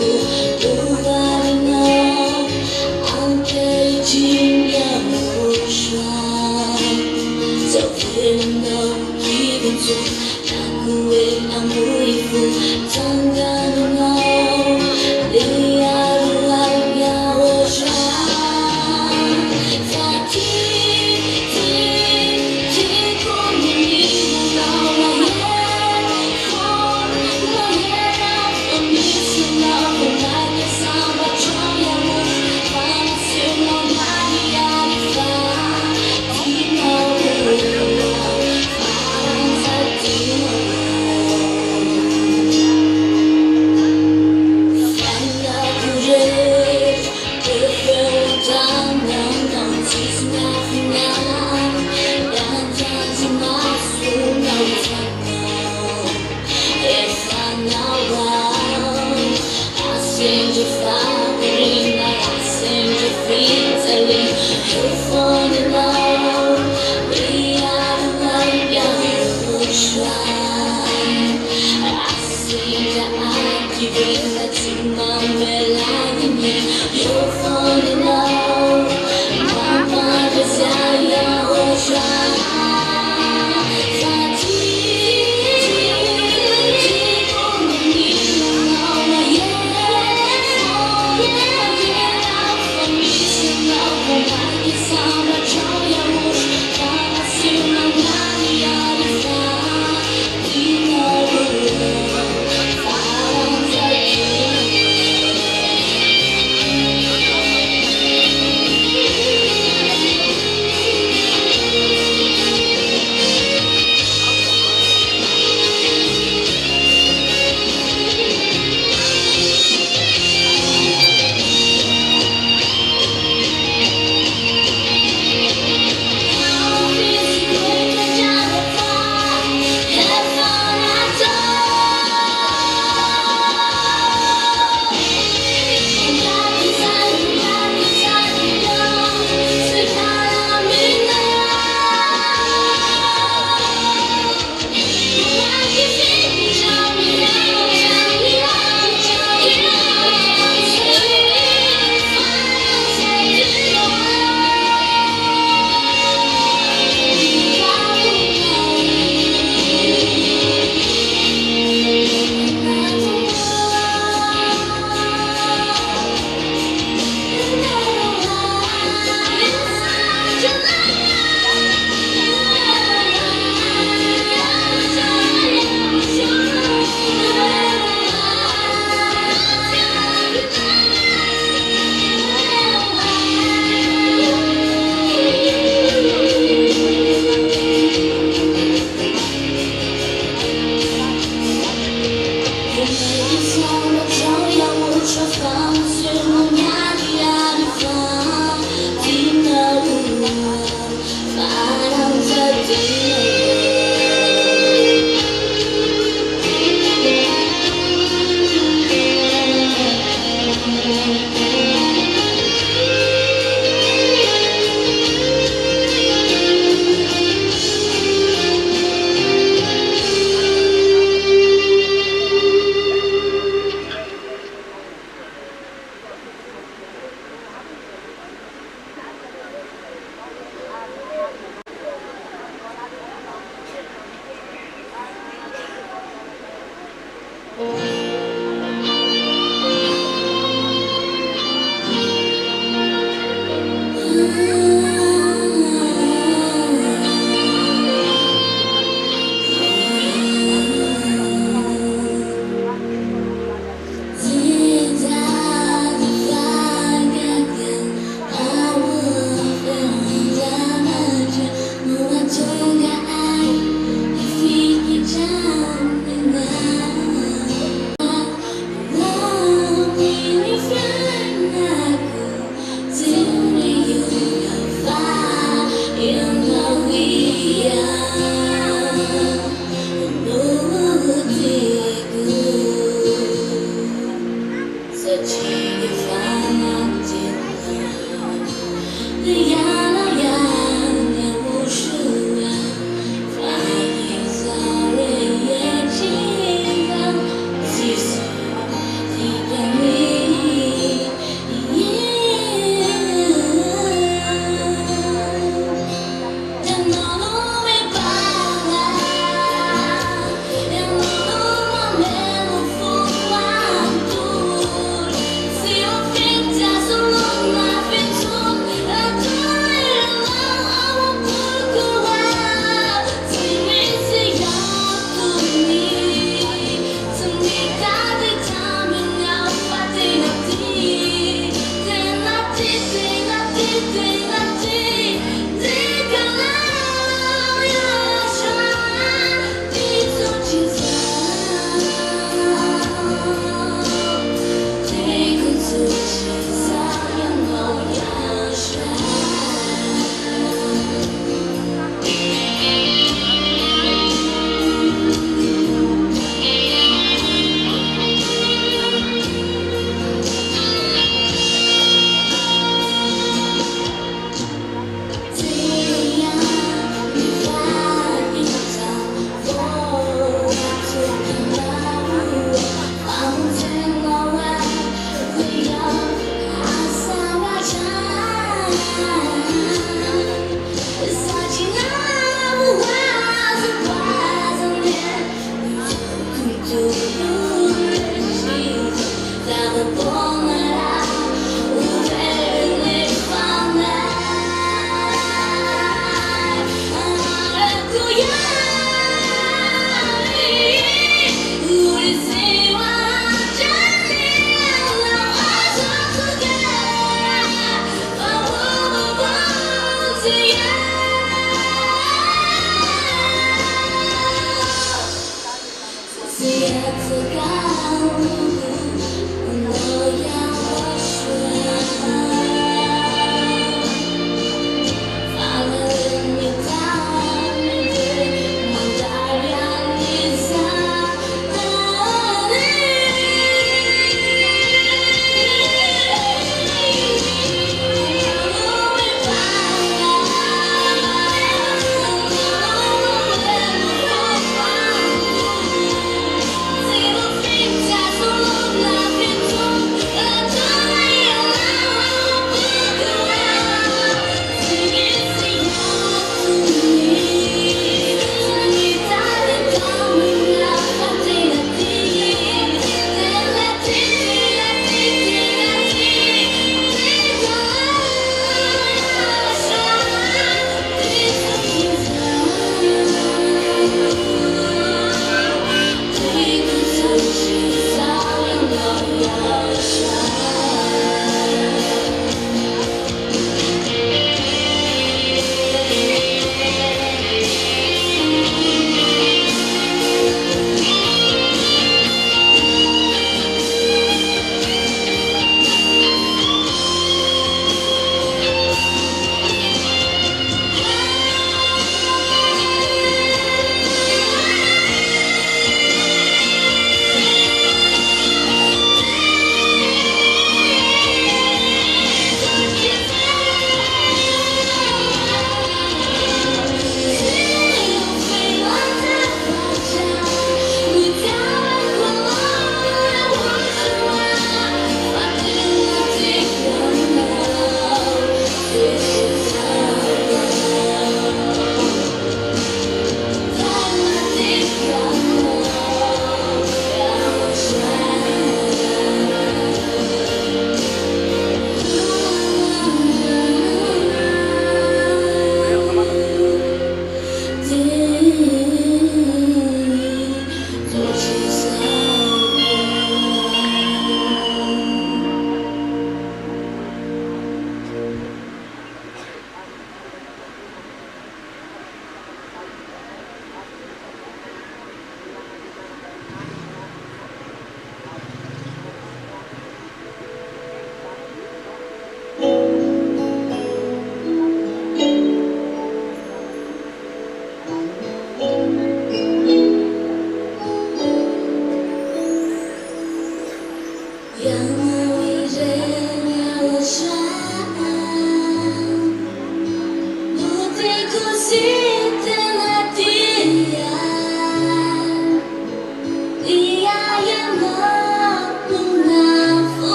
Nobody knows aunque tinha motion. So feeling no even so 나구의 아무이고 당가는 너 리아를 알려줘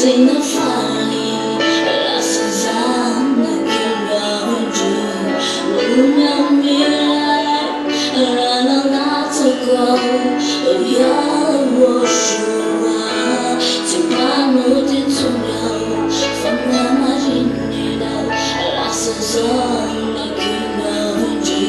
tem na falha, ela se zanna que longe, o meu mirar, ela não dá tocou, eu chua, se mano te sonhou, fama marinera, ela se zanna que longe,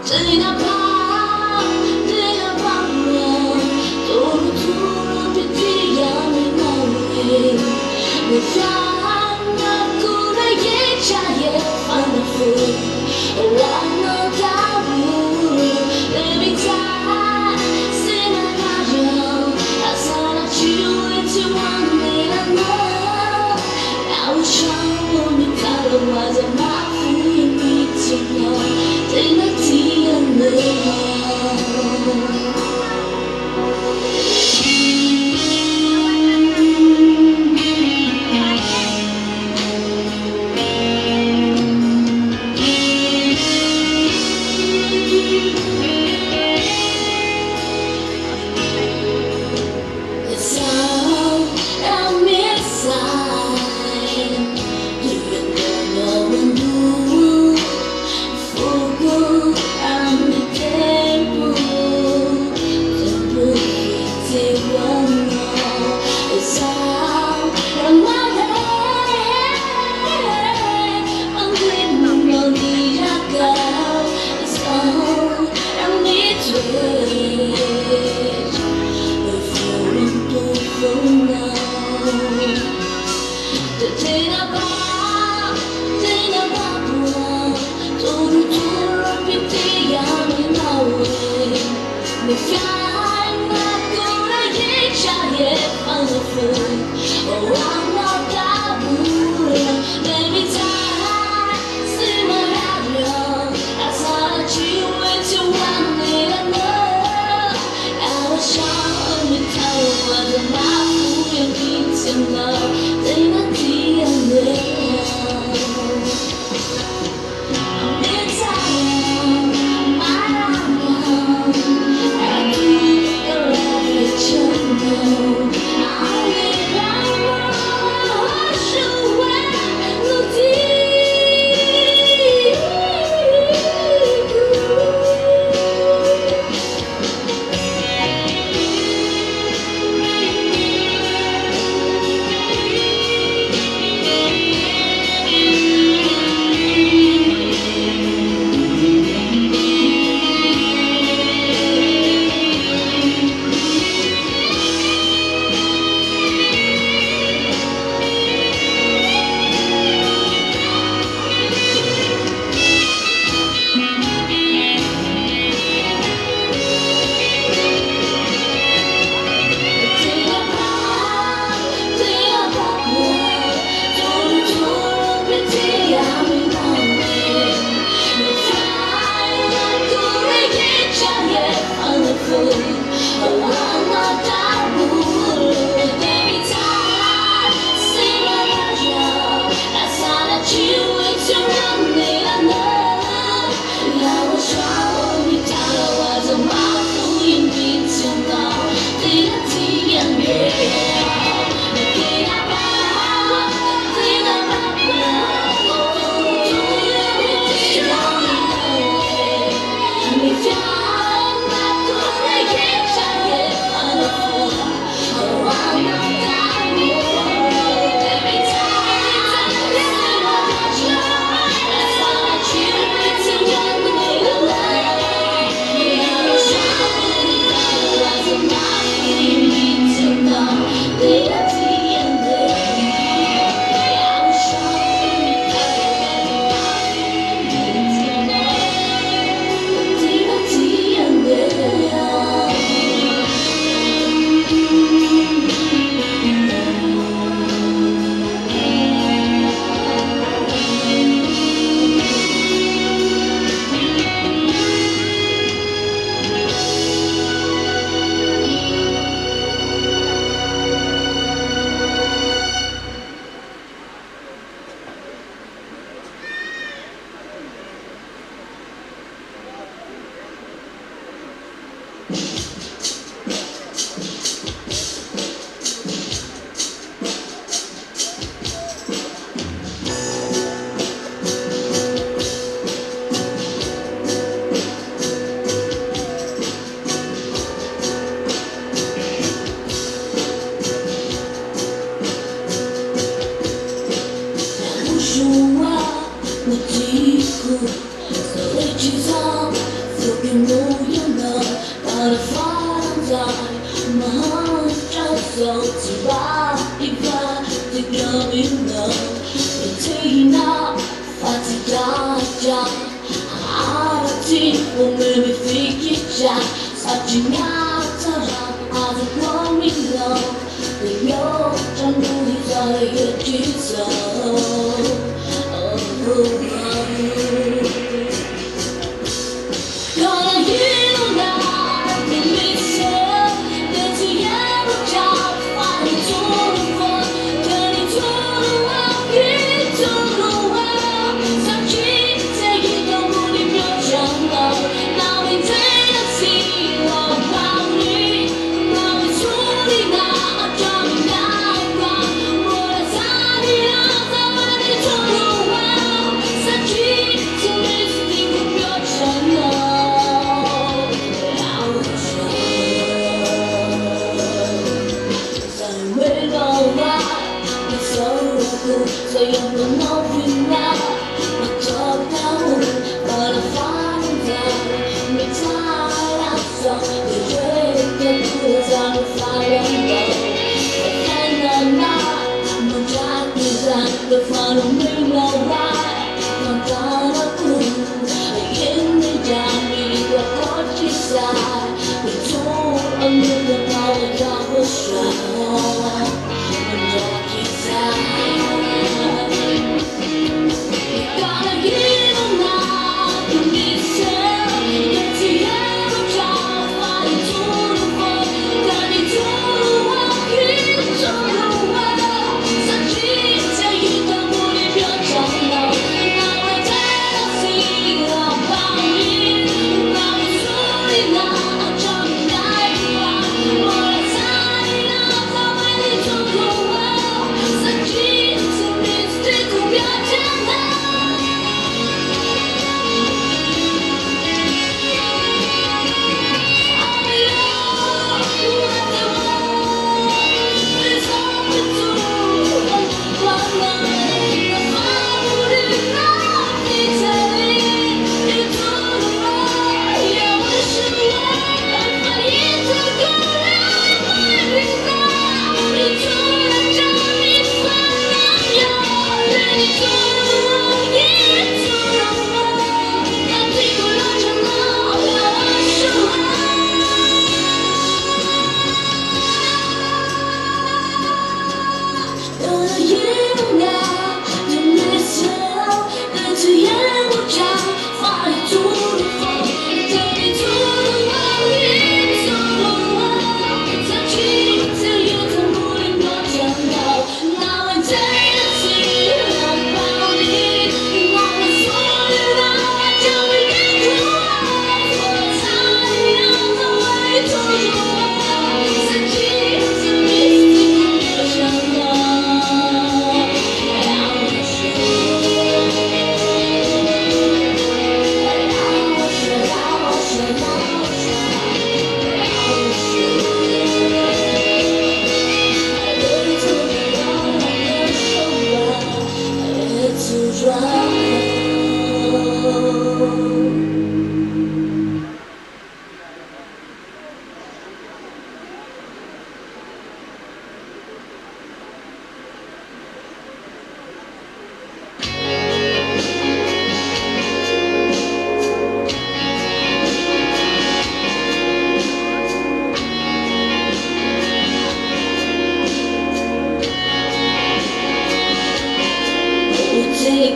最哪怕我多么突然别提要你冒昧，没法那古来也加也反了悔，让我大雾的比赛，谁能打扰？打算拿去为去完美了呢？让我想我没到了我在马虎也没听到，对那天的。没法那古来也加也反了悔，忘了大不了，baby 在什么radio，打算去为就完美了呢？让我想你看我的马虎也一天了，对那天的。you're in love. Bettina, faticata, arati, come mi fichi già, saginata, as a growing love. The young and movies are your Jesus. Gonna heal now, the missile, the yellow job, fighting to the front, turning to the world, into the world. Some kids say you don't really know your love. Now we take a see about me. Now it's truly not a driving night. What is hiding out there into the world? Some kids are listening to your love. So you don't know you now, I talk down, but I find out, me tired of so the way the girls on the fire go. And I'm not, my job is out, the fun of me no right, my God of cool, in the down, me the countryside, the tool under the power of a strong, and dark inside.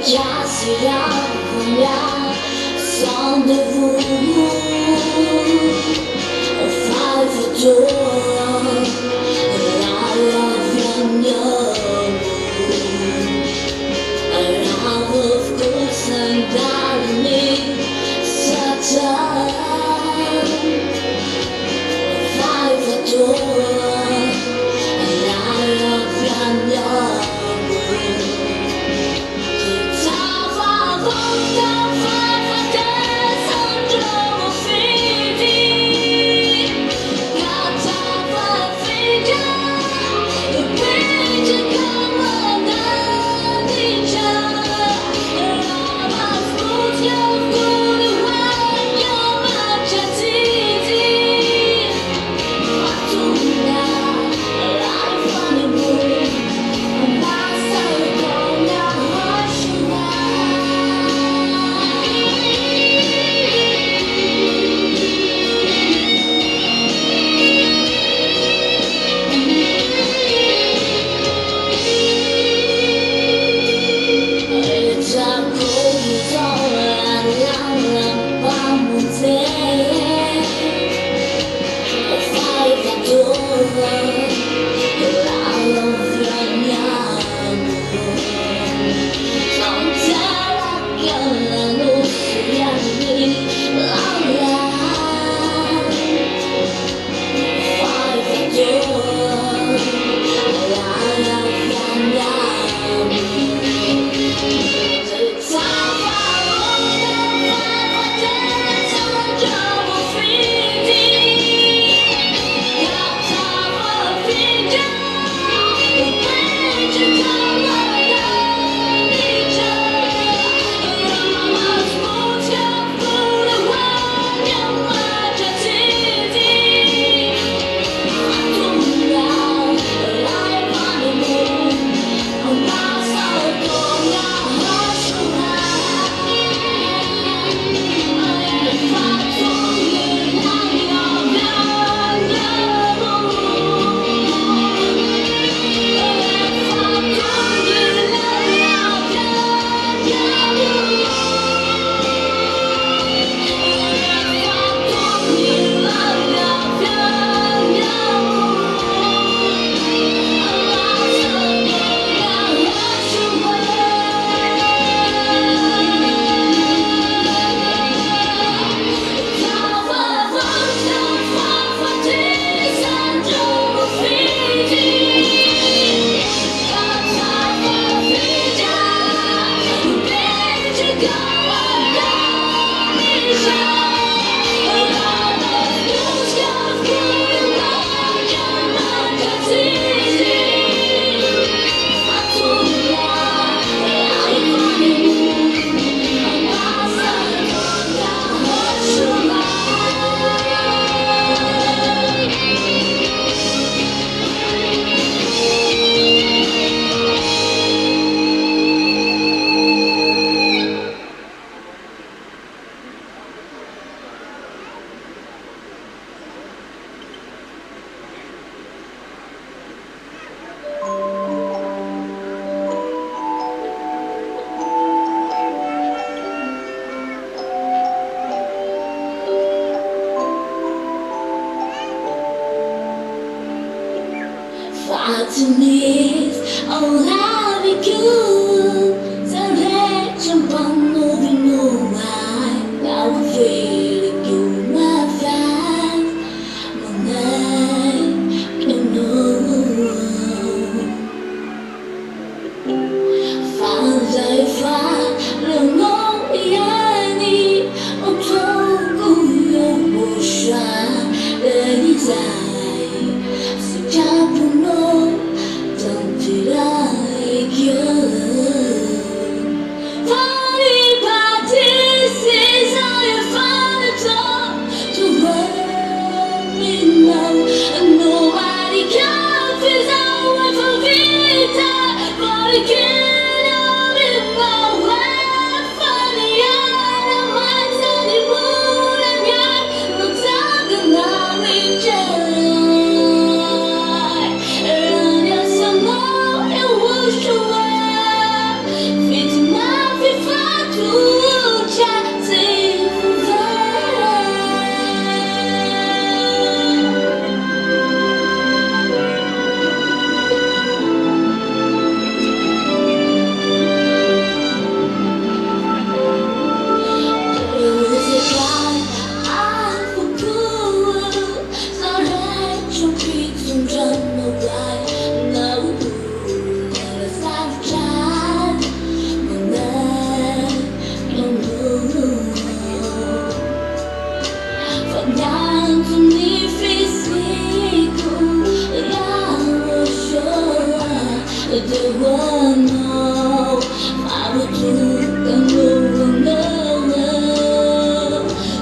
Cassera voglio rendezvous a 5 door and I love your and I of course and darling Satan 5 door and I love your got Underneath all I be good, so let jump on moving no why. Now I'm feeling you, my fast, my name, you know. Phản giải phá lòng ngóng ý ô tô cũng yêu mùa xa để đi dài sự cha buồn nỗi chẳng chỉ lại kia Funny parties is all you found at all to run me now and nobody can feel how I forget but I can't the one know I would do the no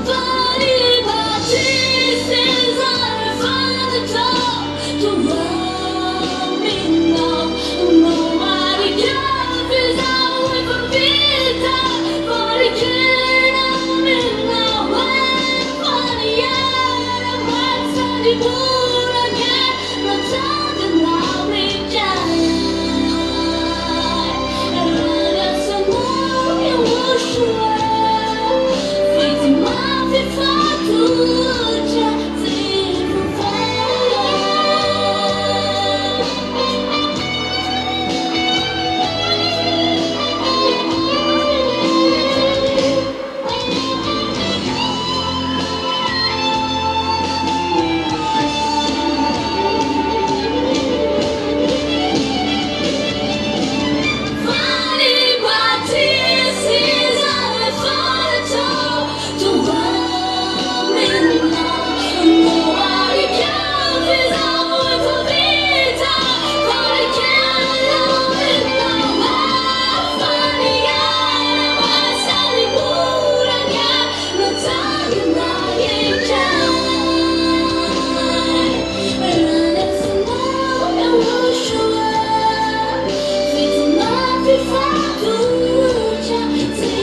Funny parties is all I find the time to run me now. Nobody can feel how I forget but I can't me now. Funny I'm outside the moon again, not talking now we just Hãy subscribe cho kênh Ghiền Mì Gõ để không bỏ lỡ những video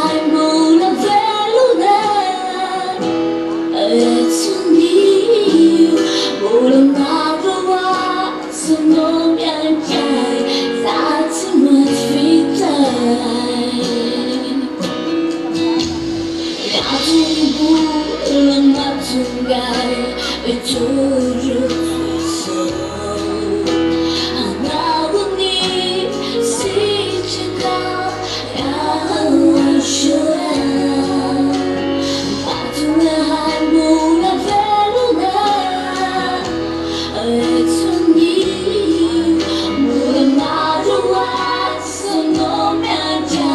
hấp dẫn. 进步了吗？总该被投入最深。那我你细节到要我说，把痛的还不能飞路呢，也从你不能马上完成我面前。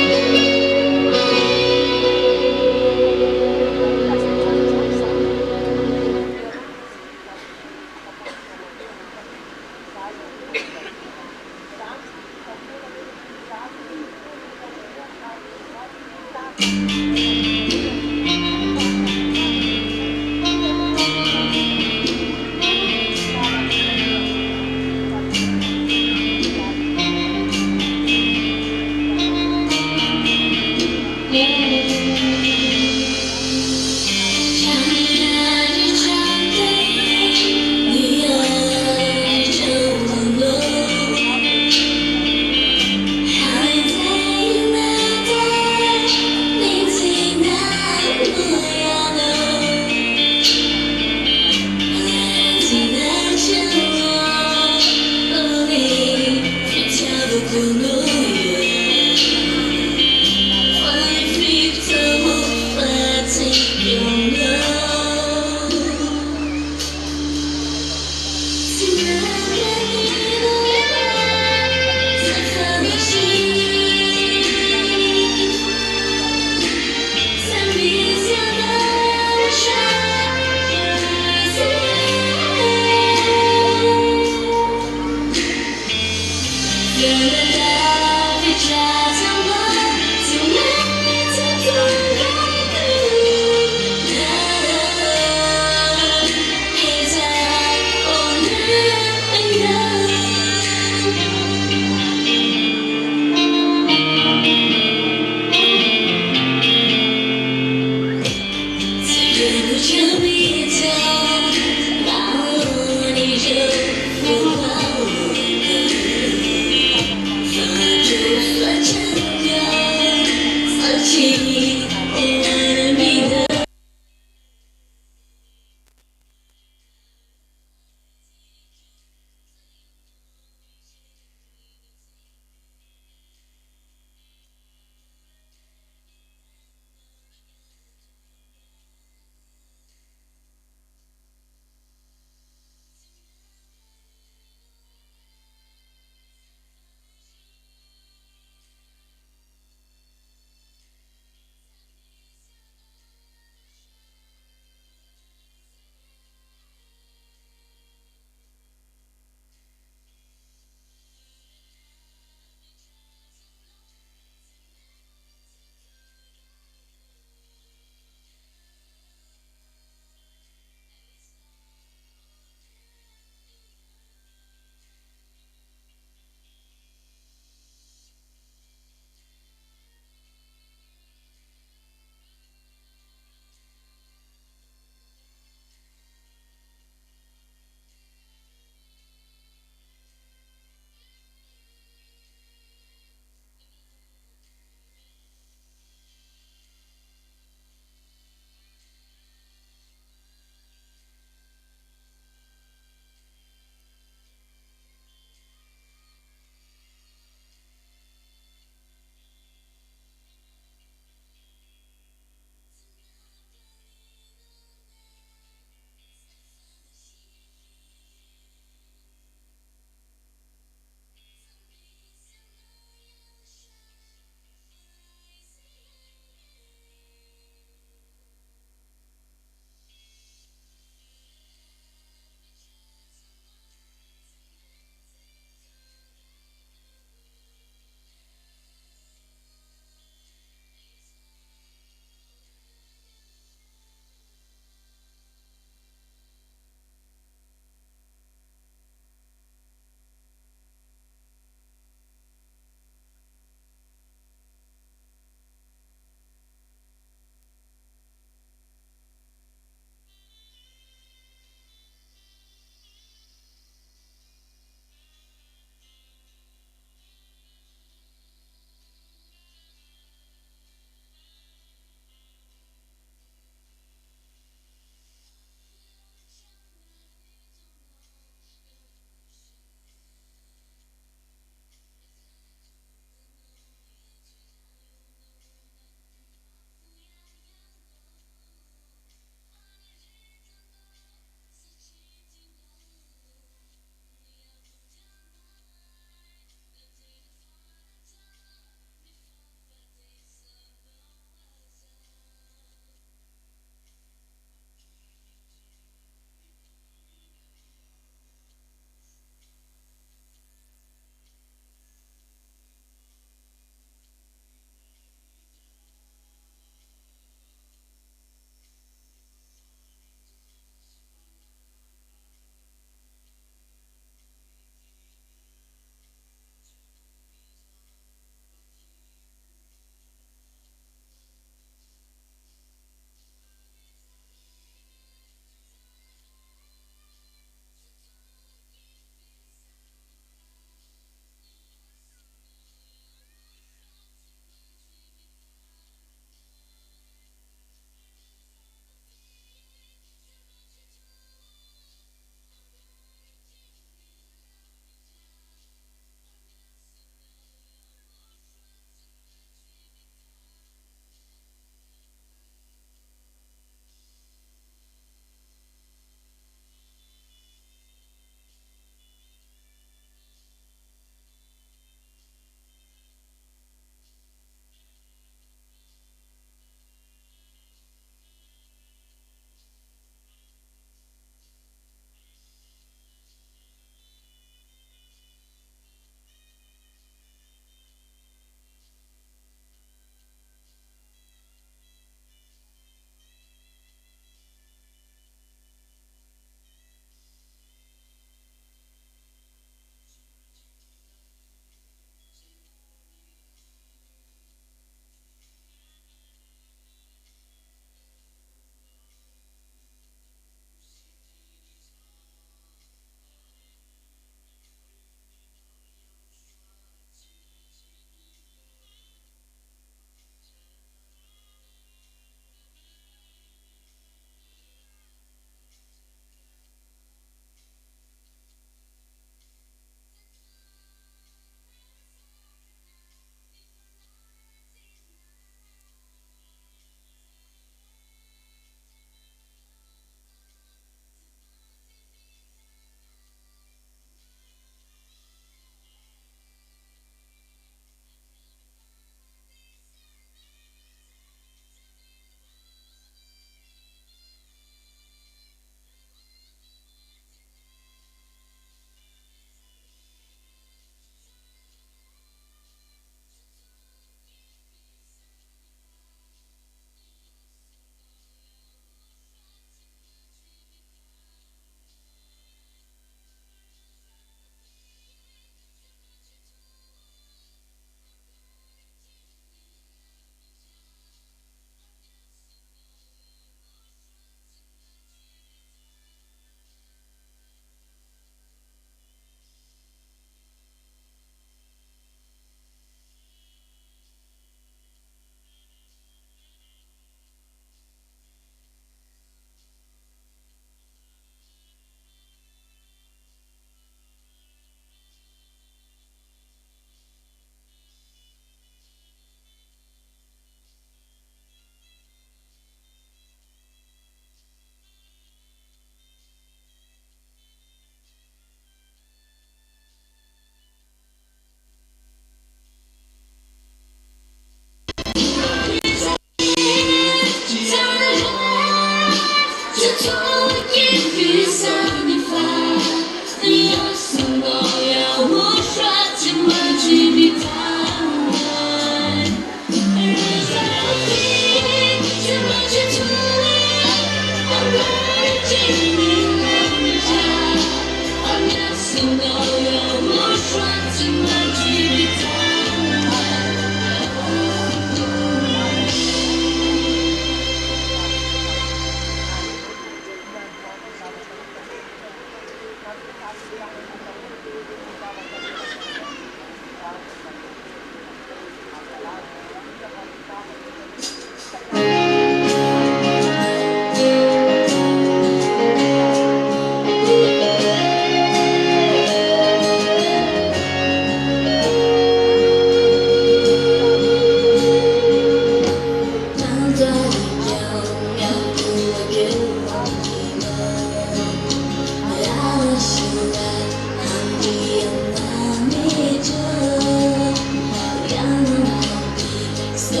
So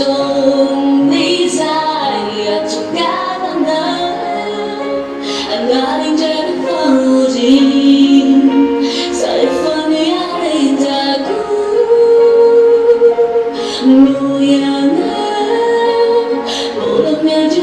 动你在这感恩那令人靠近，在风里爱的故模样不能面对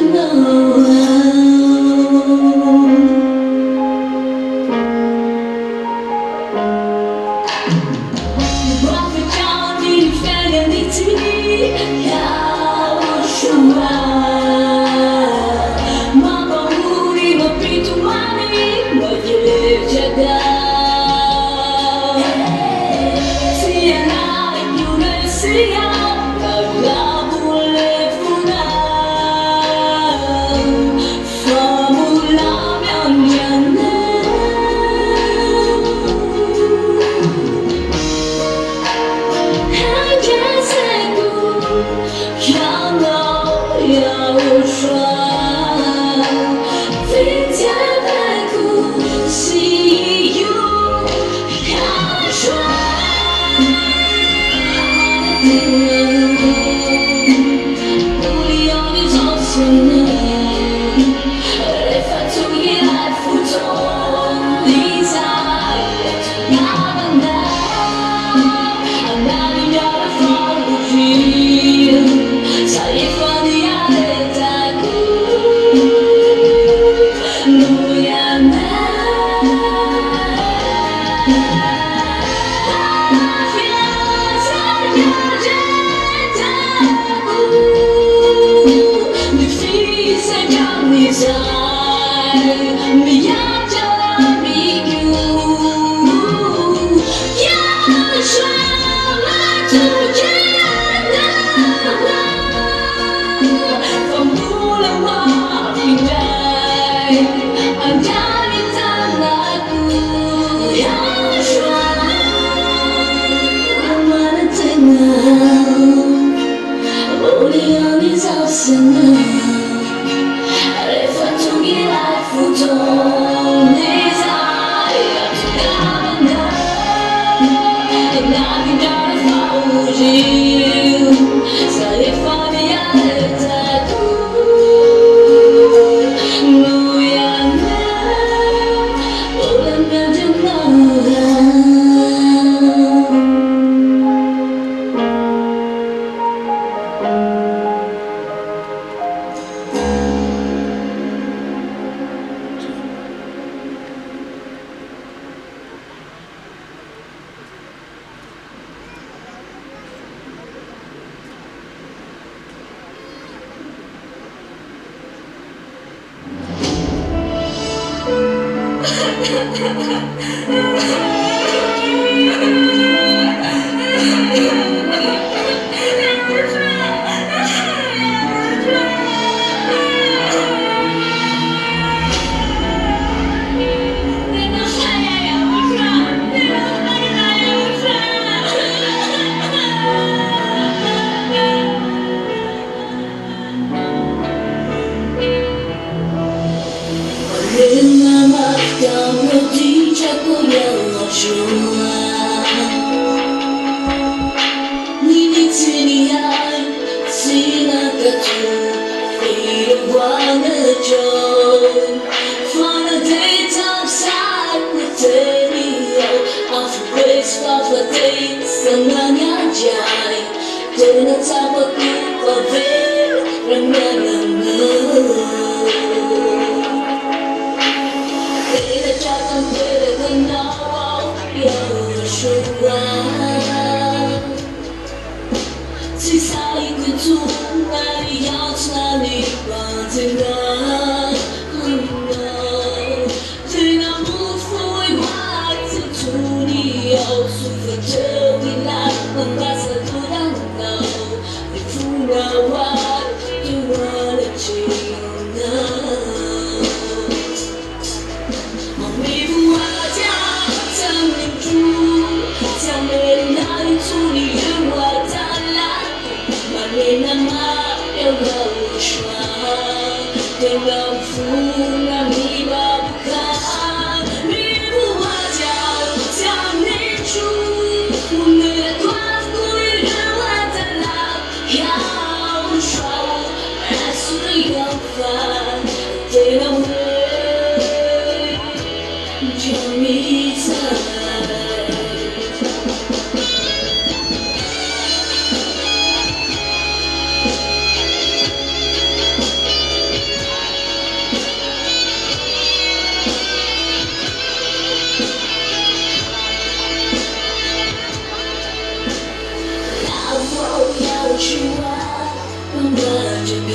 着口。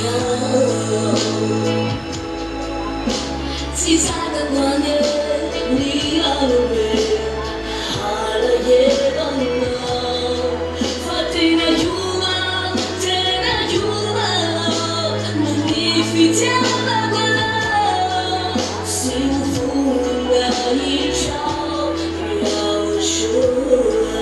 七彩的观念，你要的美，好了也懂了。Fatina Juma, Tena Juma, Magnifica过了，幸福那一场要我输了。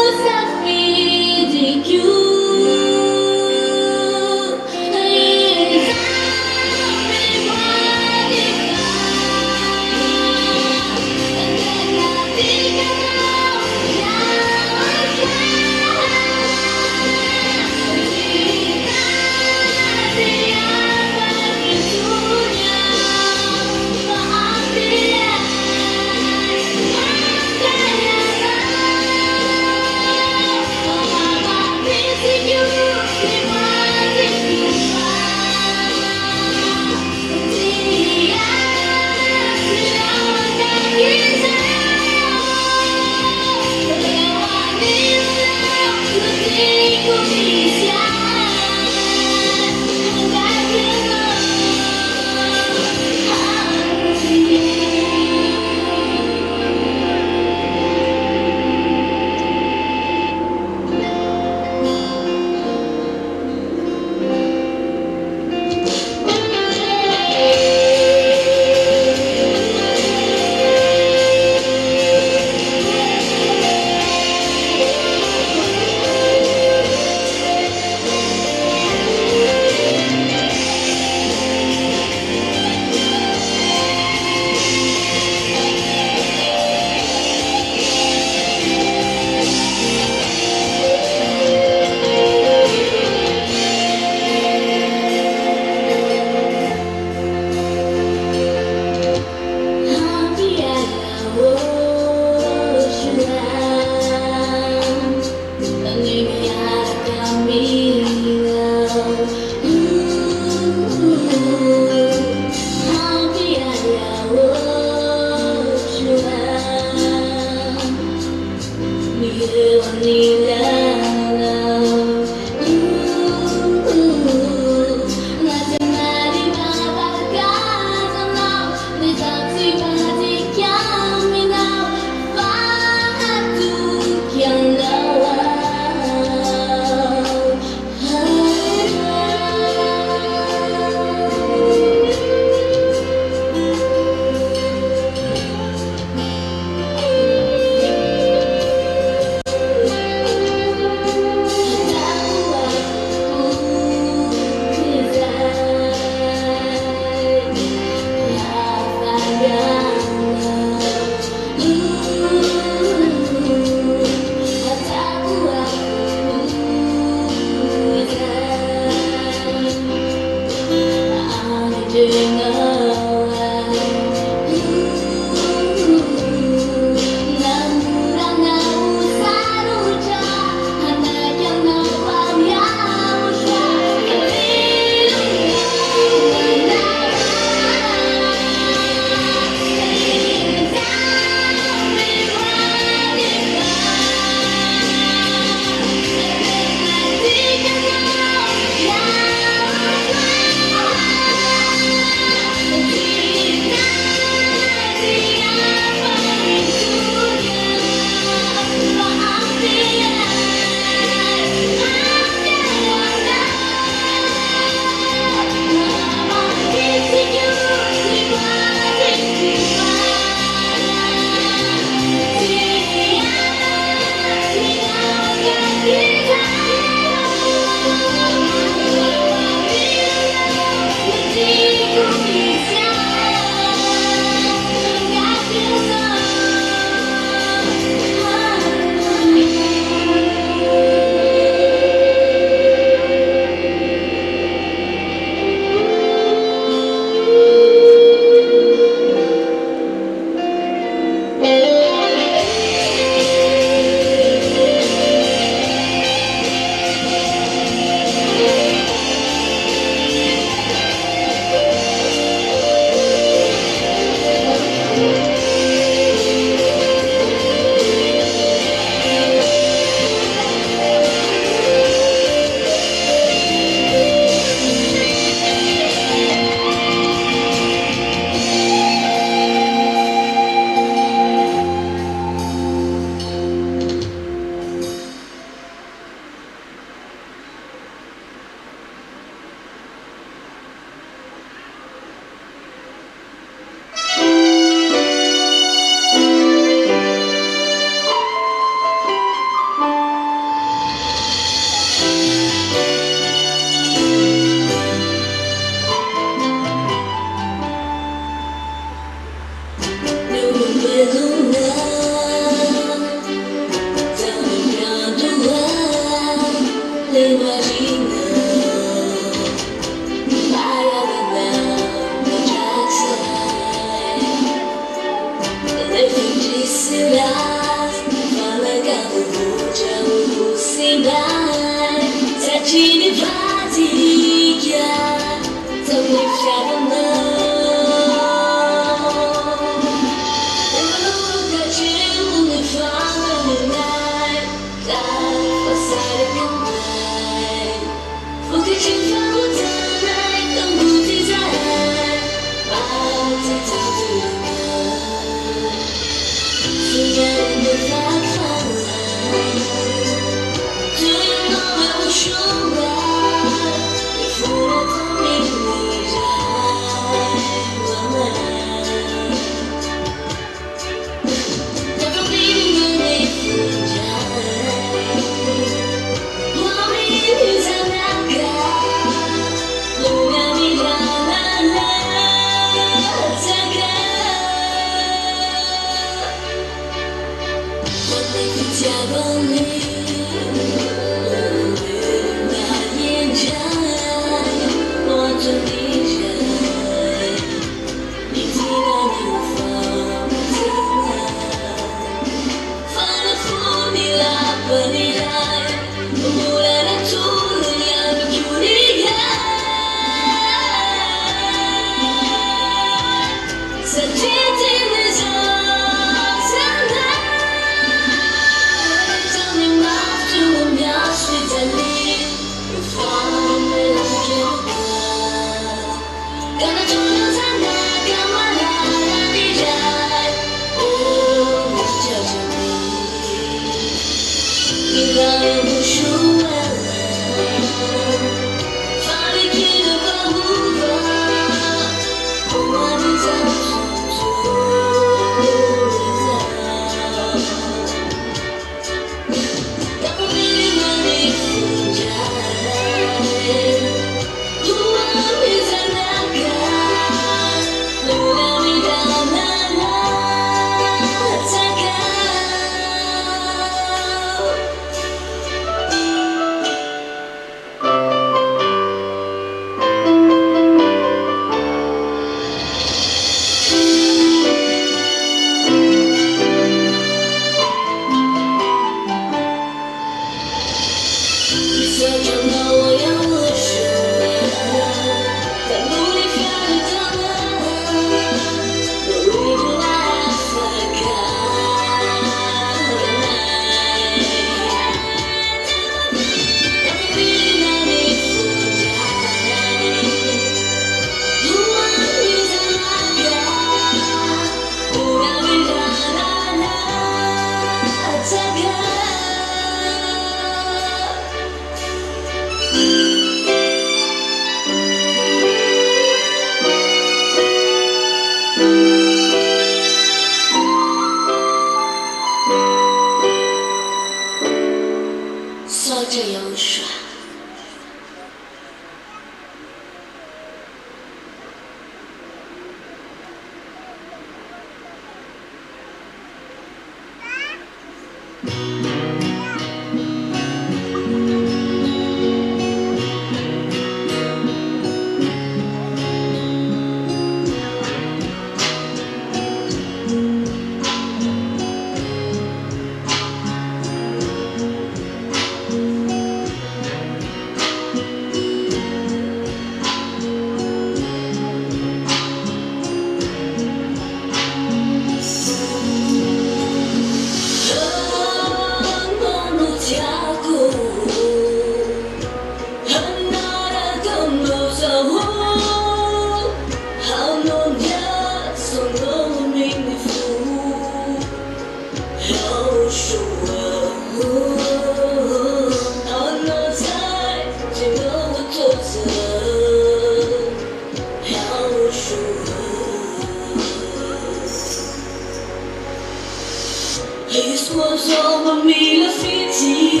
His was over me la fiti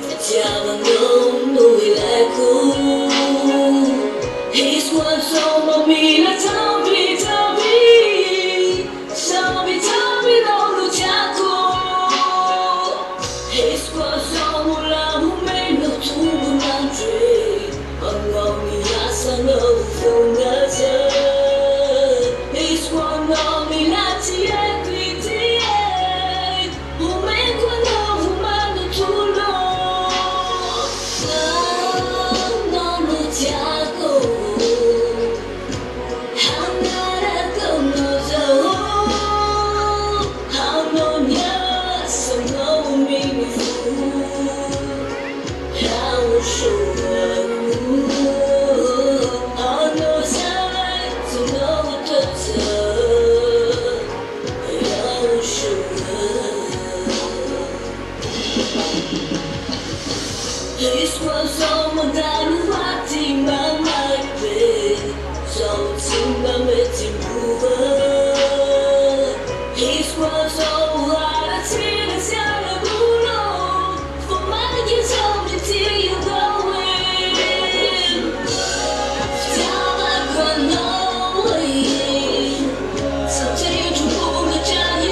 Facciava noi la cu His was over me la tambi non lo giaco His was over la mumeno tu mangi Angoni asano fungaza His one on me la tie This was all my dad wati mama pe so timba meti mover This was all I seen as a bulo for my years old until you go in Tell I got no way So take you home to Jaya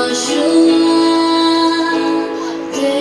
Yoshua, te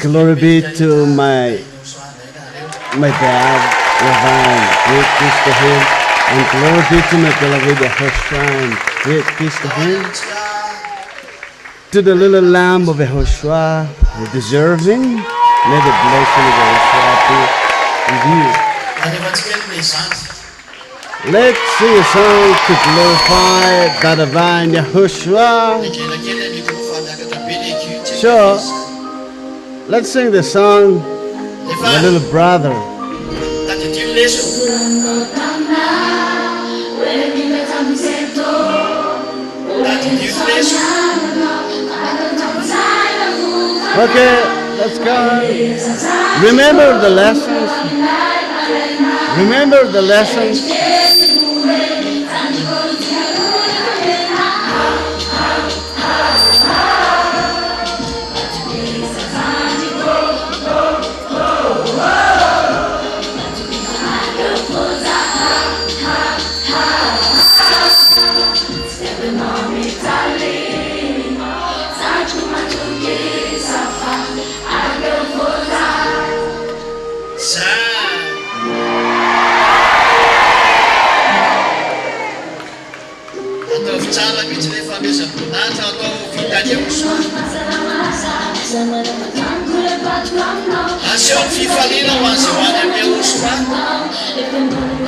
Glory be to my dad, Reverend Great Christopher, and glory be to my beloved Yehoshua, Great Christopher, to the little lamb of Yehoshua, deserving. May the blessing of Yehoshua be with you. Let's sing a song to glorify the divine Yehoshua. Sure. Let's sing the song, My Little Brother. Okay, let's go. Remember the lessons. Remember the lessons.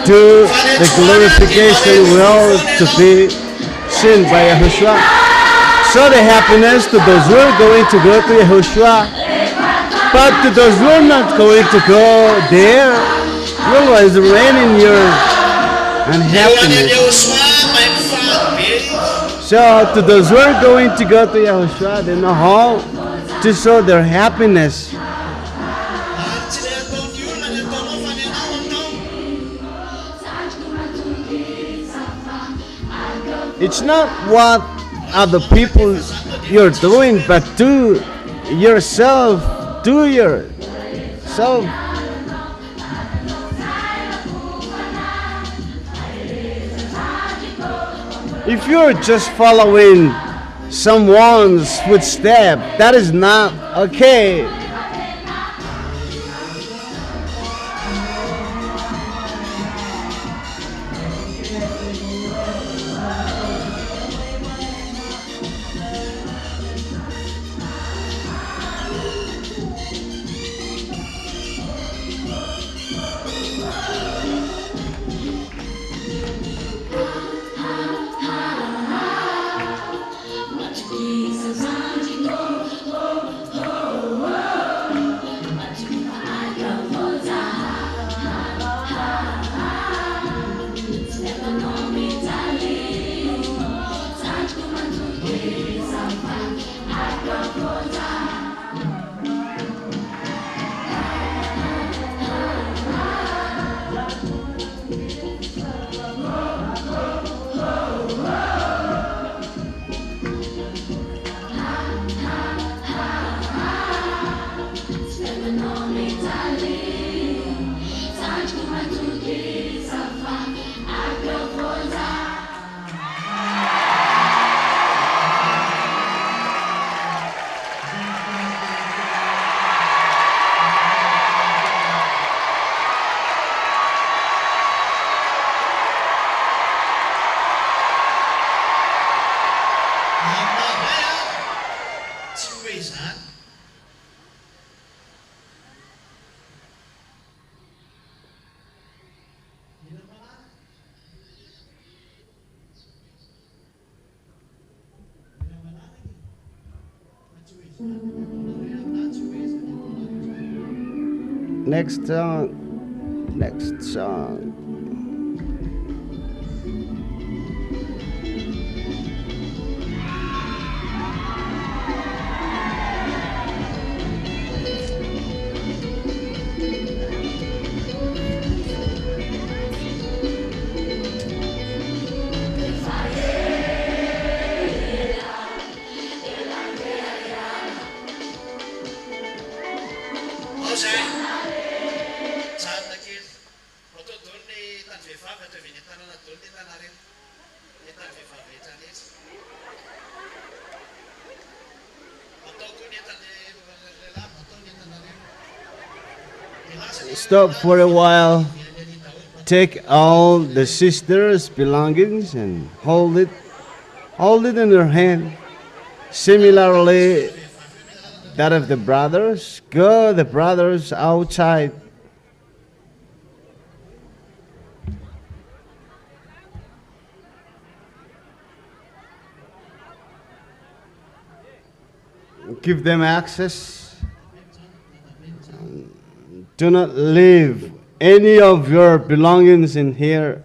To the glorification will to be seen by Yehoshua. So the happiness to those who are going to go to Yehoshua, but to those who are not going to go there, you always reign in your unhappiness. So to those who are going to go to Yehoshua, they know how to show their happiness. It's not what other people you're doing, but do yourself. Do yourself. If you're just following someone's footstep, that is not okay. Next song. Stop for a while. Take all the sisters' belongings and hold it in your hand. Similarly, that of the brothers, go the brothers outside. Give them access. Do not leave any of your belongings in here.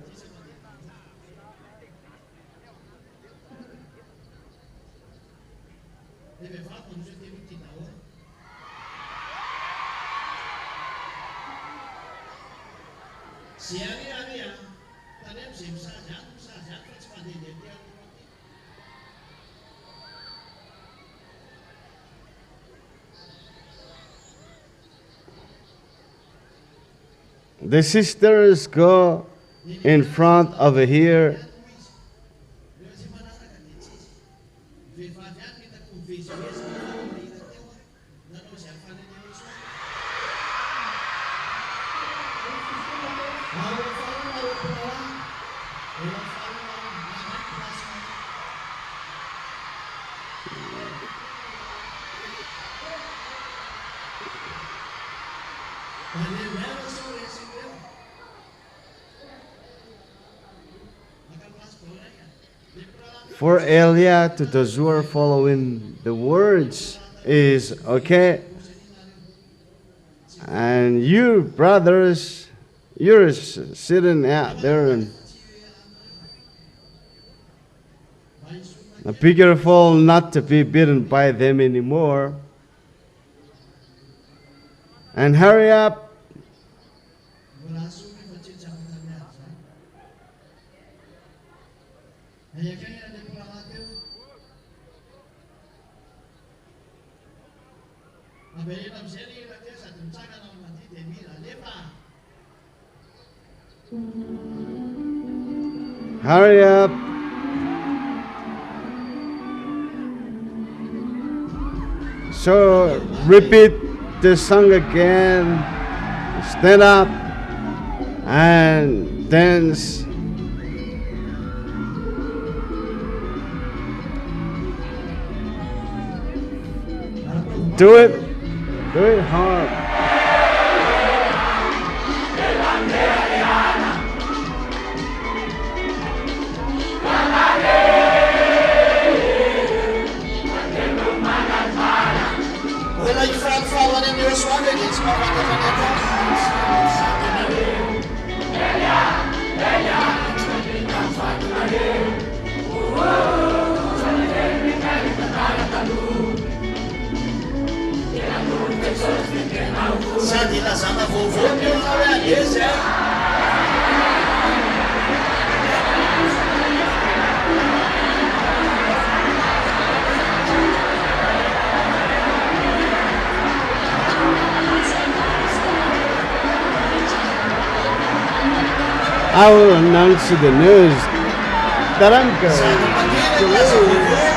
The sisters go in front over here. For Elia, to those who are following the words, is okay. And you, brothers, you're sitting out there and be careful not to be bitten by them anymore. And hurry up. Hurry up. So repeat the song again. Stand up and dance. Do it. Do it hard. I will announce to the news that I'm going to lose.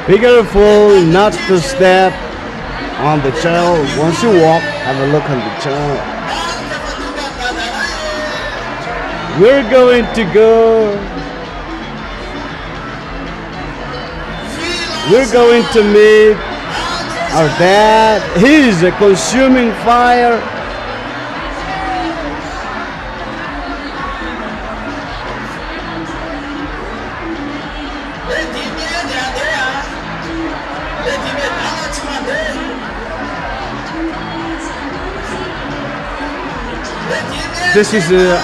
Be careful not to step on the child. Once you walk, have a look on the child. We're going to go. We're going to meet our dad. He is a consuming fire. This is an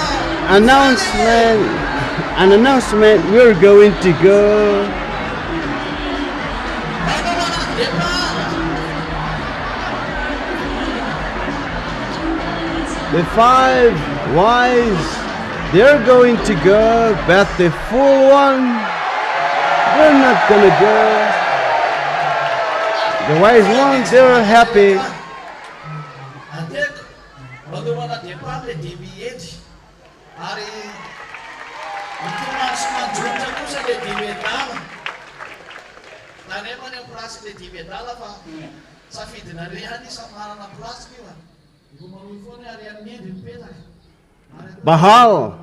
announcement. We're going to go. The 5 wise, they're going to go, but the full one, they're not gonna go. The wise ones, they're happy. Bagaimana depan le DBH hari itu semua juta tu saja dibetal. Tanya mana peras le dibetal apa? Safi denari hani sama anak peras kiwan. Ibu maluifon hari ini dibetal. Bahal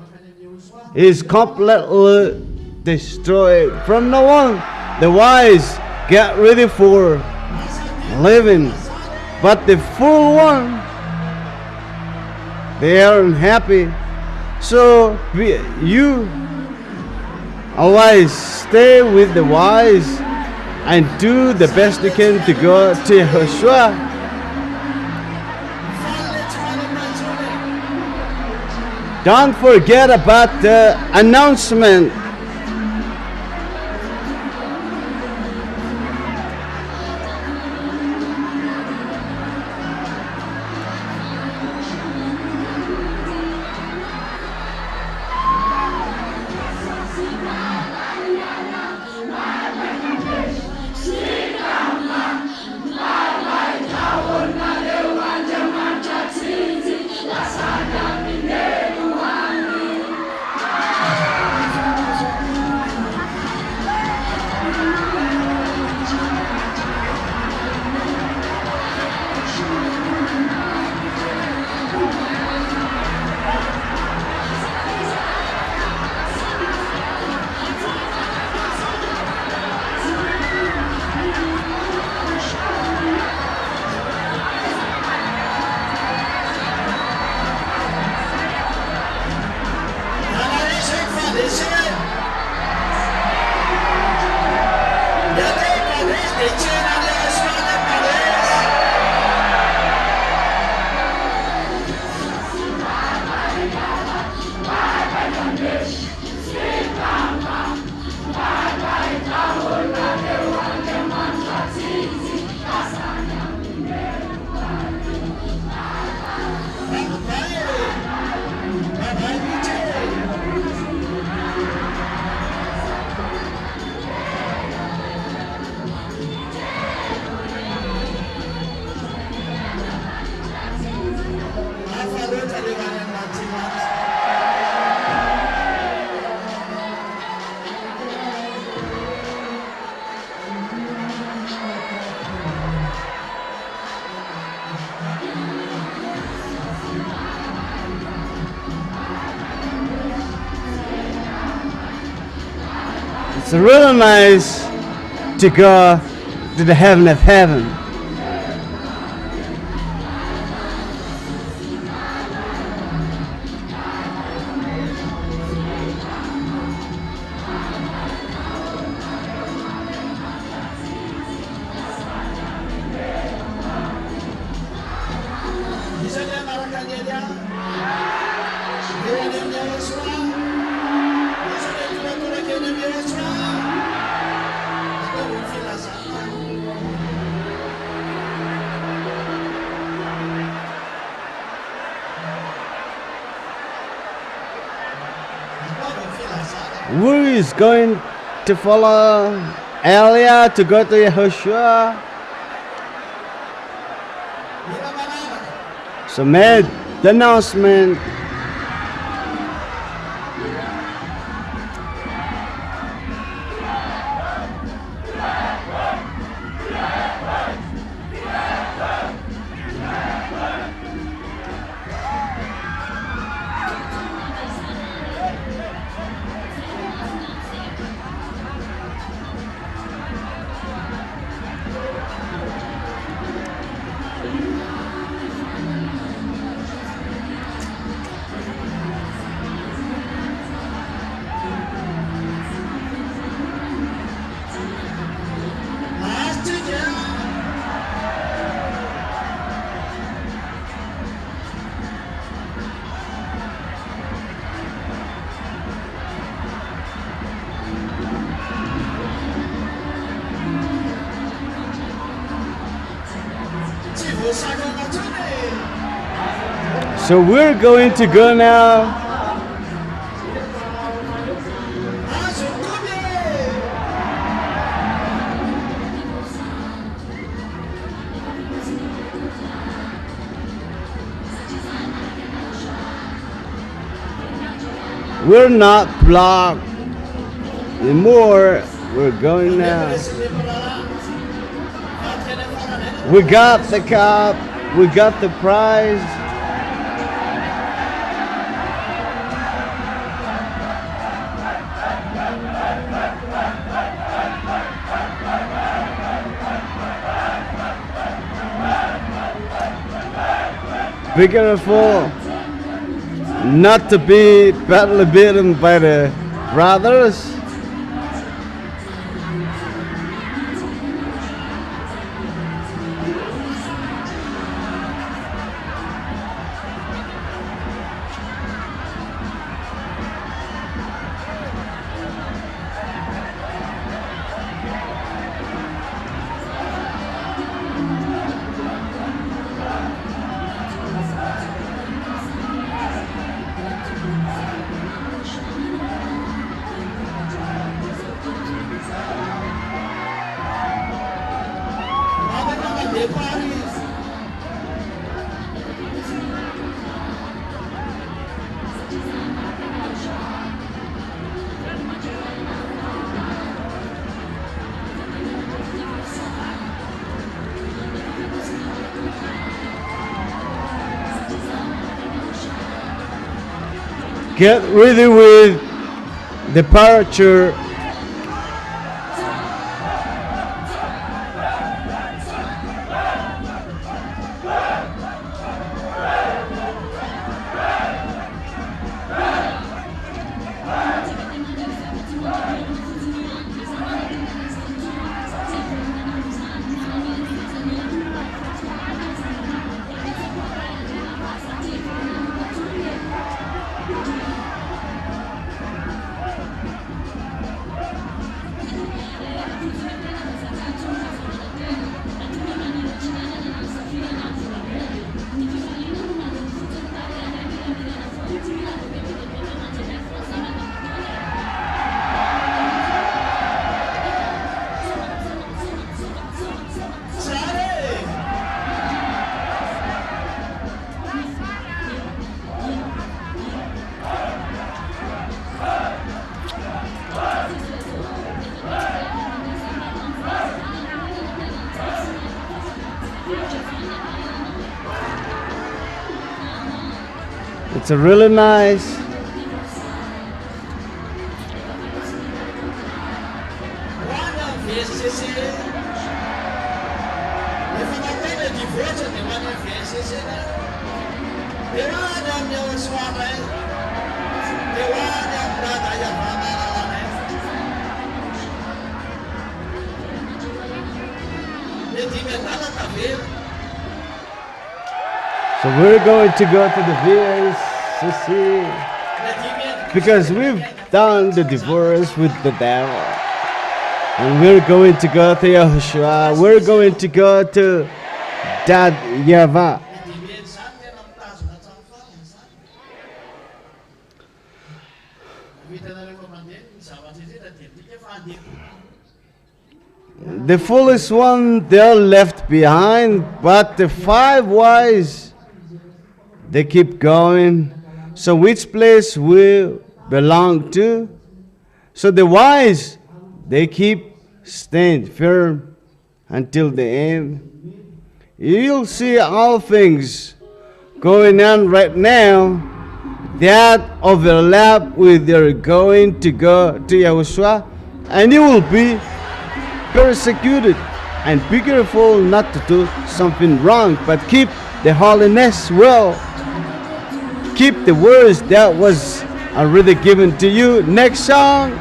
is completely destroyed. From now on, the wise get ready for living, but the full one, they aren't happy. So you always stay with the wise and do the best you can to go to Yehoshua. Don't forget about the announcement. It's really nice to go to the heaven of heaven. Bisa dia marahkan dia. Dia Yesus. Bisa dia juga kena Yesus. Aku filasa. Who is going to follow Elia to go to Yehoshua? So made the announcement. So we're going to go now. We're not blocked anymore. We're going now. We got the cup. We got the prize. Be careful not to be badly beaten by the brothers. Get ready with departure. It's a really nice. So we're going to go to the VACC because we've done the divorce with the devil. And we're going to go to Yahushua. We're going to go to Dad Yava. The foolish one, they're left behind, but the 5 wise, they keep going. So which place we belong to? So the wise, they keep staying firm until the end. You'll see all things going on right now that overlap with your going to go to Yahushua, and you will be persecuted. And be careful not to do something wrong, but keep the holiness well. Keep the words that was already given to you. Next song.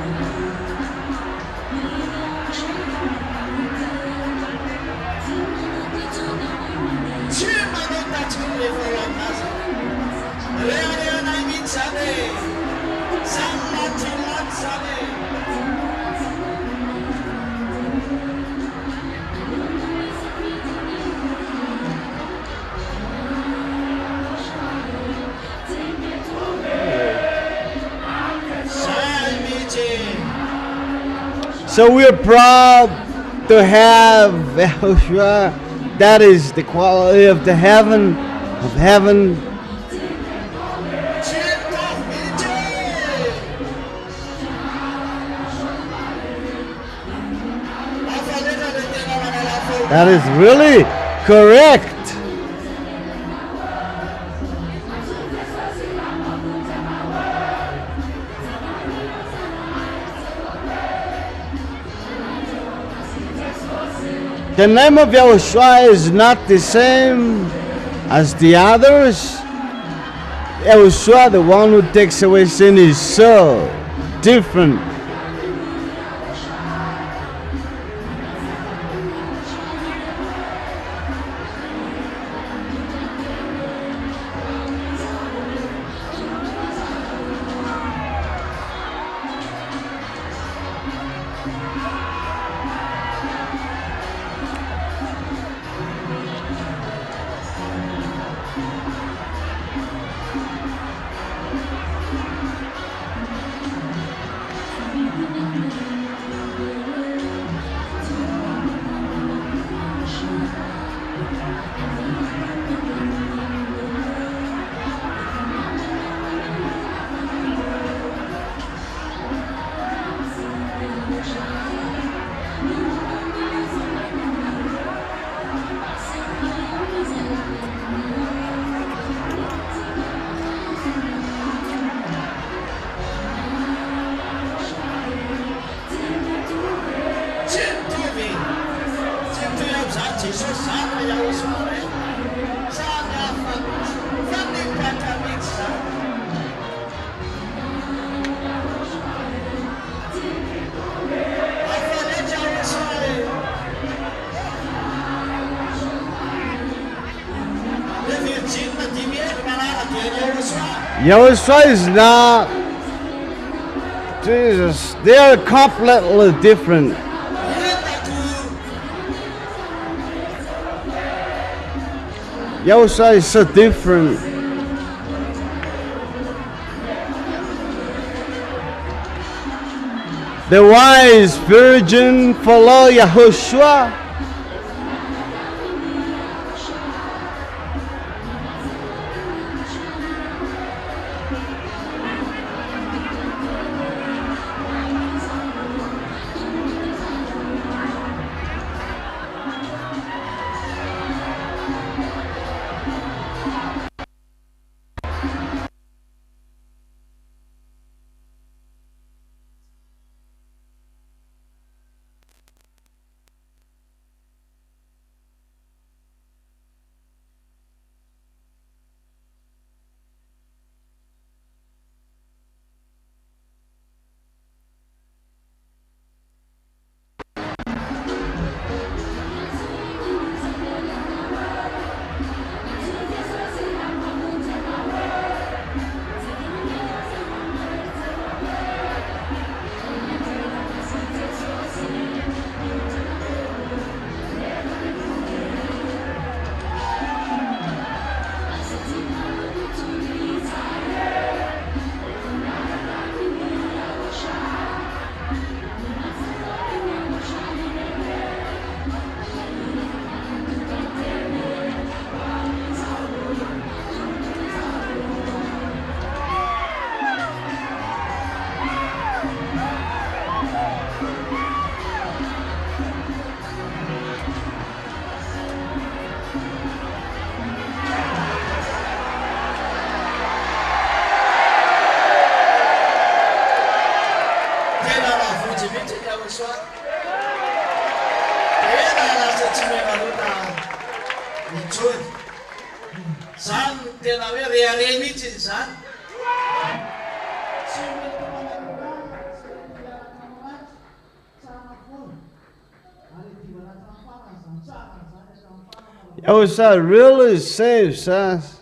So we're proud to have Yahushua. That is the quality of the heaven, of heaven. That is really correct. The name of Yahushua is not the same as the others. Yahushua, the one who takes away sin, is so different. Yahushua is not Jesus. They are completely different. Yahushua is so different. The wise virgin follow Yahushua. Yahushua really saves us.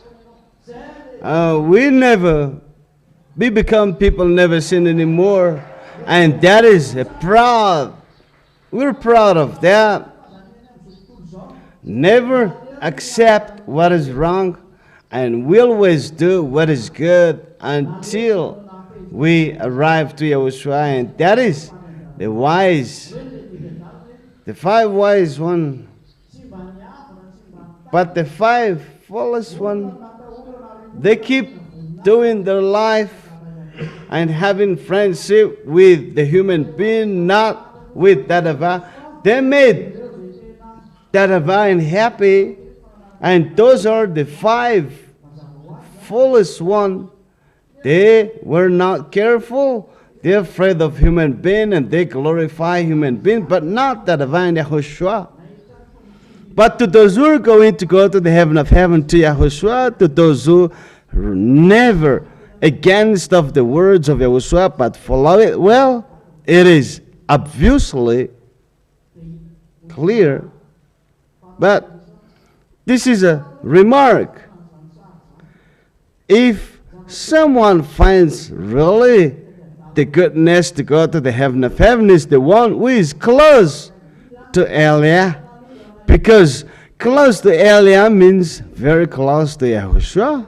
We become people never sin anymore. And that is we're proud of that. Never accept what is wrong, and we always do what is good until we arrive to Yahushua. And that is the wise, the 5 wise one. But the 5 foolish one, they keep doing their life and having friendship with the human being, not with Dadava. They made Dadava happy, and those are the 5 foolish one. They were not careful. They're afraid of human being and they glorify human being, but not the divine Yahushua. But to those who are going to go to the heaven of heaven, to Yahushua, to those who are never against of the words of Yahushua, but follow it well, it is obviously clear. But this is a remark. If someone finds really the goodness to go to the heaven of heaven, is the one who is close to Elia, because close to Elia means very close to Yahushua,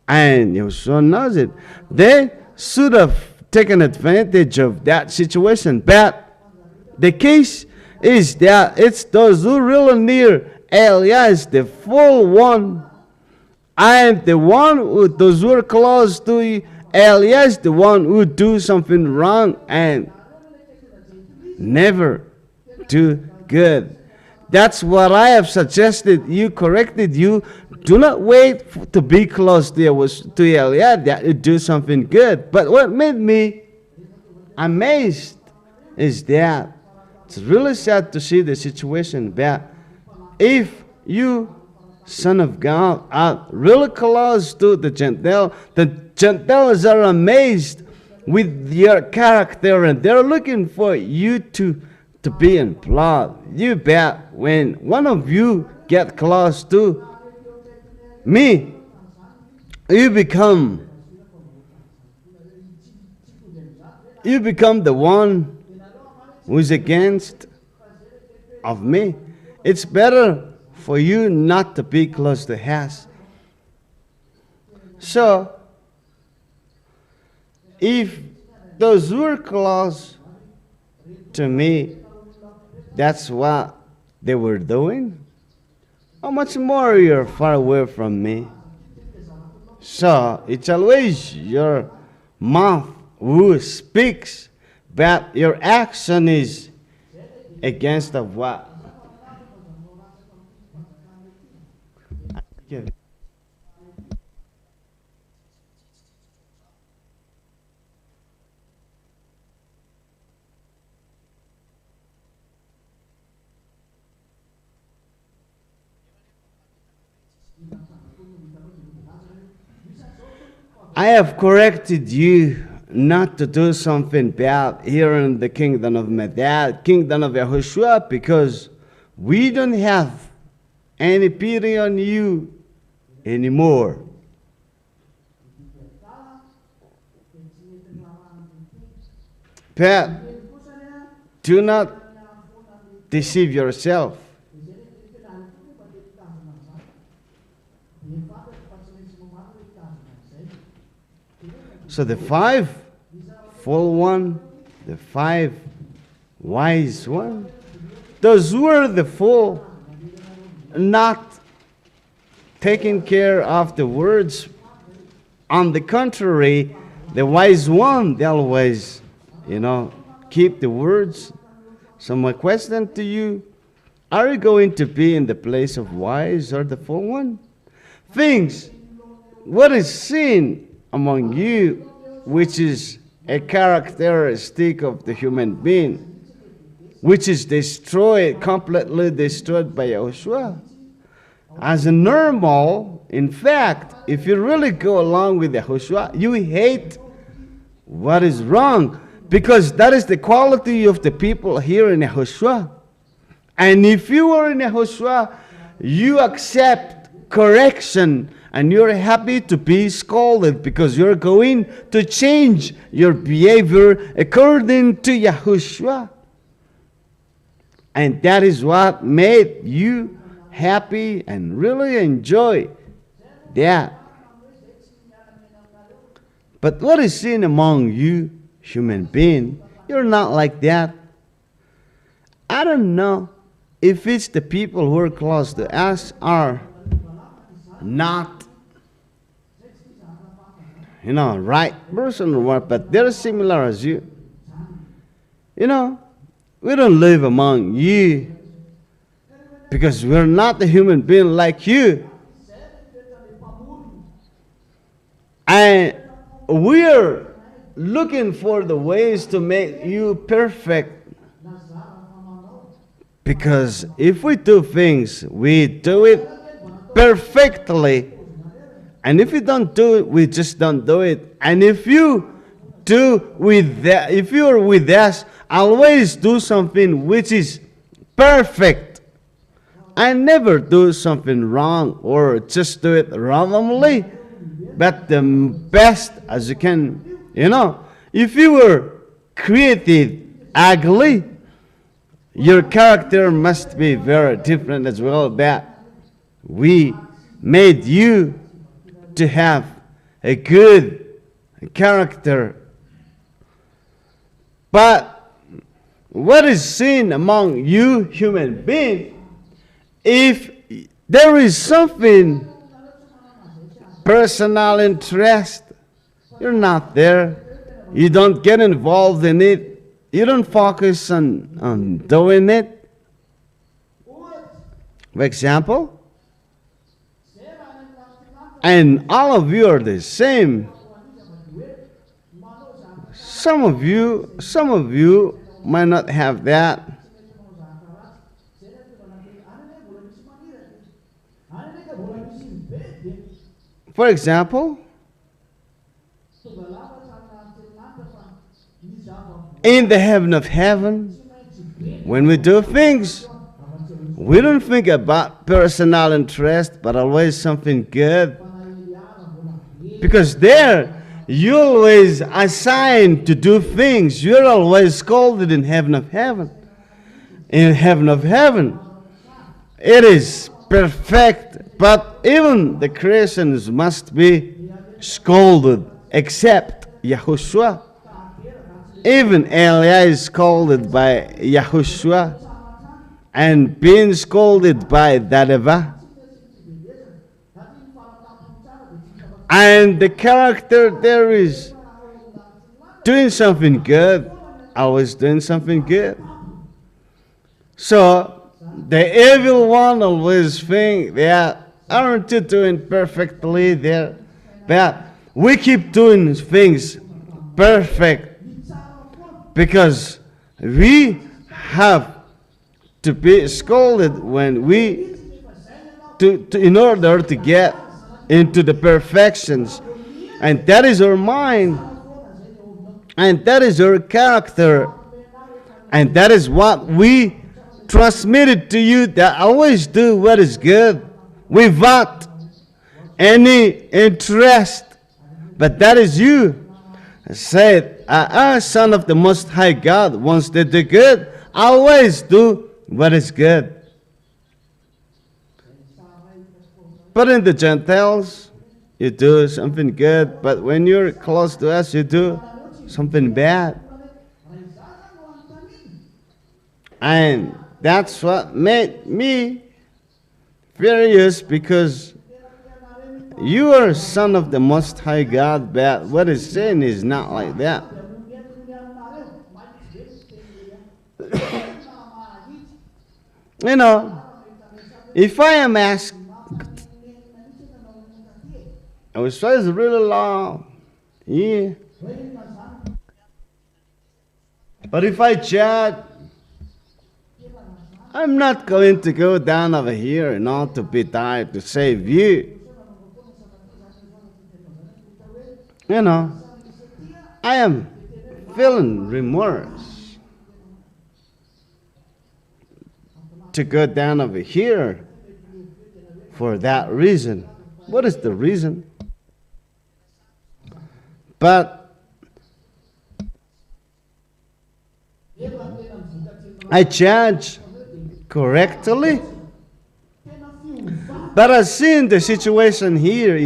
and Yahushua knows it. They should have taken advantage of that situation, but the case is that it's those who really near Elia is the full one, and the one who, those who are close to Elia is the one who do something wrong and never do good. That's what I have suggested. You corrected you. Do not wait to be close to Elia that you do something good. But what made me amazed is that it's really sad to see the situation that if you, Son of God, are really close to the Gentiles are amazed with your character and they're looking for you to be in blood. You bet when one of you get close to me, you become the one who's against of me. It's better for you not to be close to us. So, if those who are close to me, that's what they were doing, how much more you're far away from me? So, it's always your mouth who speaks, but your action is against of what? I have corrected you not to do something bad here in the kingdom of Medad, kingdom of Yahushua, because we don't have any pity on you anymore. But do not deceive yourself. So the 5 full one, the 5 wise one, those who are the full, not taking care of the words. On the contrary, the wise one, they always, keep the words. So my question to you, are you going to be in the place of wise or the full one? Things, what is sin among you, which is a characteristic of the human being, which is completely destroyed by Yahushua. As a normal, in fact, if you really go along with Yahushua, you hate what is wrong, because that is the quality of the people here in Yahushua. And if you are in Yahushua, you accept correction and you're happy to be scolded because you're going to change your behavior according to Yahushua. And that is what made you happy and really enjoy that. But what is sin among you, human being, You're not like that. I don't know if it's the people who are close to us are not, right person or what, but they're similar as you. We don't live among you because we're not a human being like you. And we're looking for the ways to make you perfect. Because if we do things, we do it perfectly. And if we don't do it, we just don't do it. And if you do with that, if you are with us, always do something which is perfect. And never do something wrong or just do it randomly, but the best as you can. If you were created ugly, your character must be very different as well. That we made you to have a good character. But what is seen among you human beings, if there is something personal interest, you're not there. You don't get involved in it. You don't focus on doing it. For example, and all of you are the same. Some of you might not have that. For example, in the heaven of heaven, when we do things, we don't think about personal interest, but always something good. Because there, you're always assigned to do things. You're always scolded in heaven of heaven. In heaven of heaven, it is perfect, but even the creations must be scolded, except Yahushua. Even Eliah is scolded by Yahushua and being scolded by Dadeva. And the character there is doing something good, always doing something good. So the evil one always think that aren't you doing perfectly there? But we keep doing things perfect because we have to be scolded when we in order to get into the perfections. And that is our mind. And that is our character. And that is what we transmitted to you, that always do what is good without any interest. But that is you. Said, Son of the Most High God wants to do good. Always do what is good. But in the Gentiles, you do something good. But when you're close to us, you do something bad. And that's what made me furious, because you are son of the Most High God, but what is saying is not like that. If I am asked, I was saying really long, yeah. But if I chat, I'm not going to go down over here and not to be tired to save you. I am feeling remorse to go down over here for that reason. What is the reason? But I judge correctly. But I seen the situation here,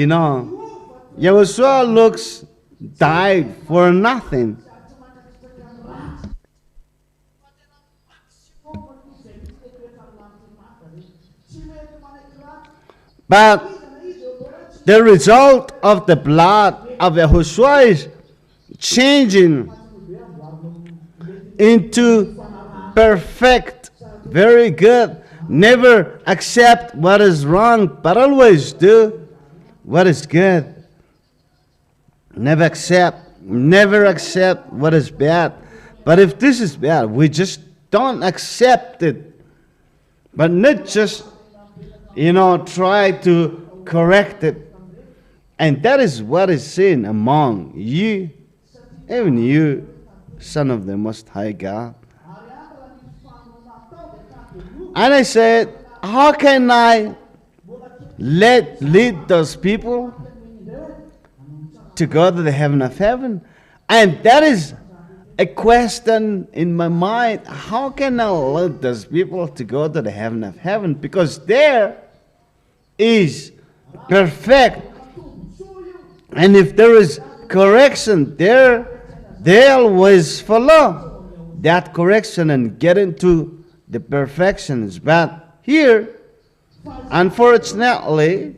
Yahushua died for nothing. But the result of the blood of Yahushua is changing into perfect, very good. Never accept what is wrong, but always do what is good. Never accept what is bad. But if this is bad, we just don't accept it. But not just, try to correct it. And that is what is seen among you, even you, Son of the Most High God. And I said, how can I lead those people to go to the heaven of heaven? And that is a question in my mind. How can I lead those people to go to the heaven of heaven? Because there is perfect. And if there is correction there, they always follow that correction and get into the perfections. But here, unfortunately,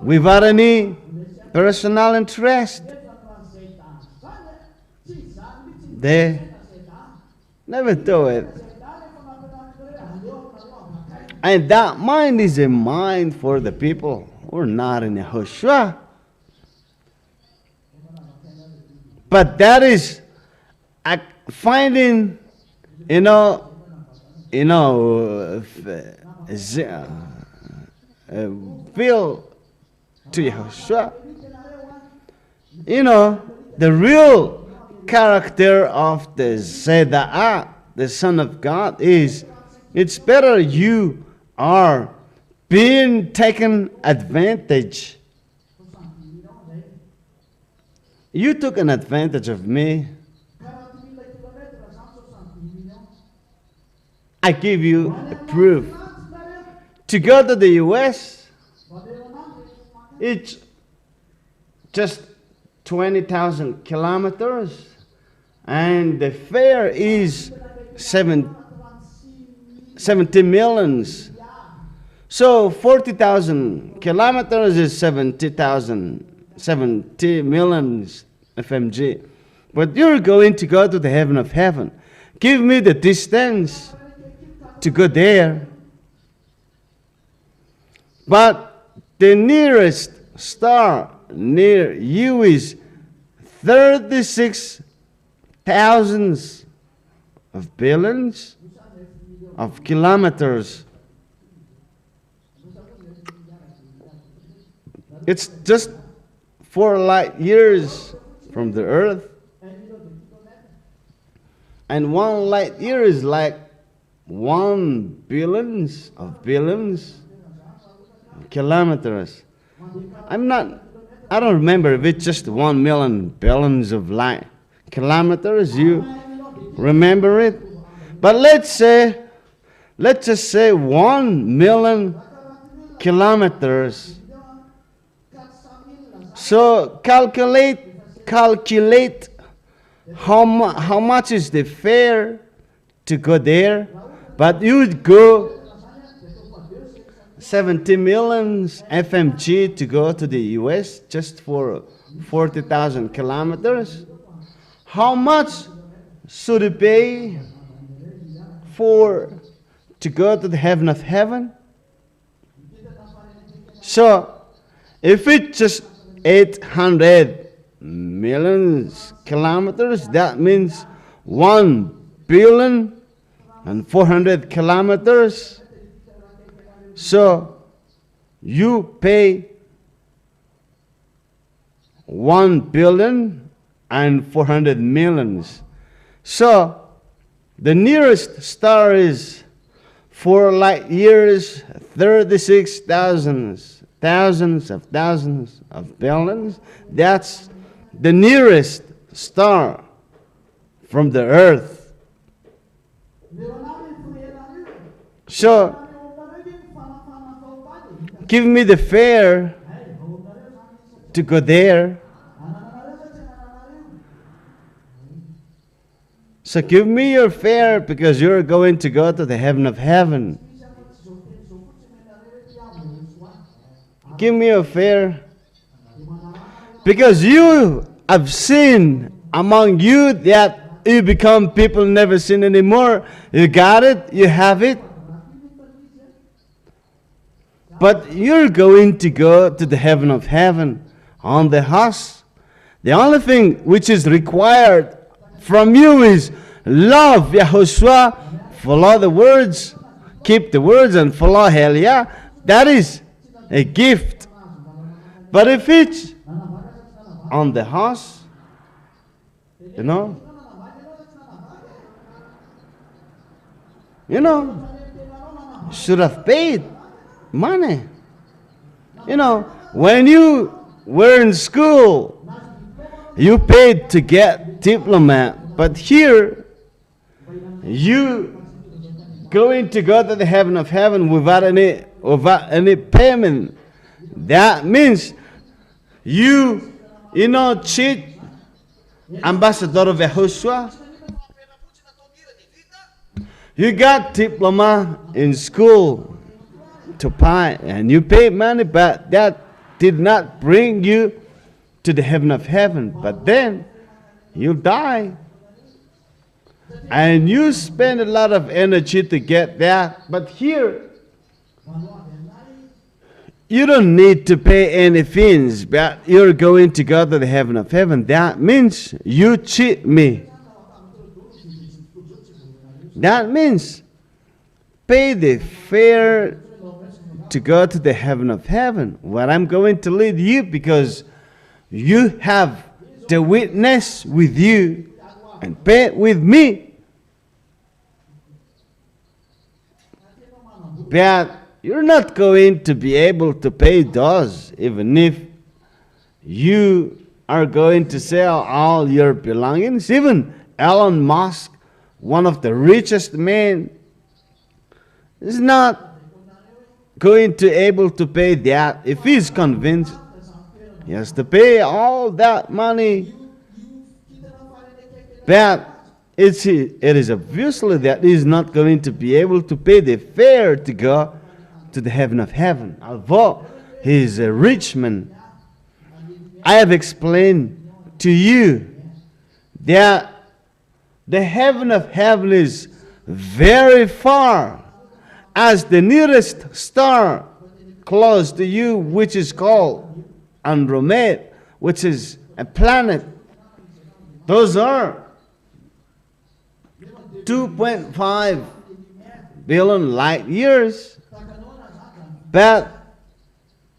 without any personal interest, they never do it. And that mind is a mind for the people who are not in Yahushua. But that is finding, feel to Yahushua. The real character of the Zeda'ah, the Son of God, is it's better you are being taken advantage. You took an advantage of me. I give you a proof. To go to the US, it's just 20,000 kilometers, and the fare is 70 millions. So 40,000 kilometers is 70 millions FMG. But you're going to go to the heaven of heaven. Give me the distance to go there. But the nearest star near you is 36 thousands of billions of kilometers. It's just 4 light years from the earth. And 1 light year is like 1 billions of kilometers. I don't remember if it's just 1 million billions of light kilometers. You remember it? But let's just say 1 million kilometers. So calculate how much is the fare to go there. But you would go 70 millions FMG to go to the US just for 40,000 kilometers. How much should you pay to go to the heaven of heaven? So if it's just 800 million kilometers, that means 1,400,000,000 kilometers. So you pay 1,400,000,000. So the nearest star is 4 light years, 36 thousands of billions. That's the nearest star from the earth. So give me the fare to go there. So give me your fare because you're going to go to the heaven of heaven. give me a fare. Because you have seen among you that you become people never sin anymore. You got it, you have it. But you're going to go to the heaven of heaven on the horse. The only thing which is required from you is love Yahushua, follow the words, keep the words and follow Helia. That is a gift. But if it's on the horse, you know, should have paid money. When you were in school, you paid to get diploma. But here, you going to go to the heaven of heaven without any payment. That means you cheat ambassador of Yahushua. You got diploma in school to pay, and you paid money, but that did not bring you to the heaven of heaven. But then you die, and you spend a lot of energy to get there. But here, you don't need to pay any fees, but you're going to go to the heaven of heaven. That means you cheat me. That means pay the fare to go to the heaven of heaven, where I'm going to lead you, because you have the witness with you and pay with me. But you're not going to be able to pay those, even if you are going to sell all your belongings. Even Elon Musk, one of the richest men, is not going to able to pay that. If he's convinced, he has to pay all that money. But it is obviously that he is not going to be able to pay the fare to go to the heaven of heaven, although he is a rich man. I have explained to you that the heaven of heaven is very far, as the nearest star close to you, which is called Andromeda, which is a planet. Those are 2.5 billion light years. But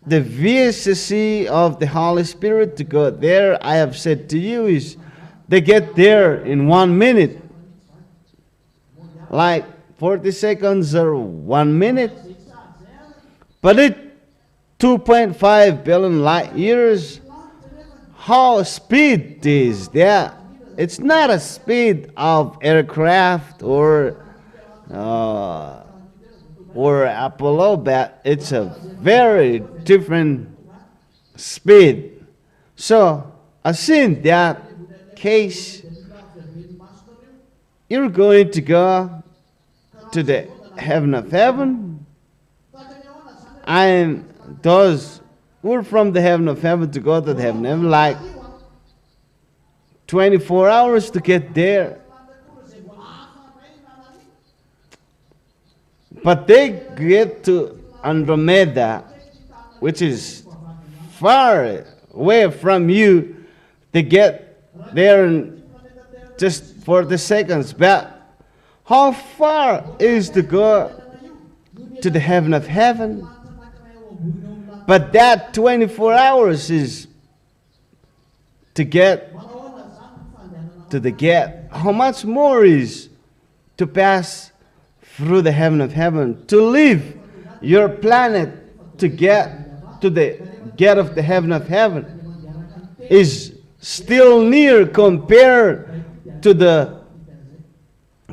the VSC of the Holy Spirit to go there, I have said to you, is they get there in 1 minute. Like 40 seconds or 1 minute. But it 2.5 billion light years, how speed is that? It's not a speed of aircraft or Apollo, but it's a very different speed. So, as in that case, you're going to go to the heaven of heaven, and those who are from the heaven of heaven to go to the heaven of heaven, like 24 hours to get there. But they get to Andromeda, which is far away from you. They get there in just 40 seconds. But how far is to go to the heaven of heaven? But that 24 hours is to get to the gate. How much more is to pass through the heaven of heaven, to leave your planet to get to the gate of the heaven of heaven, is still near compared to the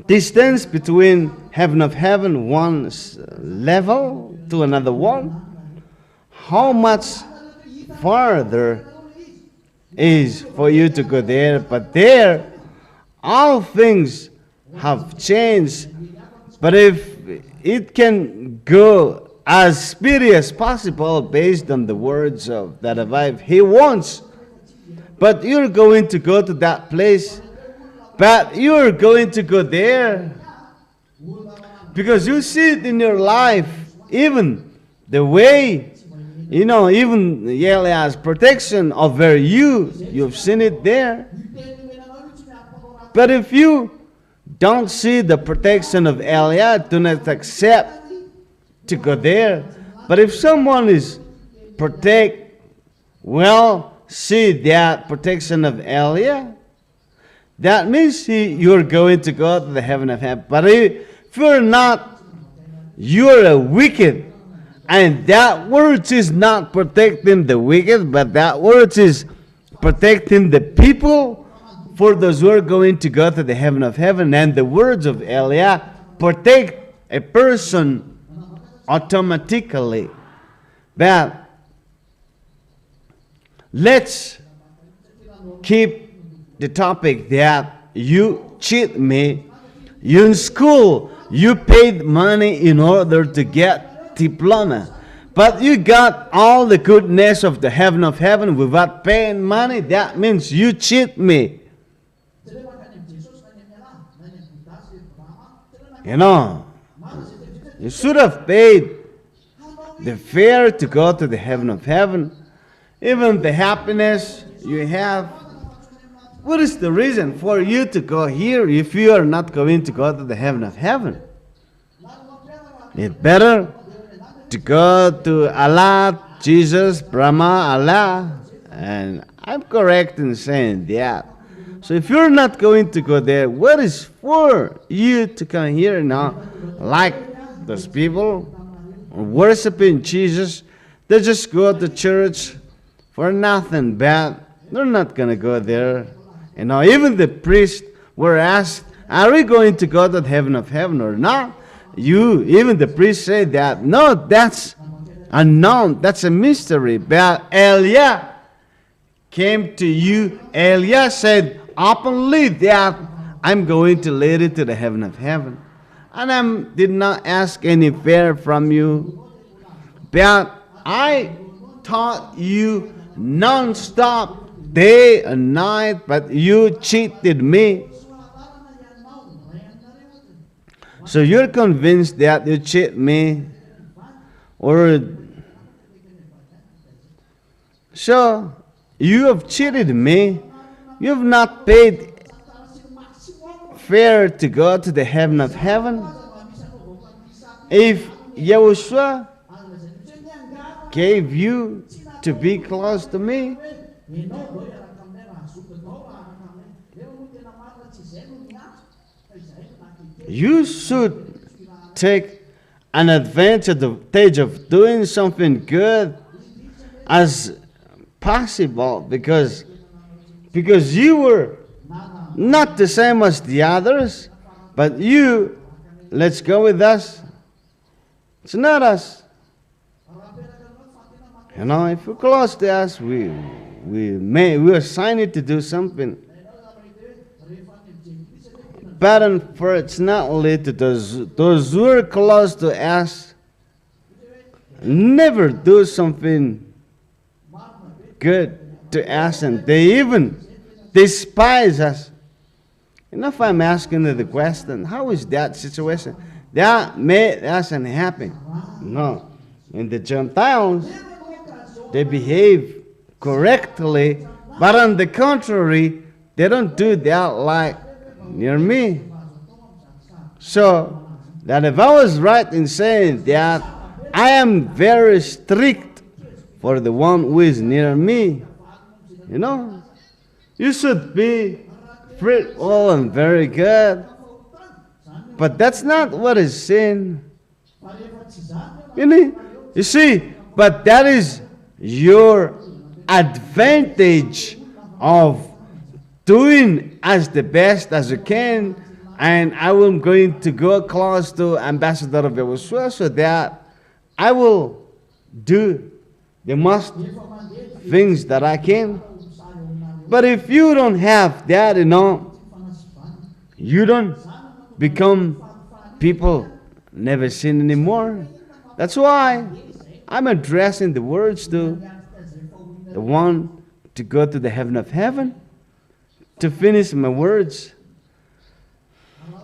distance between heaven of heaven, one level to another one. How much farther is for you to go there? But there, all things have changed. But if it can go as speedy as possible based on the words of that revive. He wants. But you're going to go to that place. But you're going to go there. Because you see it in your life. Even the way, even Eliah's protection over you've seen it there. But if you don't see the protection of Eliah, do not accept to go there. But if someone is see that protection of Eliah, that means you're going to go to the heaven of heaven. But if you're not, you're a wicked. And that word is not protecting the wicked, but that word is protecting the people for those who are going to go to the heaven of heaven. And the words of Eliah protect a person automatically. But let's keep the topic that you cheat me. You in school, you paid money in order to get diploma. But you got all the goodness of the heaven of heaven without paying money. That means you cheat me. You should have paid the fare to go to the heaven of heaven. Even the happiness you have. What is the reason for you to go here if you are not going to go to the heaven of heaven? It's better to go to Allah, Jesus, Brahma, Allah. And I'm correct in saying that. So if you're not going to go there, what is for you to come here now? Like those people worshiping Jesus, they just go to church for nothing bad. They're not going to go there. Even the priests were asked, are we going to go to the heaven of heaven or not? Even the priest said that, no, that's unknown. That's a mystery. But Eliah came to you. Eliah said openly that I'm going to lead you to the heaven of heaven. And I did not ask any fare from you. But I taught you non-stop, day and night, but you cheated me. So you're convinced that you cheat me? So you have cheated me. You have not paid fare to go to the heaven of heaven. If Yahushua gave you to be close to me, you should take an advantage of doing something good as possible, because you were not the same as the others, but let's go with us. It's not us. If you're close to us, we assign it to do something. But for it's not only to those who are close to us, never do something good to us, and they even despise us. If I'm asking the question, how is that situation? That made us unhappy. No. In the Gentiles, they behave correctly, but on the contrary, they don't do that like near me. So, that if I was right in saying that I am very strict for the one who is near me, you should be fruitful and very good. But that's not what is sin. You see, but that is your advantage of doing as the best as you can. And I am going to go close to Ambassador of Yahushua so that I will do the most things that I can. But if you don't have that, you don't become people never sin anymore. That's why I'm addressing the words to the one to go to the heaven of heaven. To finish my words,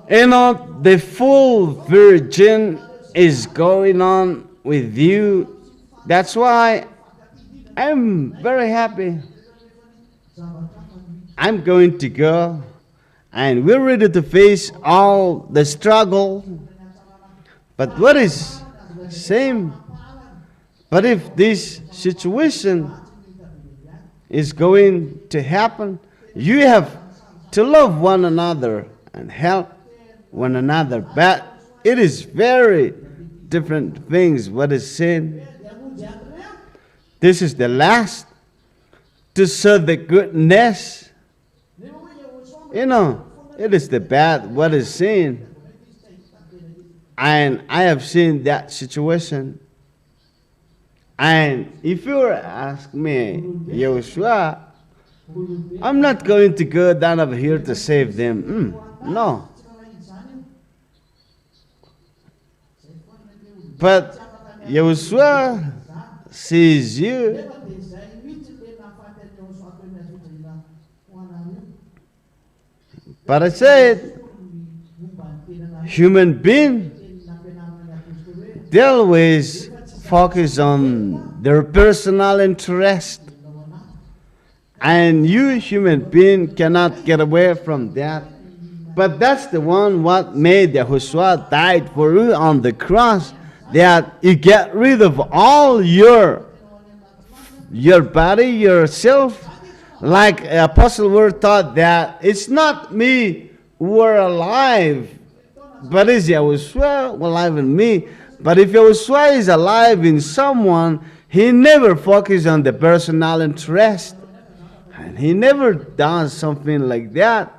the full virgin is going on with you. That's why I'm very happy. I'm going to go, and we're ready to face all the struggle. But what is same? But if this situation is going to happen, you have to love one another and help one another. But it is very different things. What is sin? This is the last to serve the goodness. It is the bad. What is sin? And I have seen that situation. And if you were to ask me, Yahushua, I'm not going to go down over here to save them. No. But Yahushua sees you. But I said, human being, they always focus on their personal interest. And you, human being, cannot get away from that. But that's the one what made Yahushua died for you on the cross, that you get rid of all your body, yourself. Like Apostle Word taught that it's not me who are alive, but it's Yahushua alive in me. But if Yahushua is alive in someone, he never focuses on the personal interest. And he never does something like that.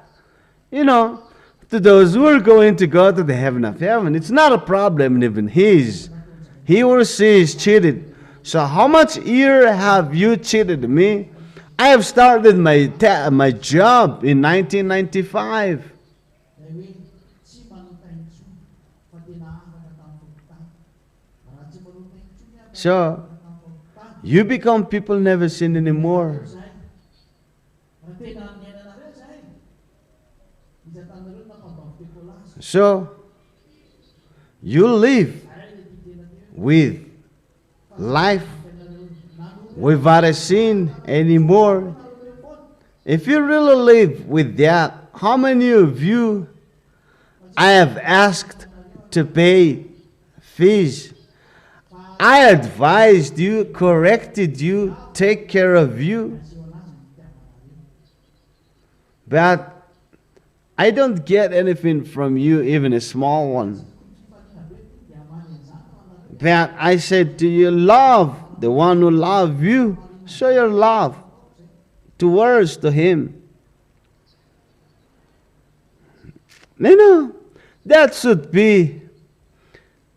To those who are going to go to the heaven of heaven, it's not a problem even he or she is cheated. So how much year have you cheated me? I have started my job in 1995. So, you become people never sin anymore. So, you live with life without a sin anymore. If you really live with that, how many of you I have asked to pay fees? I advised you, corrected you, take care of you. But I don't get anything from you, even a small one. But I said to you, love the one who loves you. Show your love to him. That should be,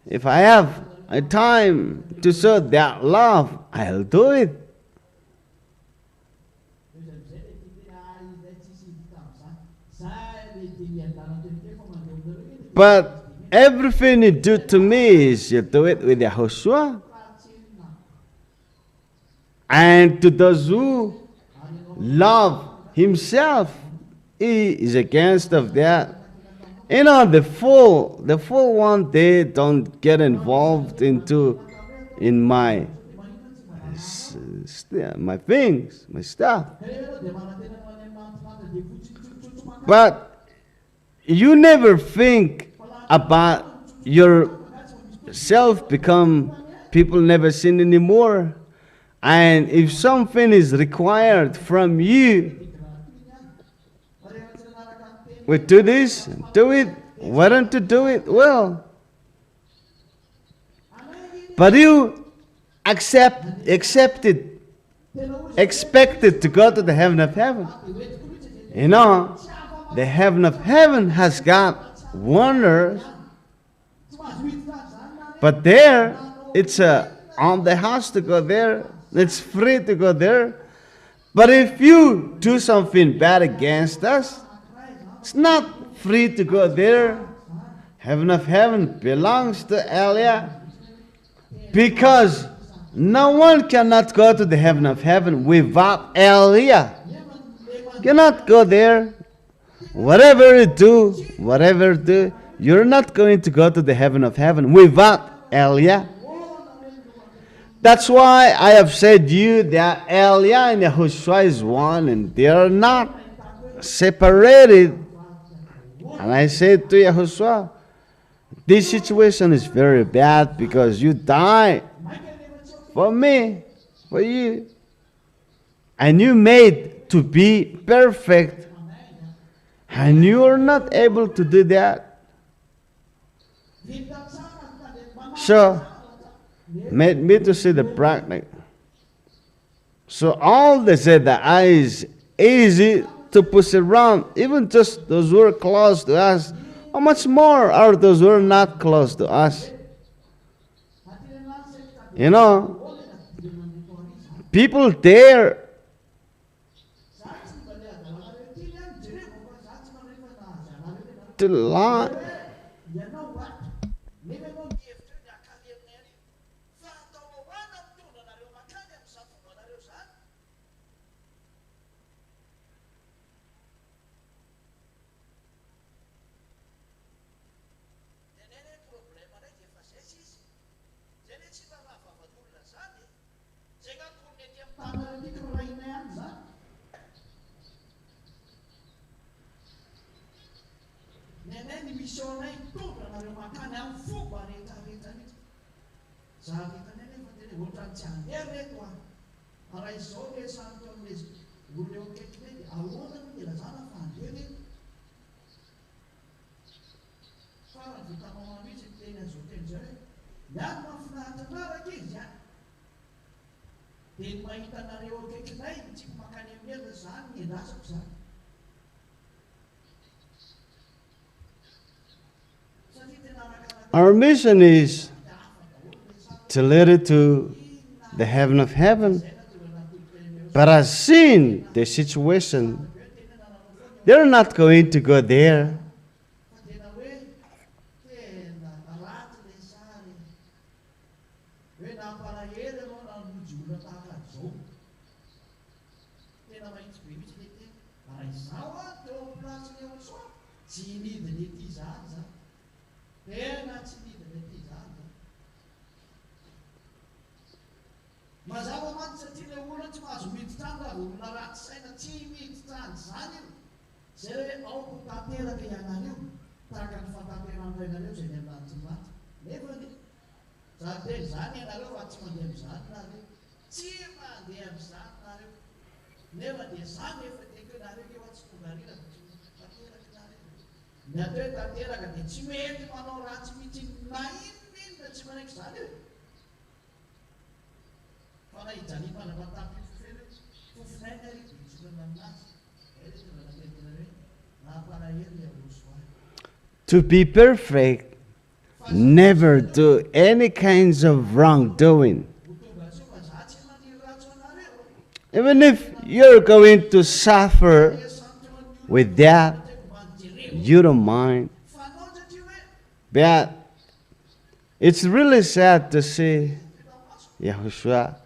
if I have a time to show that love, I'll do it. But everything you do to me is you do it with Yahushua. And to those who love himself, he is against of that. The full one, they don't get involved in my things, my stuff. But you never think about yourself become people never sin anymore. And if something is required from you, we do this, do it. Why don't you do it? Well, but you expected to go to the heaven of heaven. The heaven of heaven has got wonders, but there it's on the house to go there. It's free to go there. But if you do something bad against us, it's not free to go there. Heaven of heaven belongs to Elia. Because no one cannot go to the heaven of heaven without Elia. Cannot go there. Whatever you do, you're not going to go to the heaven of heaven without Elia. That's why I have said you that Elia and Yahushua is one and they are not separated. And I said to Yahushua, this situation is very bad because you died for me, for you. And you made to be perfect. And you are not able to do that. So, made me to see the practice. So all they said that is easy to push around, even just those who are close to us. How much more are those who are not close to us? You know, people there to lie. Our mission is to lead it to the heaven of heaven. But I've seen the situation. They're not going to go there. To be perfect, never do any kinds of wrongdoing. Even if you're going to suffer with that, you don't mind. But it's really sad to see Yahushua.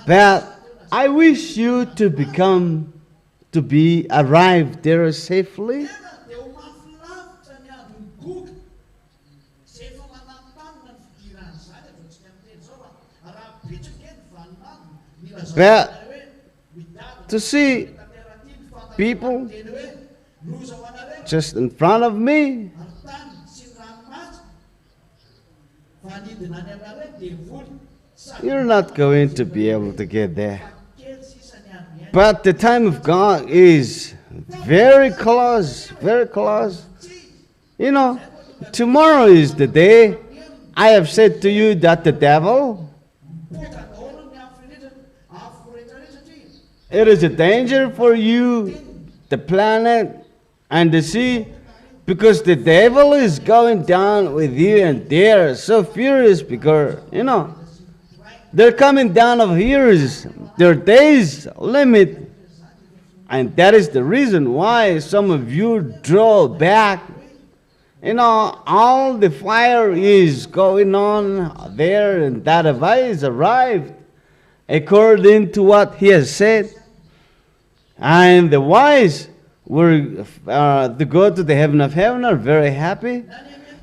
But I wish you to be arrived there safely. But to see people just in front of me, you're not going to be able to get there. But the time of God is very close, very close. You know, tomorrow is the day. I have said to you that the devil, it is a danger for you, the planet and the sea, because the devil is going down with you and they're so furious because, you know, they're coming down of years, their days limit. And that is the reason why some of you draw back. All the fire is going on there, and Dadava is arrived according to what he has said. And the wise were to go to the heaven of heaven are very happy,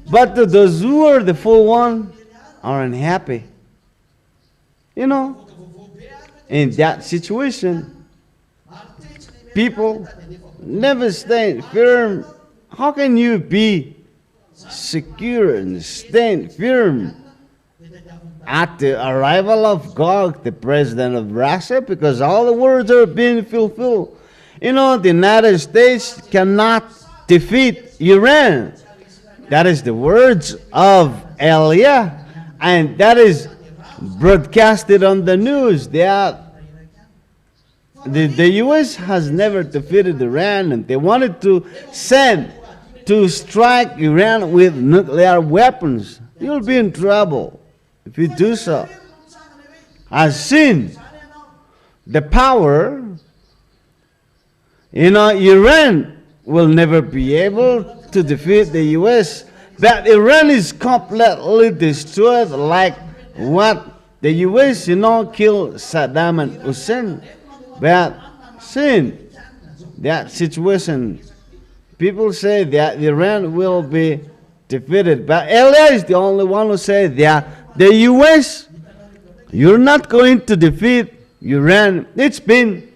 but those who are the full one are unhappy. In that situation, people never stand firm. How can you be secure and stand firm at the arrival of God, the president of Russia? Because all the words are being fulfilled. The United States cannot defeat Iran. That is the words of Elia, and that is broadcasted on the news. The U.S. has never defeated Iran, and they wanted to send to strike Iran with nuclear weapons. You'll be in trouble if you do so. As sin, the power, Iran will never be able to defeat the U.S., but Iran is completely destroyed, like what the U.S. killed Saddam and Hussein. But sin, that situation, people say that Iran will be defeated. But Elia is the only one who said that the U.S., you're not going to defeat Iran. It's been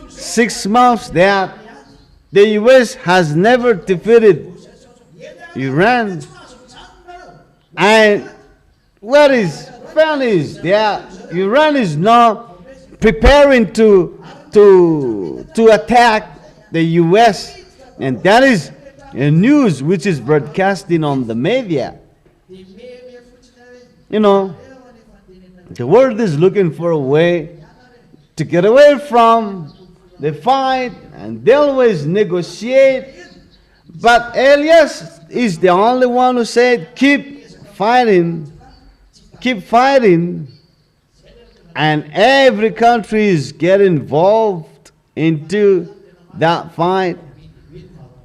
6 months that the U.S. has never defeated Iran. And what is funny is that Iran is now preparing to attack the U.S. And that is a news which is broadcasting on the media. The world is looking for a way to get away from the fight, and they always negotiate. But Elias is the only one who said, keep fighting, and every country is getting involved into that fight.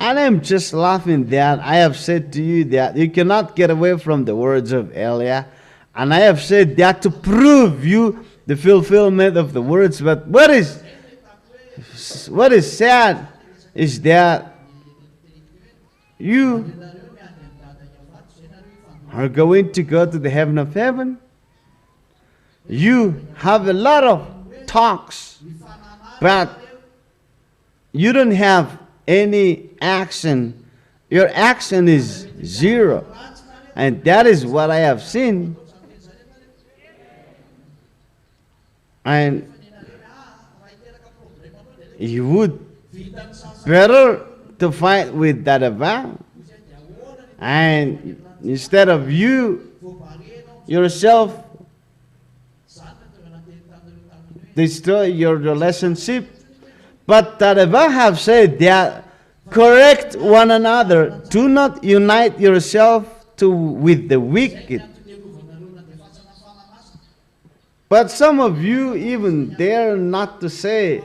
And I'm just laughing that I have said to you that you cannot get away from the words of Elia. And I have said that to prove you the fulfillment of the words. But what is sad is that you are going to go to the heaven of heaven. You have a lot of talks, but you don't have any action. Your action is zero. And that is what I have seen. And you would better to fight with Dadava, and instead of you yourself destroy your relationship. But Dadava have said that correct one another. Do not unite yourself with the wicked. But some of you even dare not to say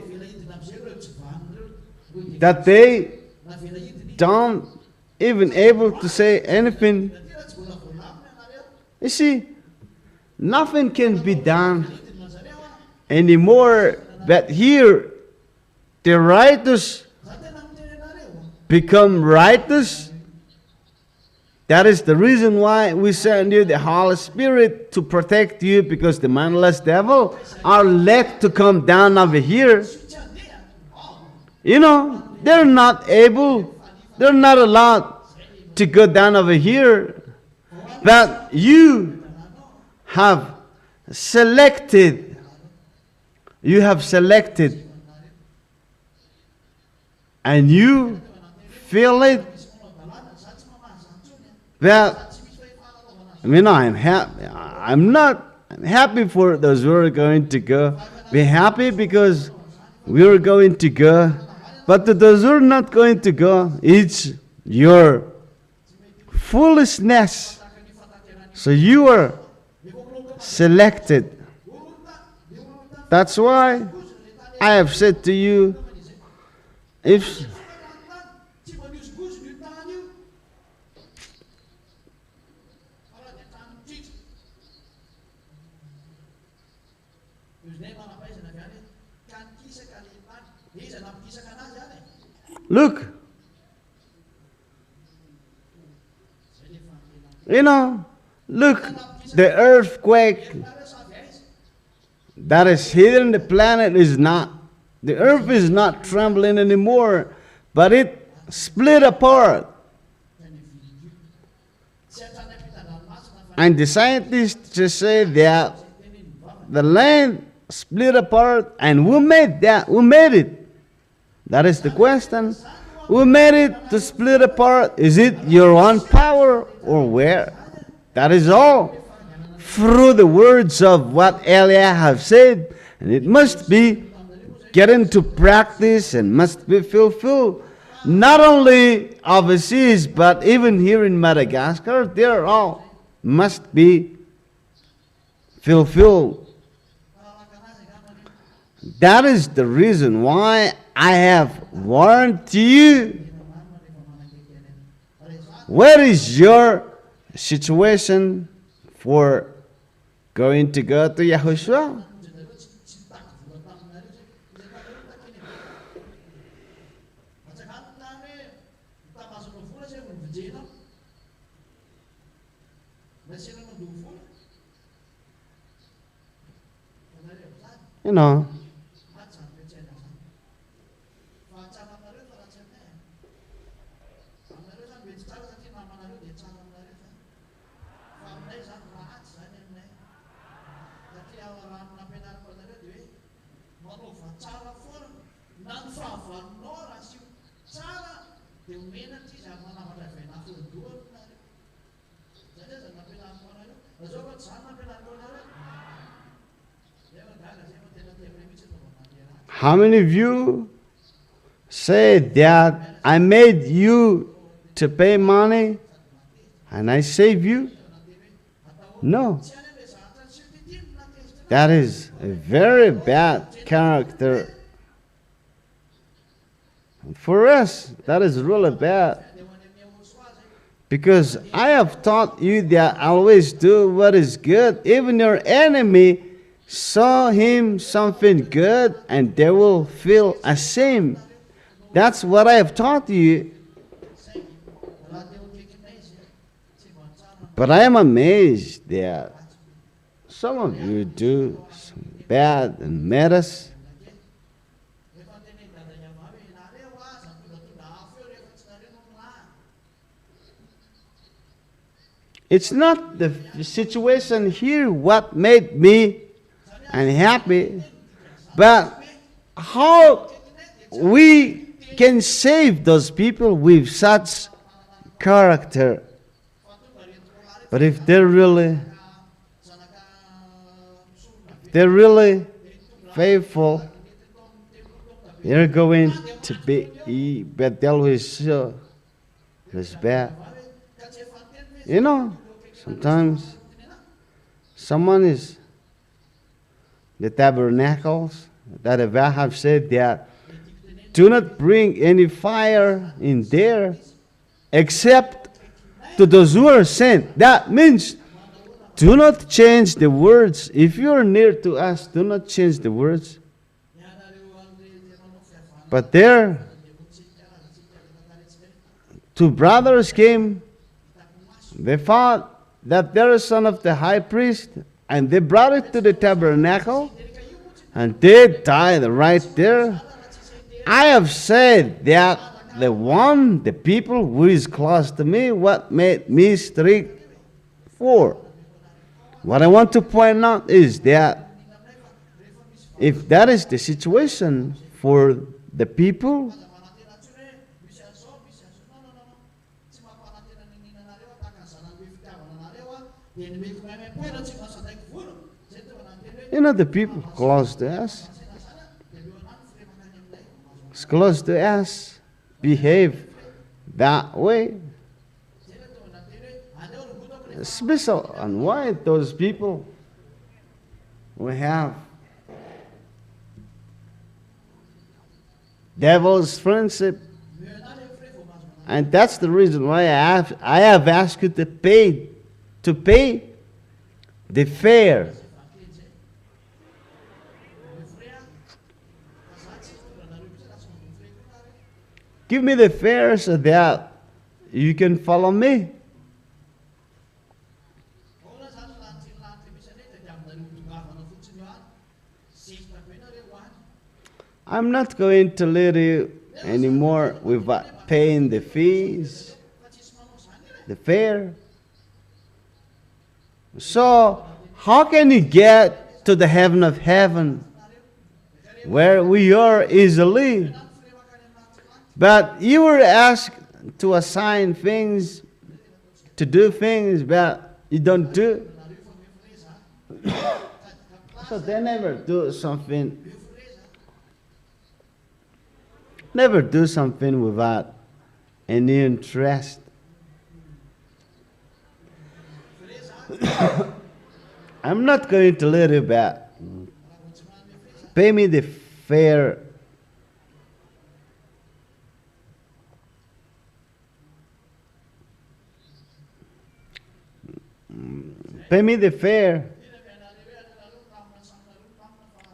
that they don't even able to say anything. You see, nothing can be done anymore. But here, the righteous become righteous. That is the reason why we send you the Holy Spirit to protect you, because the mindless devil are led to come down over here. They're not allowed to go down over here. But you have selected, and you feel it. That, I'm happy. I'm happy for those who are going to go. Be happy because we are going to go. But to those who are not going to go, it's your foolishness. So you are selected. That's why I have said to you, izy anapikisaka anazy any e. Look, you know, look, the earthquake Nareo savy aiza. that is hitting the planet is not, the earth is not trembling anymore, but it split apart. Tsy hatrany ampitan-dranomasina fa And the scientists just say that the land split apart, and who made that? Who made it? That is the question. Who made it to split apart? Is it your own power or where? That is all. Through the words of what Elia have said, and it must be get into practice and must be fulfilled. Not only overseas, but even here in Madagascar, they're all must be fulfilled. That is the reason why I have warned you. What is your situation for going to go to Yahushua? You know, how many of you say that I made you to pay money and I save you? No. That is a very bad character. For us, that is really bad. Because I have taught you that always do what is good. Even your enemy, show him something good and they will feel ashamed. That's what I have taught you. But I am amazed that some of you do some bad and matters. It's not the situation here what made me unhappy, but how we can save those people with such character. But if they're really faithful, they're going to be, but they'll always show this bad. You know, sometimes someone is the tabernacles that have said that do not bring any fire in there except to those who are sent. That means do not change the words. If you are near to us, do not change the words. But there, two brothers came. They thought that they're a son of the high priest, and they brought it to the tabernacle, and they died right there. I have said that the people who is close to me, what made me strict for. What I want to point out is that if that is the situation for the people, you know, the people close to us, behave that way. Special and why those people we have devil's friendship, and that's the reason why I have asked you to pay the fare. Give me the fare so that you can follow me. I'm not going to let you anymore without paying the fees, the fare. So, how can you get to the heaven of heaven where we are easily? But you were asked to assign things, to do things, but you don't do. So they never do something. Never do something without any interest. I'm not going to let you back. Pay me the fare. Pay me the fare.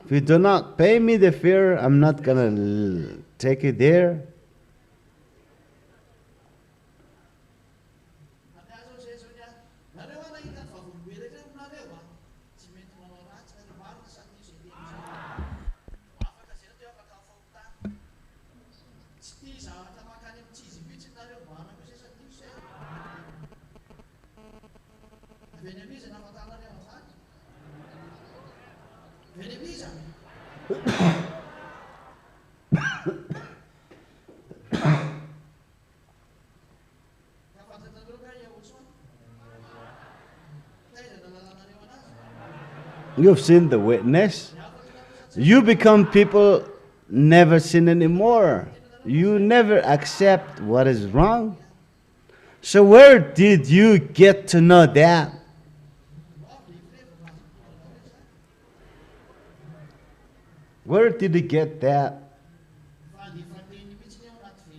If you do not pay me the fare, I'm not going to take it there. You've seen the witness. You become people never sin anymore. You never accept what is wrong. So where did you get to know that? Where did you get that?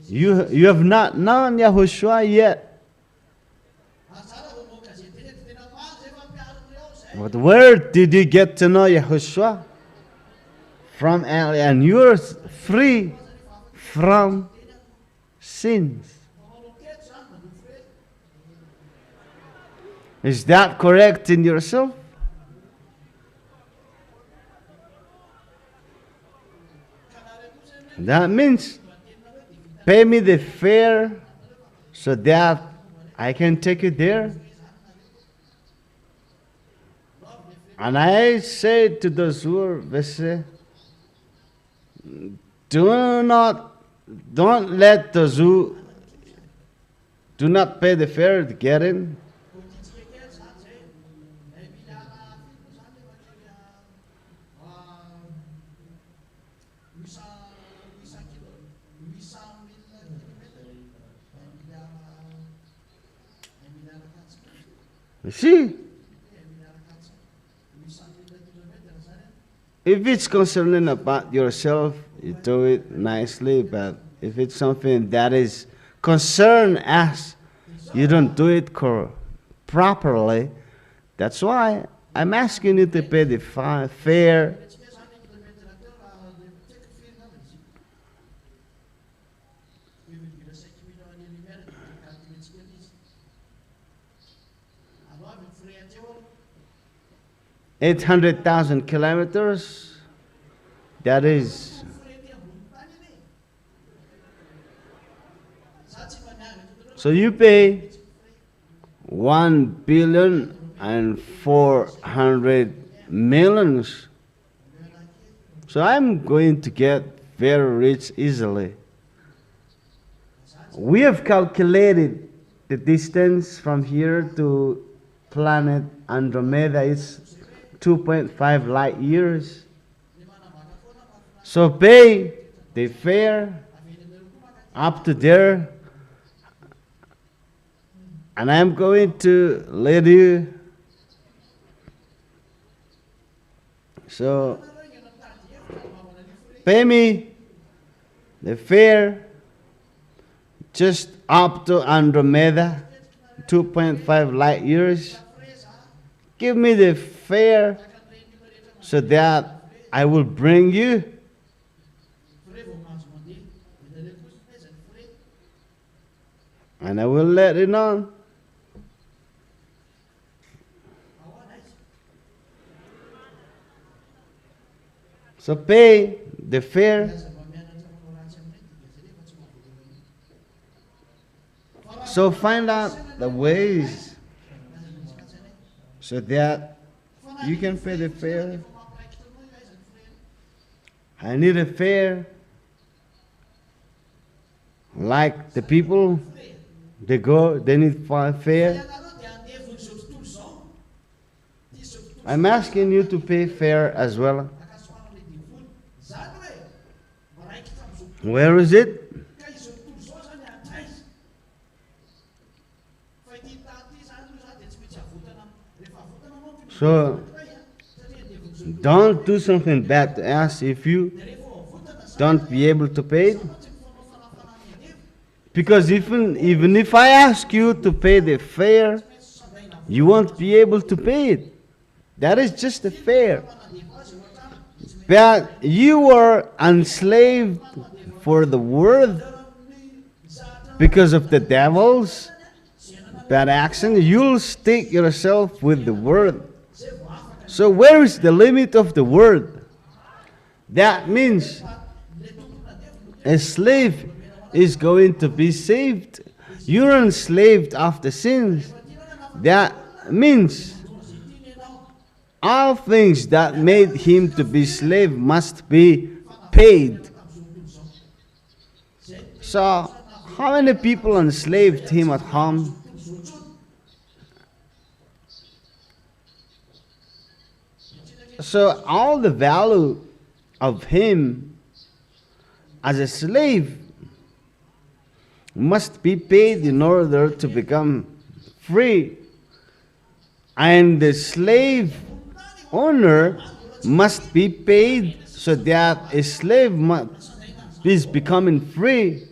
You have not known Yahushua yet. But where did you get to know Yahushua? From Ali, and you're free from sins. Is that correct in yourself? That means pay me the fare so that I can take you there. And I say to those who are busy, don't let those who do not pay the fare to get in. You see? If it's concerning about yourself, you do it nicely, but if it's something that is concern us, you don't do it properly. That's why I'm asking you to pay the fare. $800,000 kilometers. That is so you pay 1,400,000,000. So I'm going to get very rich easily. We have calculated the distance from here to planet Andromeda is 2.5 light years. So pay the fare up to there, and I'm going to let you. So pay me the fare just up to Andromeda, 2.5 light years. Give me the fare so that I will bring you. And I will let it on. So pay the fare. So find out the ways so that you can pay the fare. I need a fare like the people, they go, they need fare. I'm asking you to pay fare as well. Where is it? So, don't do something bad to us if you don't be able to pay it. Because even if I ask you to pay the fare, you won't be able to pay it. That is just the fare. But you were enslaved for the word because of the devil's bad action. You'll stick yourself with the word. So where is the limit of the word? That means a slave is going to be saved. You're enslaved after sins. That means all things that made him to be slave must be paid. So how many people enslaved him at home? So all the value of him as a slave must be paid in order to become free. And the slave owner must be paid so that a slave is becoming free.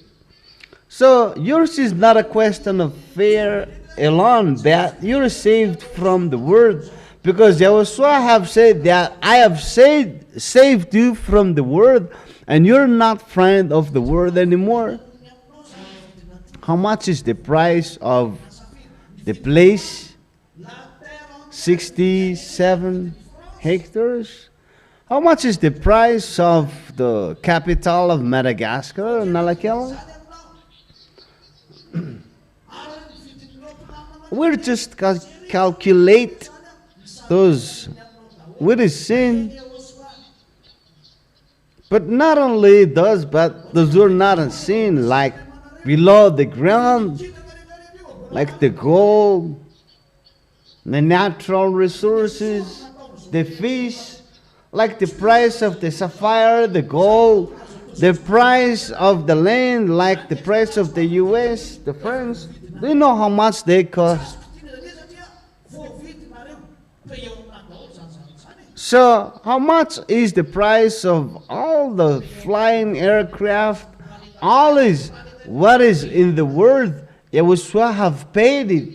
So yours is not a question of fear alone, that you're saved from the word. Because Yahushua have said that I have saved you from the world, and you're not friend of the world anymore. How much is the price of the place? 67 hectares. How much is the price of the capital of Madagascar, Nalakela? We'll just calculate those with his sin. But not only those, but those who are not in sin, like below the ground, like the gold, the natural resources, the fish, like the price of the sapphire, the gold, the price of the land, like the price of the US, the France. Do you know how much they cost? So, how much is the price of all the flying aircraft? All is what is in the world. Yahushua have paid it.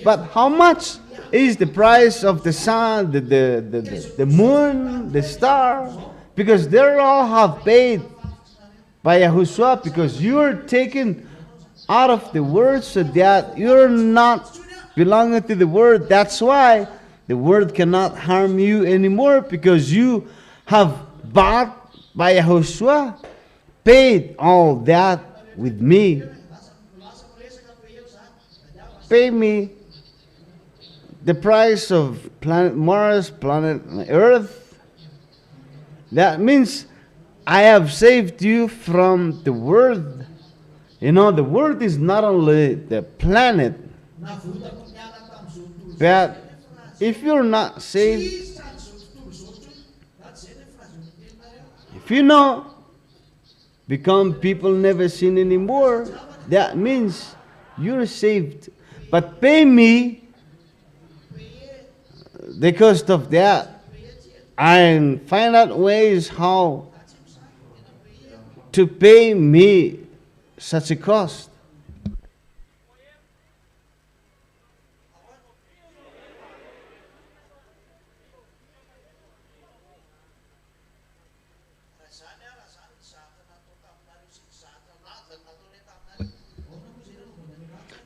But how much is the price of the sun, the moon, the star? Because they all have paid by Yahushua, because you're taken out of the word so that you're not belonging to the word. That's why the word cannot harm you anymore, because you have bought by Yahushua, paid all that with me. Pay me the price of planet Mars, planet Earth. That means I have saved you from the world. You know, the world is not only the planet, but if you're not saved, if you know, become people never sin anymore, that means you're saved. But pay me the cost of that, and find out ways how to pay me such a cost.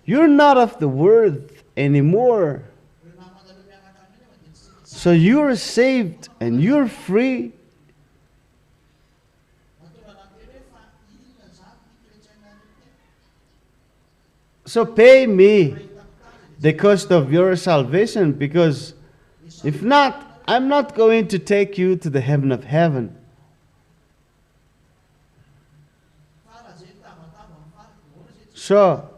You're not of the world anymore. So you're saved and you're free. So pay me the cost of your salvation, because if not, I'm not going to take you to the heaven of heaven. So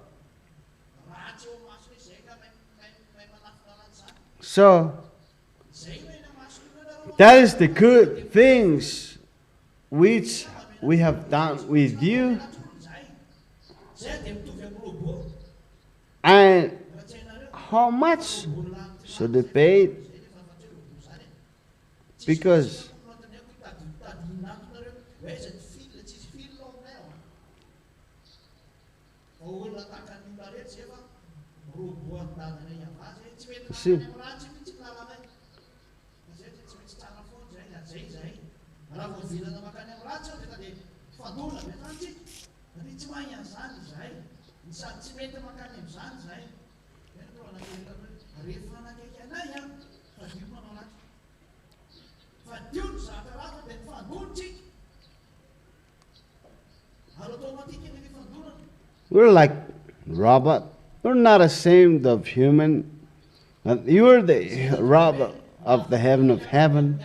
that is the good things which we have done with you. And how much should they pay? Because see, we're like robot. We're not ashamed of human. You're the robot of the heaven of heaven.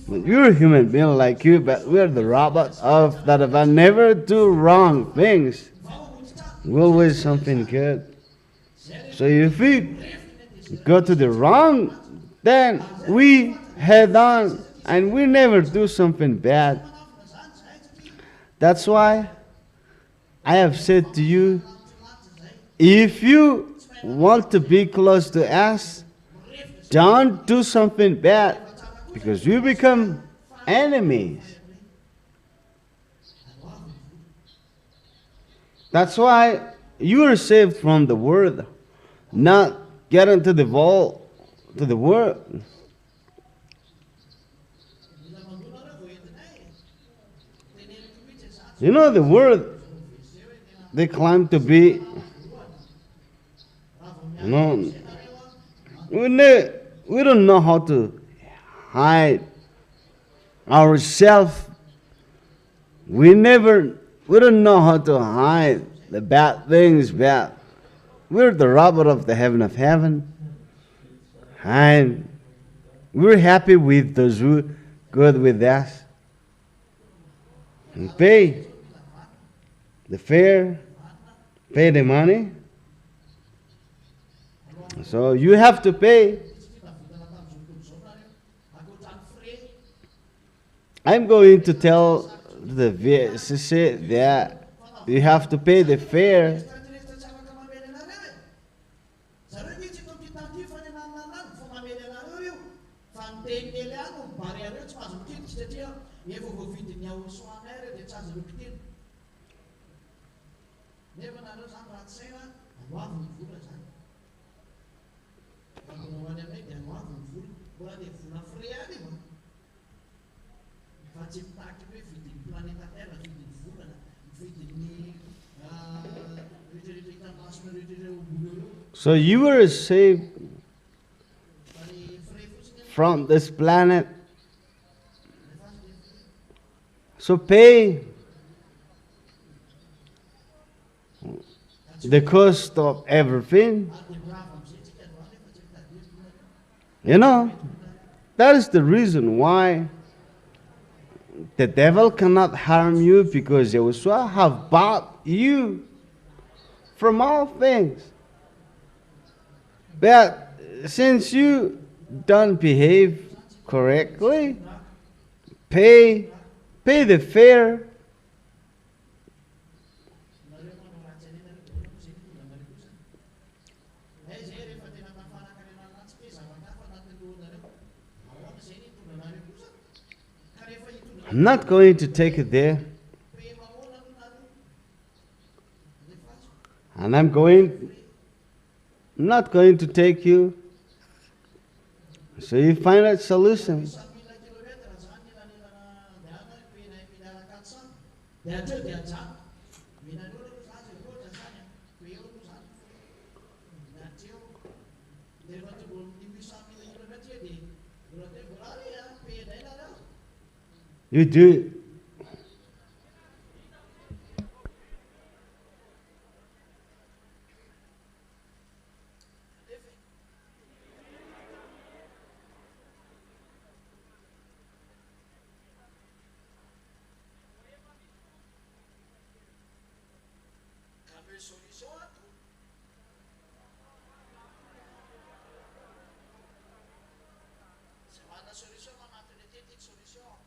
You're a human being like you, but we're the robot of that if I never do wrong things, we'll wish something good. So if we go to the wrong, then we head on and we never do something bad. That's why I have said to you, if you want to be close to us, don't do something bad, because you become enemies. That's why you are saved from the world, not get into the vault to the world. You know, the world, they claim to be, you know, we don't know how to hide ourselves. We don't know how to hide the bad things bad. We're the robot of the heaven of heaven. And we're happy with those who good with us. And pay the fare, pay the money. So you have to pay. I'm going to tell the VSC that you have to pay the fare. So you were saved from this planet. So pay the cost of everything. You know, that is the reason why the devil cannot harm you, because Yahushua have bought you from all things. But since you don't behave correctly, pay the fare. I'm not going to take it there. And I'm not going to take you. So you find a solution. Peo mo saan? Nantiyo. Hindi ba ito kung hindi sa amin na yung nantiyo di? Bulat eh, bulari ya. Peo na ila daw. You do it. Kami solusyon ako. Sa mga solusyon, mga pinititik solusyon.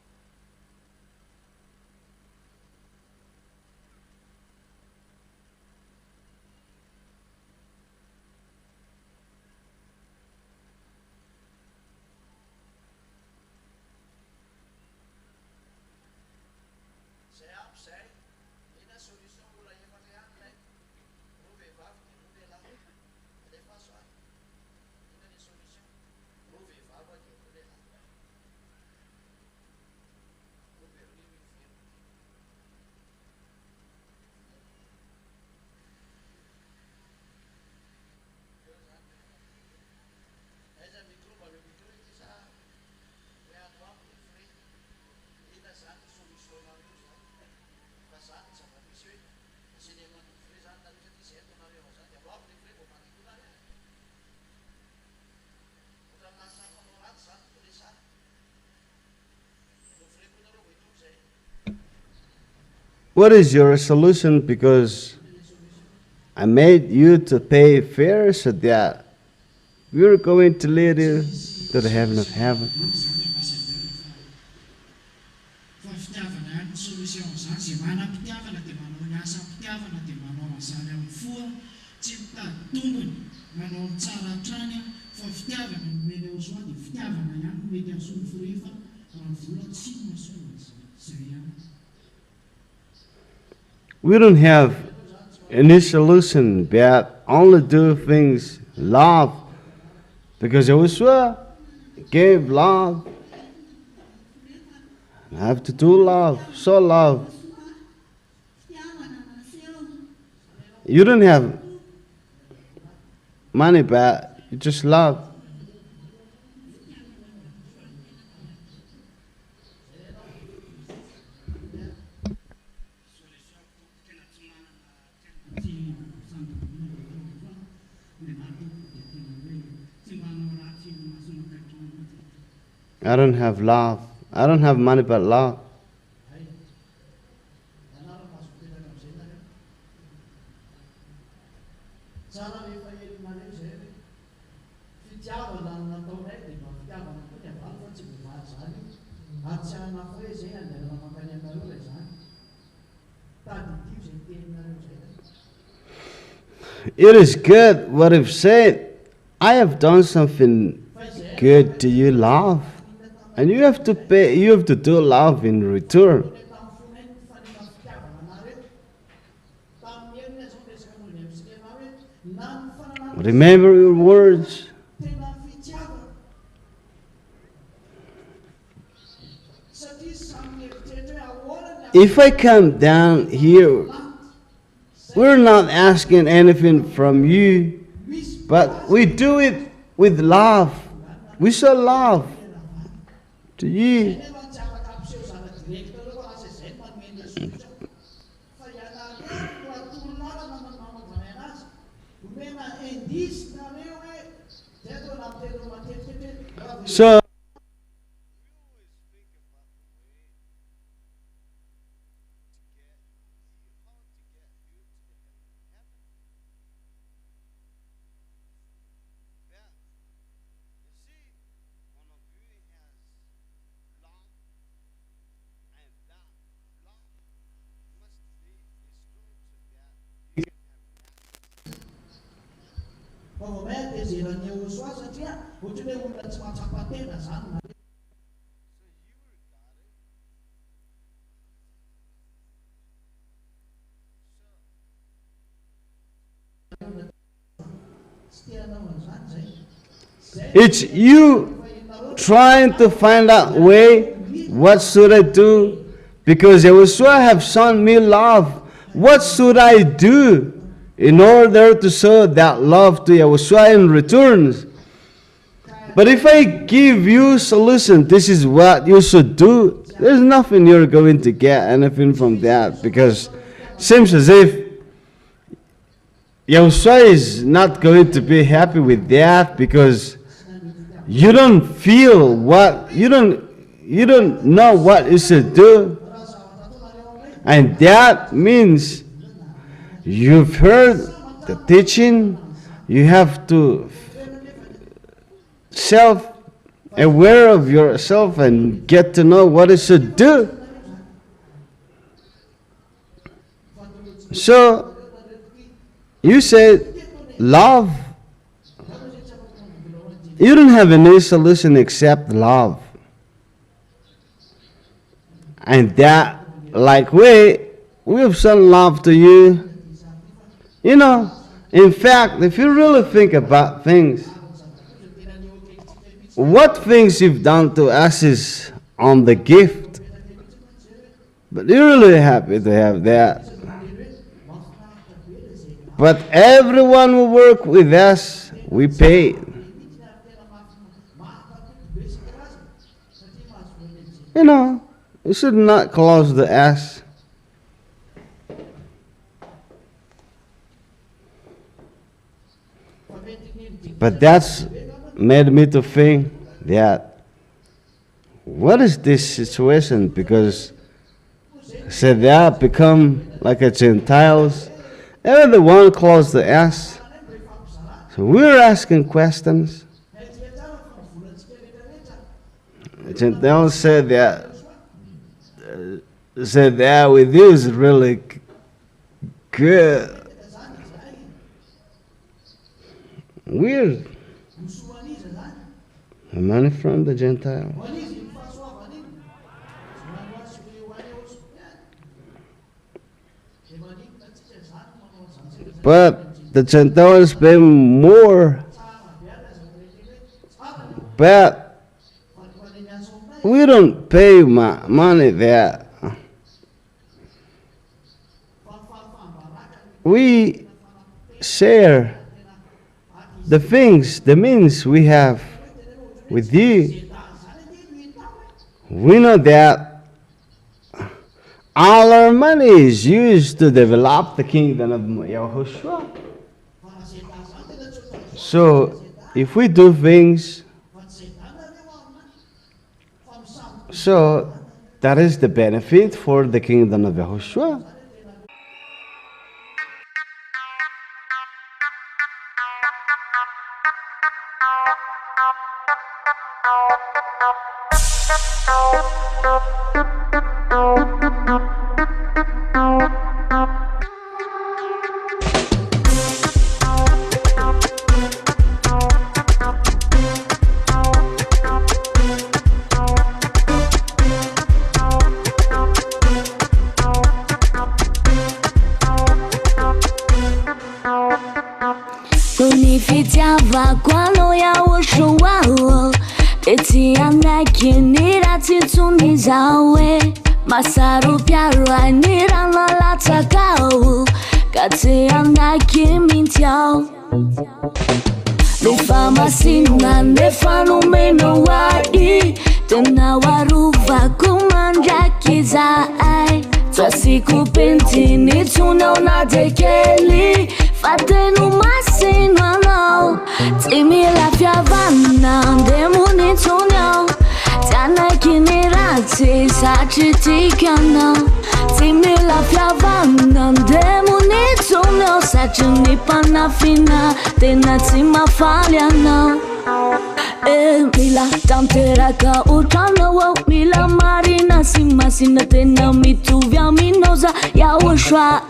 Say, ina solusyon ko lang yung mga yan. Ruve, vav, ruve lang. Ada paswa. Ina ni solusyon. Ruve, vav, ruve lang. Ruve, ruve, ruve. Esa mikro, baru mikro itu sah. Lihat vav, ruve. Ina sah solusyon lagi. Pasang sama bisui. Sini man ruve sah tadi jadi sehat tu nari orang. Ya vav, ruve, bukan itu nari. Udah masak orang sah, tulisan. Ruve pun orang itu saya. What is your solution? Because I made you to pay fares so that we're going to lead you to the heaven of heaven. We don't have any solution but only do things love, because Yahushua gave love. I have to do love, show love. You don't have money but you just love. I don't have love. I don't have money but love. It is good what if said, I have done something good to you, love. And you have to pay, you have to do love in return. Remember your words. If I come down here, we're not asking anything from you, but we do it with love. We show love to you. So it's you trying to find out way, what should I do? Because Yahushua have shown me love. What should I do in order to show that love to Yahushua in returns. But if I give you solution, this is what you should do, there's nothing you're going to get anything from that, because it seems as if Yahushua is not going to be happy with that, because you don't feel what, you don't know what you should do. And that means you've heard the teaching, you have to self-aware of yourself and get to know what you should do. So, you said love. You don't have any solution except love. And that, like we have shown love to you. You know, in fact, if you really think about things, what things you've done to us is on the gift. But you're really happy to have that. But everyone who work with us, we pay. You know, you should not close the S. But that's made me to think that, what is this situation? Because said they have become like a Gentiles. Everyone closed the S. So we're asking questions. The Gentiles said that with you is really good. Weird. The money from the Gentile. But the Gentiles pay more. But we don't pay money there. We share the things, the means we have with you. We know that all our money is used to develop the kingdom of Yahushua. So if we do things, so that is the benefit for the kingdom of Yahushua. Unificava quando eu chuao, etia nakini rati tunizawe, masaru piarwa nira na latakao, katia nakimintiao. Nifama sina nefanu meno wadi, tena waruva kumanja kizai. Twasiku pentini tunaona tekeli, fatenu masino no. Timi la fiavana demuni tunyo, tana kinirati sachitikano. Timi la fiavana demuni tunyo, sachini panafina tena tima faliano. Mila tanteraka utana wa mila marina simasina tena mitu vya minoza ya ushwa.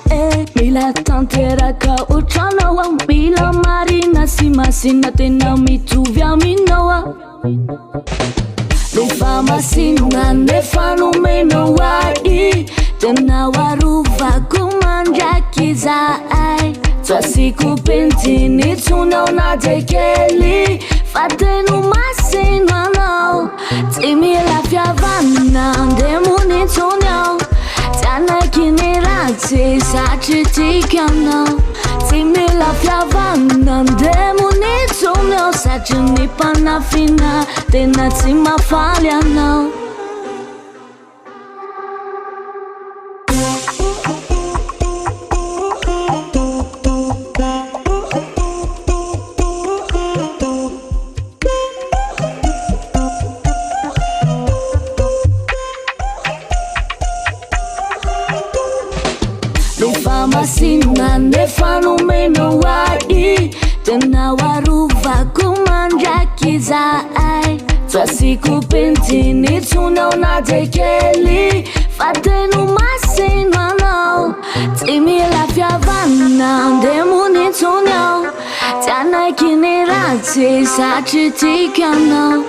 Mila tanteraka utana wa mila marina simasina tena mitu vya minoa. Nifama sina nefanu meno wadi, tena waruva kumanja kizai. Twasiku pentini tunaona tekeli, fatenu masino no. Timi la fiavana demuni tunyo, tana kinirati sachitikano. Timmy la fiava non demonizzo no Saggio ni panna fina Tenazzi ma fallia no Masina ne fanno meno wai Tena waruva kumanja kizai Twasiku pentini tunaona tekeli Fatenu masina no Timi la fiavana demoni tunyo Tiana kinirati sachitikano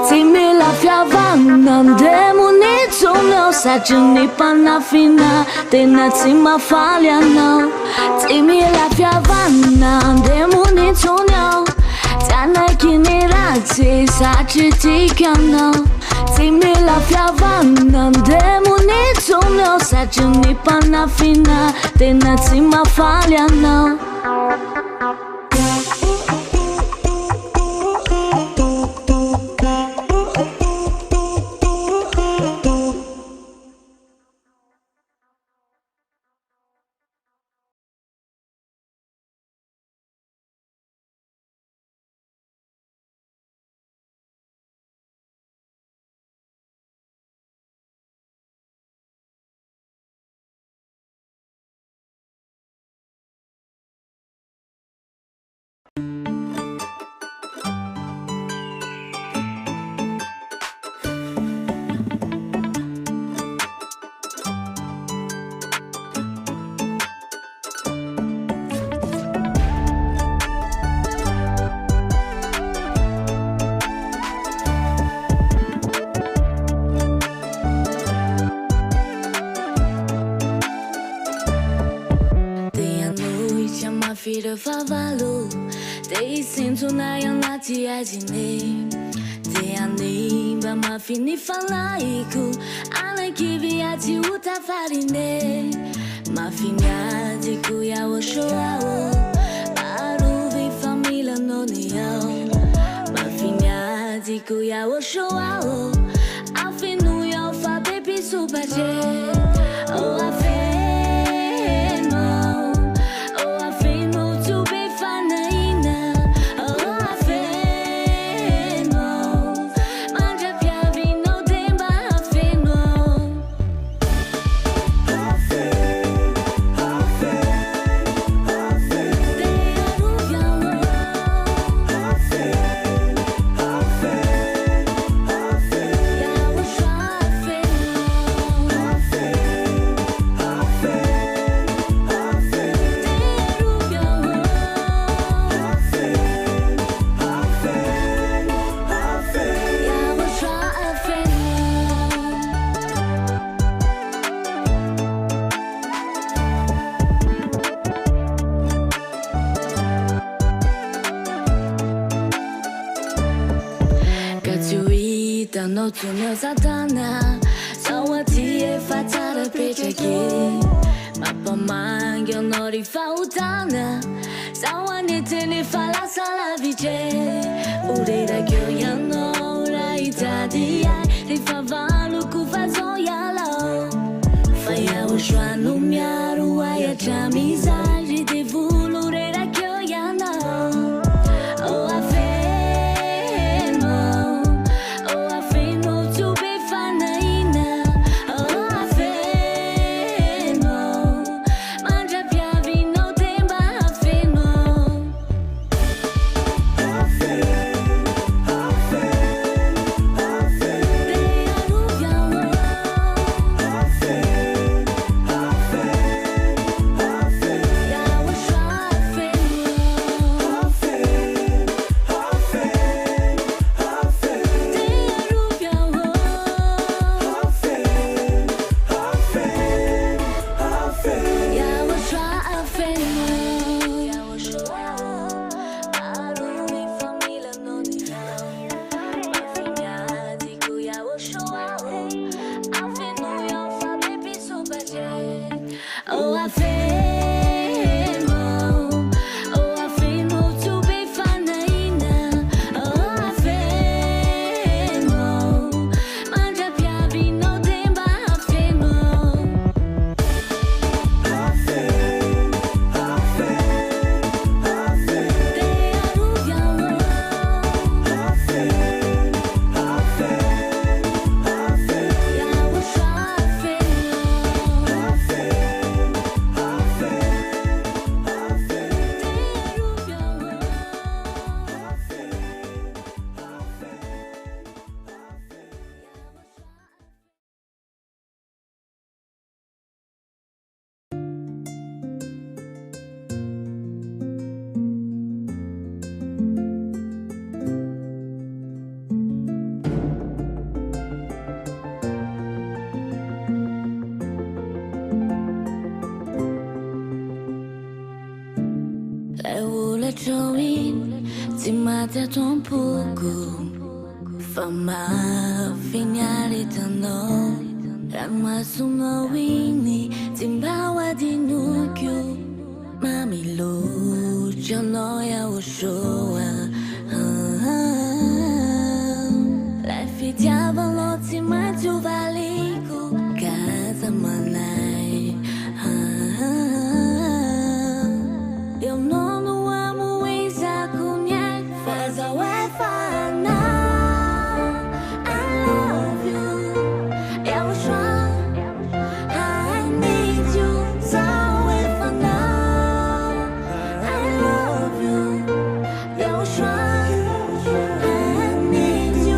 Timi la fiavana demoni tunyo Sajuni panna fina Tenazzi ma fallia no Timi la fiavana demoni tunyo Tiana kinirati sachitikano Timi la fiavana demoni tunyo Sajuni panna fina Tenazzi ma fallia no Fira favalo, te sinto na yanati ajine. Te anima ma fini falaiku, ana kiviati uta farine. Ma finiati kuya o shoao, aruvi família no niao. Ma finiati kuya o shoao, afinu ya fa baby subaje. Oh afe. No tunyo satana Sawati e fatara pechaki Mapa mangyo no rifautana Sawani tene fala sala vice Ureira kyo yano uraita diai Rifavalu kufazo yalo Faya ushwa numyaru aya chamizagi Devulu ureira kyo yano Oh afe 的咒音，今嘛在痛不顾，放马飞压力的诺，让我送我为你，今把我的怒丢，妈咪路就诺要我说来飞家网络今嘛就把离故，该怎么来？有诺诺我们为啥姑娘发早为烦恼 I love you 要我说 I need you 早为烦恼 I love you 要我说 I need you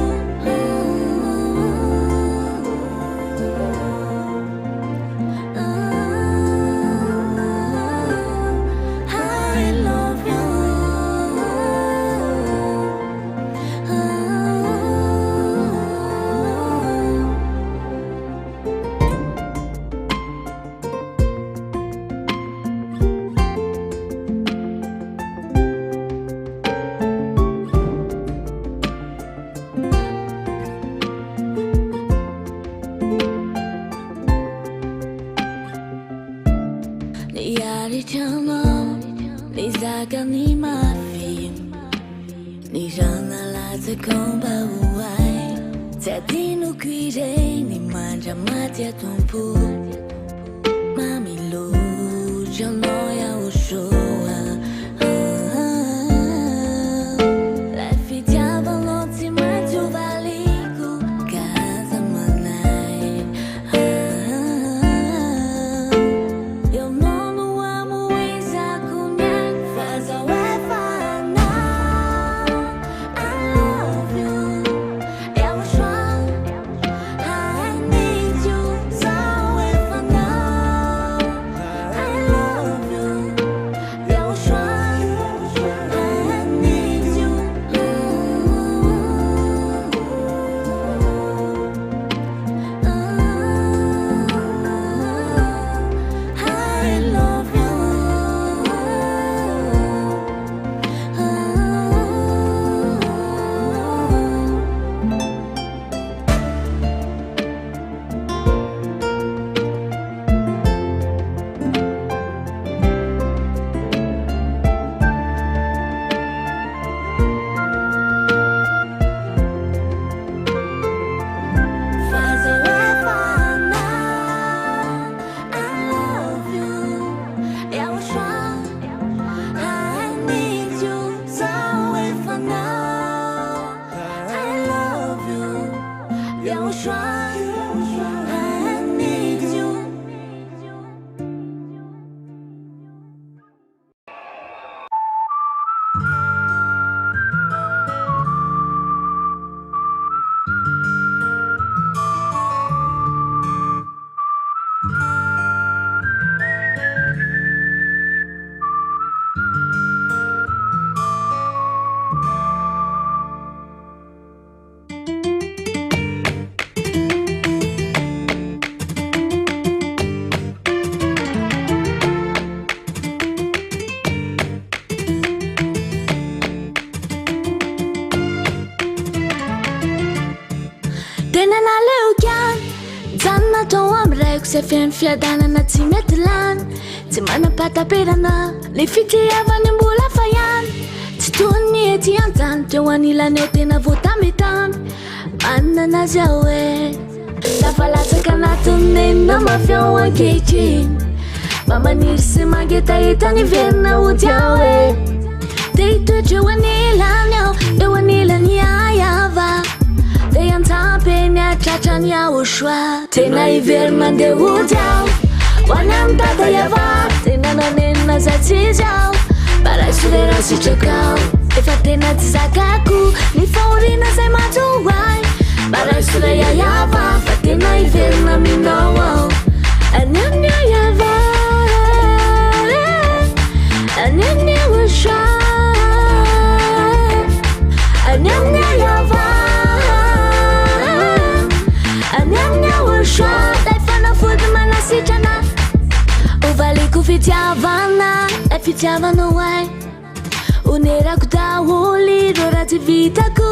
你压力承诺，你咋个你麻烦？你让那拉在空白无爱，在地怒归人，你满着马街痛苦，妈咪路承诺要我说来飞家网络起码就把离故，该怎么来？有诺诺我们为啥姑娘发早为烦恼 I love you 要我说 I need you 早为烦恼 I love you 要我说 I need you I love you 发早为烦恼 I love you 要我说 I need you 早为烦恼 I love you 要我说 I need you Denana leukan Zanna toa mreko se fian'ny fiadanana tsy mety lany Tsy manam-pataperana le fitiavany mbola fa ihany Tsy toy ny ety an-tany teo anilany eo tena voatametany Manana anazy aho hoe Lafa latsaka anatin'ny mafy ao ankehitriny Mba maniry sy mangetaeta ny verina ody aho hoe Te hitoetra eo anilany ao eo anilany ayava Te antapy ny atratrany aho soa Tena ivery mandeha ody aho Ho any amin'ny tata iava Tena nanenina za tsy izy aho Baray solera sitraka aho Efa tena tsy zakako Ny fahoriana zay mato hoay Baray solera iava Fa tena iverina minao aho Any amin'ny iava Any amin'ny aho soa Any amin'ny iava Dai fanafody manasitrana Ovaliko fitiavana E fitiavana hoay onerako daholo ro raha tsy vitako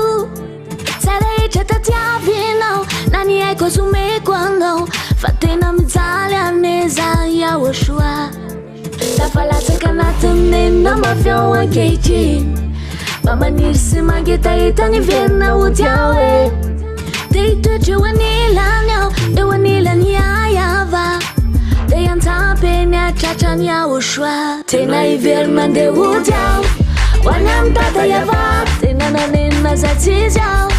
Sarehetra tatiavinao na ny haiko azomeko anao fa tena mijaly aneza iaho soa lafa latsaka anatin'nenina mafy ao ankehitriny mba maniry sy mangetahita ny verina ody aho e dia hitoetra eo anilany aho eo anilany ayava dia antsampy ny atratrany aho soa tena hivery mandeha ody aho ho any amin'ny tata iava tena nanenina zatsizy aho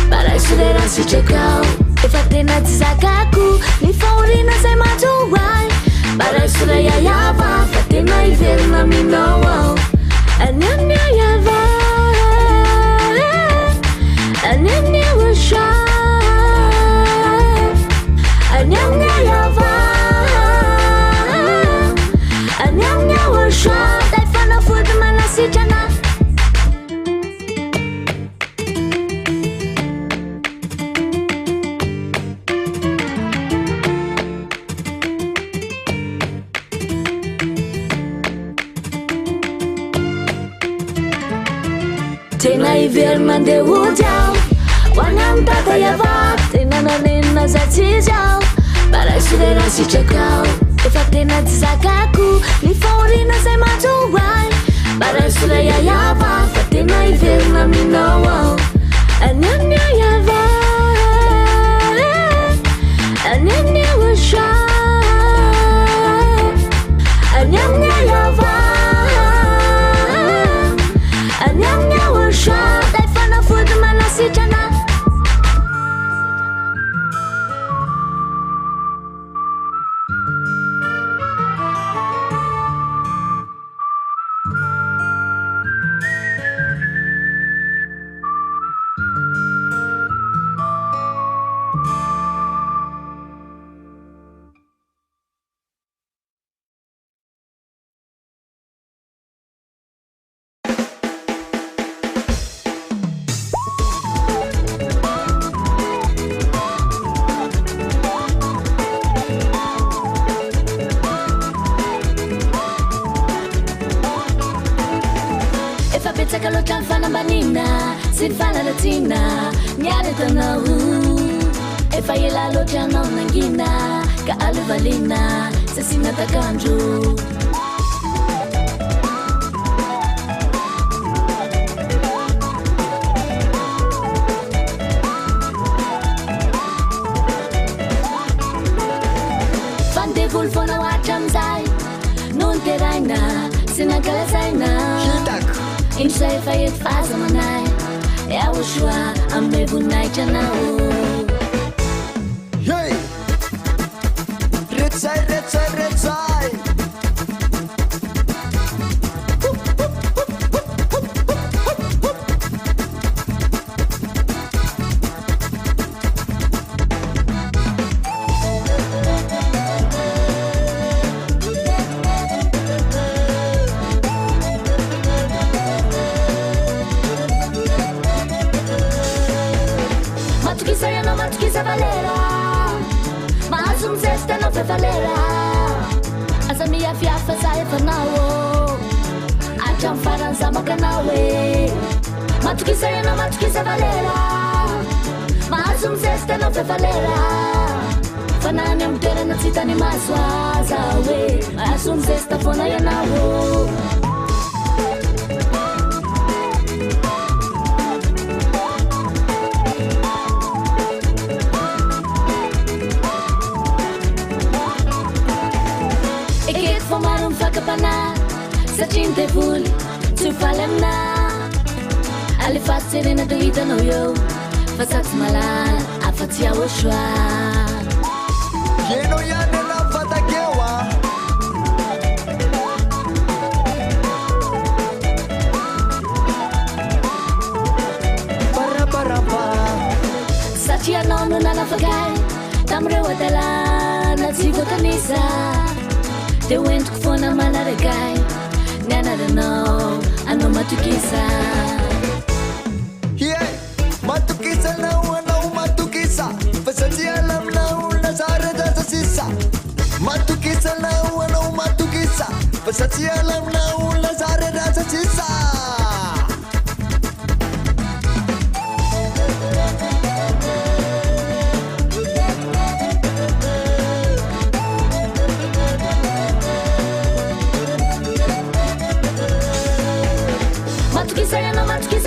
Bara sulera si chekao Efa tena tsy zakako Ny faorina zay matsoay Bara sulera yava Fa tena hiverina minao Anyanya yava Anyanya washa Anyanya yava Anyanya washa Dai fana fudu mana si chana Tena hivery mandeha ody aho ho any amin'ny tata iava tena nanenina zatsizy aho bara solera sitraka aho efa tena tsy zakako ny faorina zay matsoay bara solera iava fa tena hiverina minao aho anyanya iava anyanya washa anyanya iava anyanya Dai fana fudu mana si chana Sakalotra fanambanina sy ny fanaratina niary tanao efa ela loatra anao nangina ka alivaliana sasina takandro fandevolo foana ohatra amizay no niteraina sy nankalazaina Insay efa ety fahazamanay Iaho soa amin'ny voninahitra anao Hey! Retsay, retsay, retsay Matukisa valera Mas zesta não foi valera Asa minha fiafa sai fanao Acham faranza makanawe Matukisa valera Mas zesta não foi valera Fanani amtera na tsitani maswaza we Asum zesta fona yanao Satria devoly tsy faly amina alefa serena do hitanao eo fa satsy malala afa-tsy aho soa Ianao ihany ana fatakeo Barabaraba Satria anao no nanafakay tamin'ireo adalana tsy voatanisa dia hoentiko foana manarakay Nianaranao anao matokisa Yeah, matukisa anao matukisa fa satria alaminao nazara dasa sisa Matukisa anao matukisa fa satria alaminao nazara dasa sisa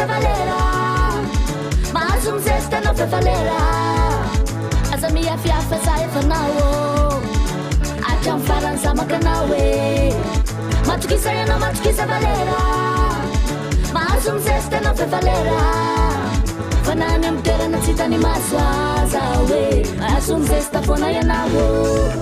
matukiza valera mazungumzesta nofe valera azamia fiafa saifanawo achamfaransa makanawe matukiza yana matukiza valera mazungumzesta nofe valera fanani mtera na titani maswazawe azungumzesta fona yanawo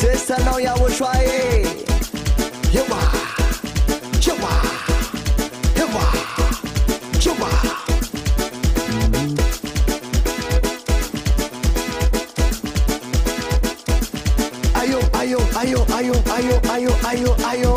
Zesta não ya wo shwaye yewa yewa yewa yewa ayo ayo ayo ayo ayo ayo ayo ayo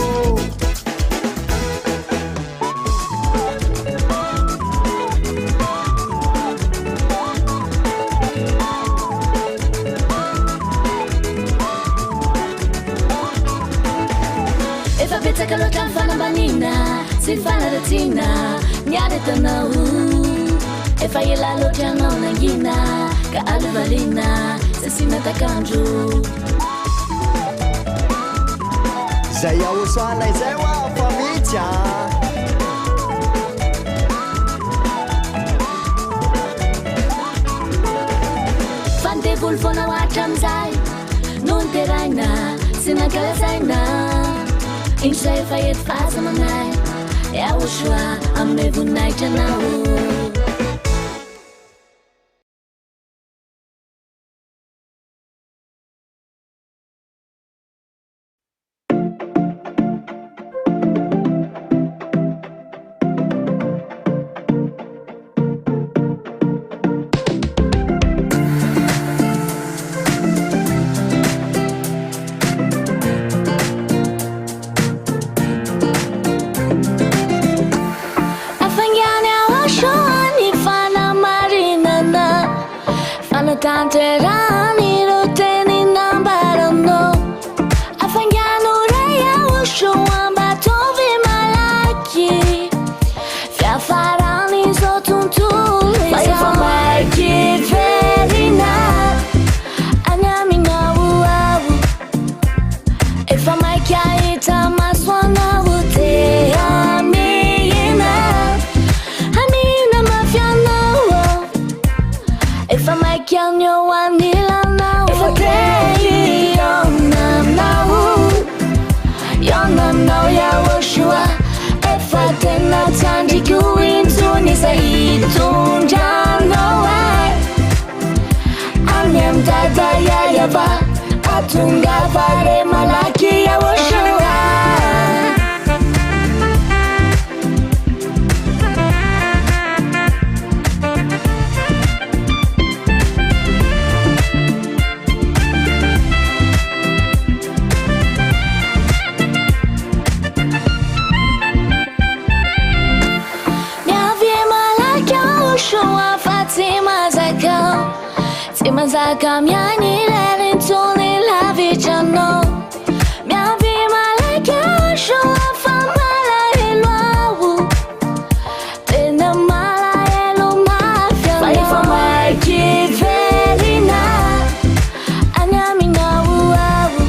Takalo tanfana banina, sifana latina, nyade tanau. Efa yela lo tiano na gina, ka aluvalina, sesina takanju. Zaya usana zewa família. Fante vulfona wachamzai, non teraina, sinakala saina. Inshay fayet fasa manay ya ushwa amevunai chanawo Tante rani roteni nambaro no afangano reya usho amba tovi malaki fiafarani zotuntu fa maiki verina anyamina uawu fa maiki aita maswana ute amina amina mafiana if I make you know one nila now if I tell you yonam now ya woshua if I tell not tandi kuintu ni saitun no way anyam tata ya yaba atunga fare malaki ya woshua Mazaka miani lele tuni la vichano mia vi malaka sho famala elwawu tena mala elo mafia fai famai kivelina anyamina uawu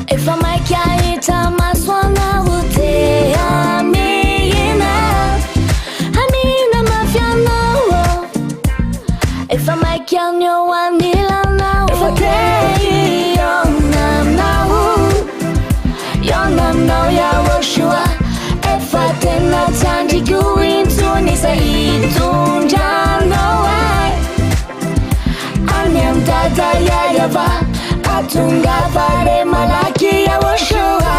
if famai kaita maswana ute amina amina mafia no if famai Can you want me now? If I tell you, yonam now, ya woshua. If I tell not tandi kuintu ni saitun no way. Anyam tata ya yava, atunga fare malaki ya woshua.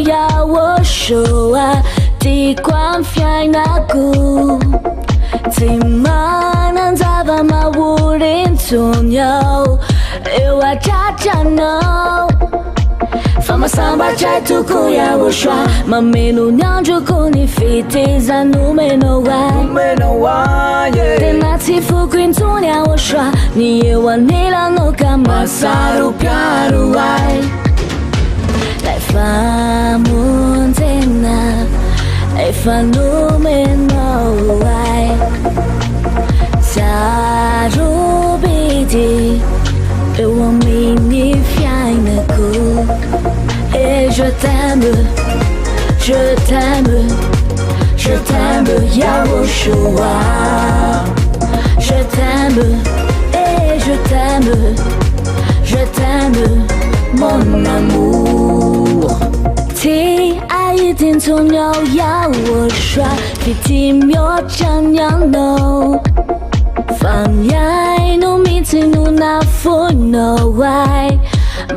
要我说啊，地光fjärr naku Timanan zava mawurin tunyo Ewa jajano Fama samba chai tuku ya ushwa Mamenu nyanju kuni fiti za numeno wa Tena tifu queen tunya ushwa Niye wa nila no kama saru piaru wai Lai fa muntena Lai fa numeno wai Saru bidi Ewa mini fiaina ku Et je t'aime, Yahushua. Je t'aime, et je t'aime, mon amour. Ti aitin tunyo Yahushua, fiti myo chanyano. Fanyai no miti no na funo wai.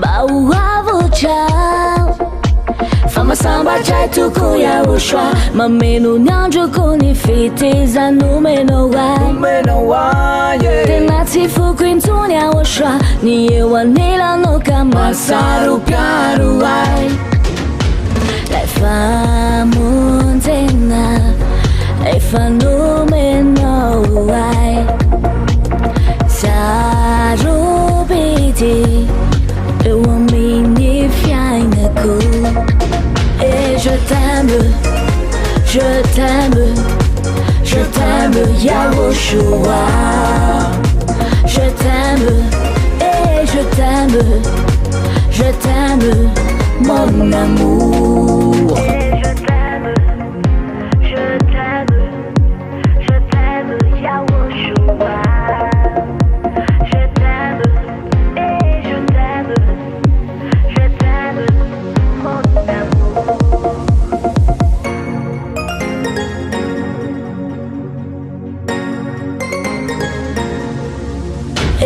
Bawavu chao Fama samba chai tuku ya ushwa Mamenu nyanju kuni fiti za numeno wa Tena tifu queen tunya ushwa Niye wa nila no kama saru piaru wai Lai fa muntena Lai fa numeno wai Saru bidi Ewa mini fiaina ku Et je t'aime, Yahushua. Je t'aime, et je t'aime, mon amour. Et je t'aime, Yahushua.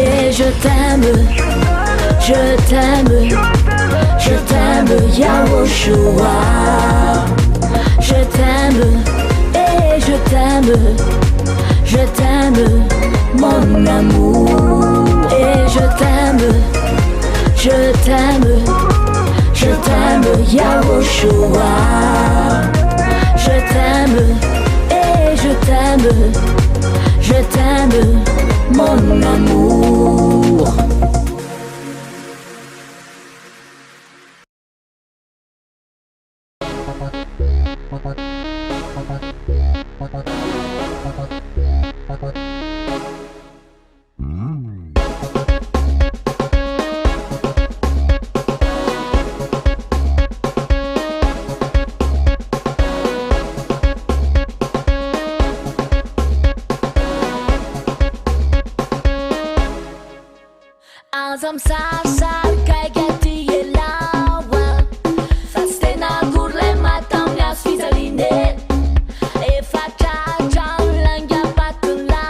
Et je t'aime, Yahushua. Je t'aime, et je t'aime, mon amour. Et je t'aime, Yahushua. Je t'aime, et je t'aime, mon amour. Azam sar kai gati elawa Fastena gurle matam ya sfizaline E faccia langa patula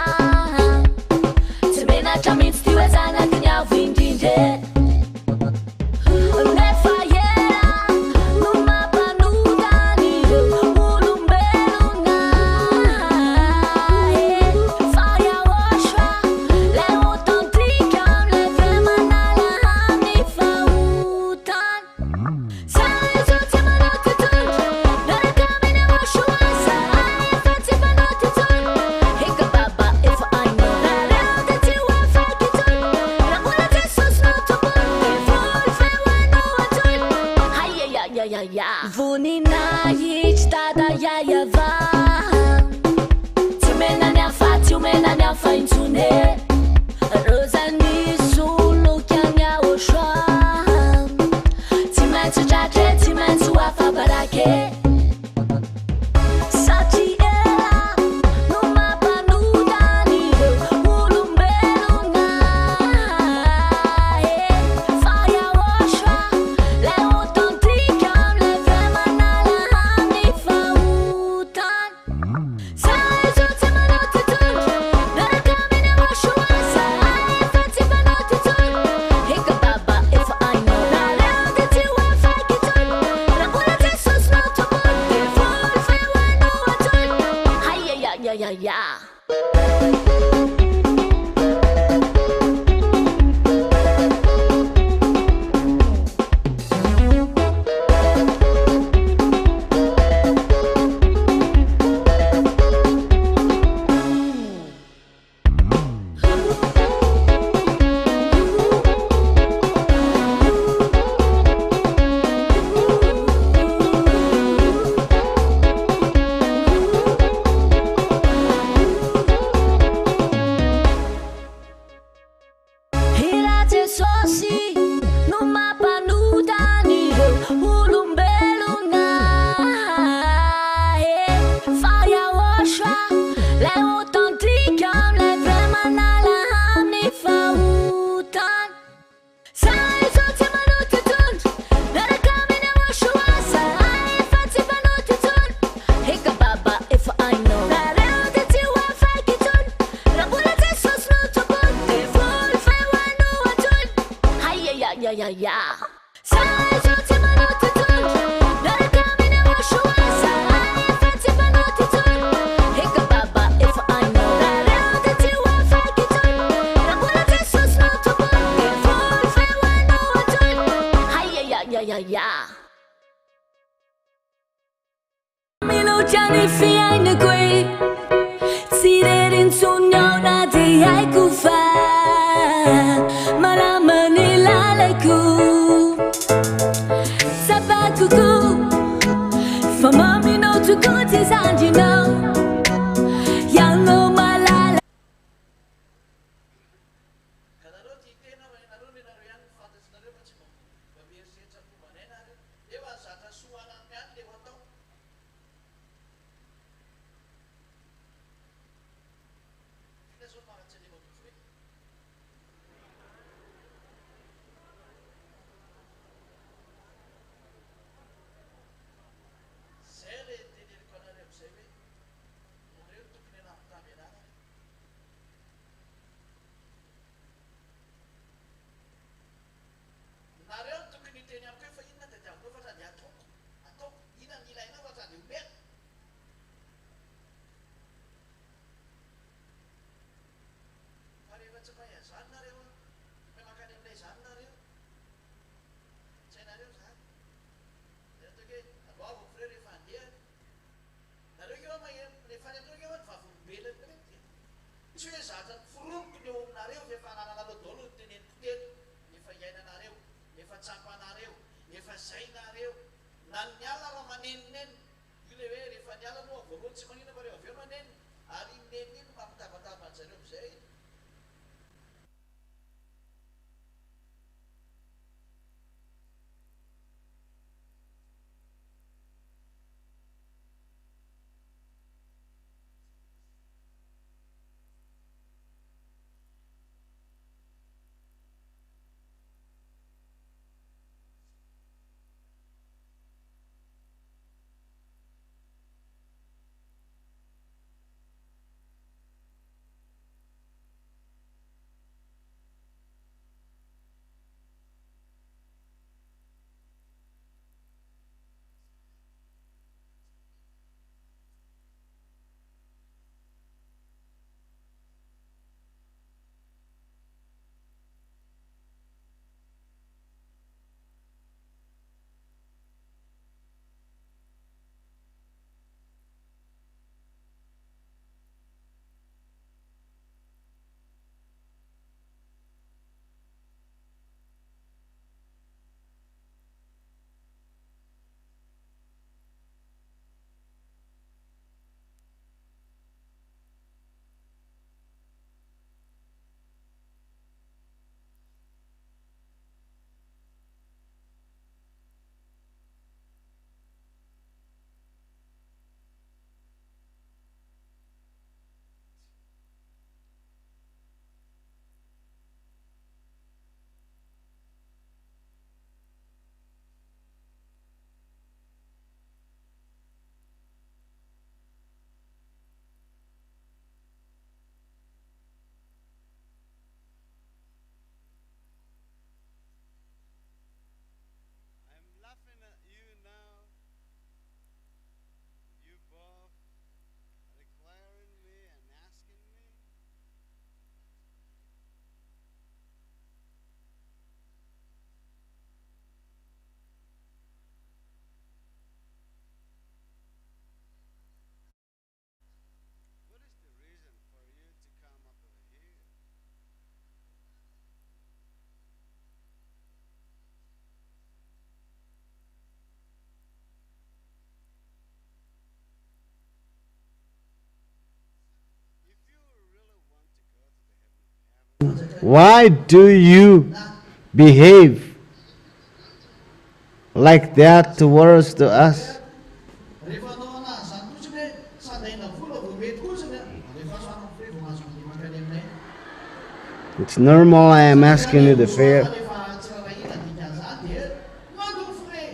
Temena chamit stiwe zana knya vindinje Ne fayera numa panuda ni ulumbelu na Faya washwa le authentique le why do you behave like that towards to us? Rehefa anao anazy zany kotsiny hoe sandaina vola vao mety kotsiny rehefa soanao fre vao mahazo mandeha mankany aminay. It's normal I am asking you the fare. Rehefa tsirarahina dikan'izany dia mandoa fre.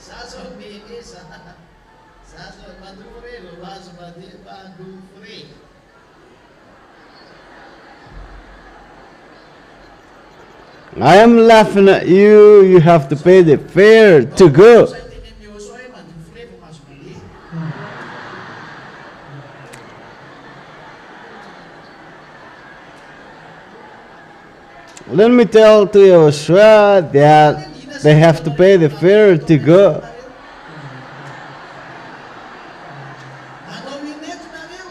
Za zao mene za zao mandoa fre vao mahazo mandeha mandoa fre. I am laughing at you. You have to pay the fare to go. Zay tenen'ny Joshua hoe mandoa fre vao mahazo mandeha. Let me tell to Joshua that they have to pay the fare to go. Anao minety nareo.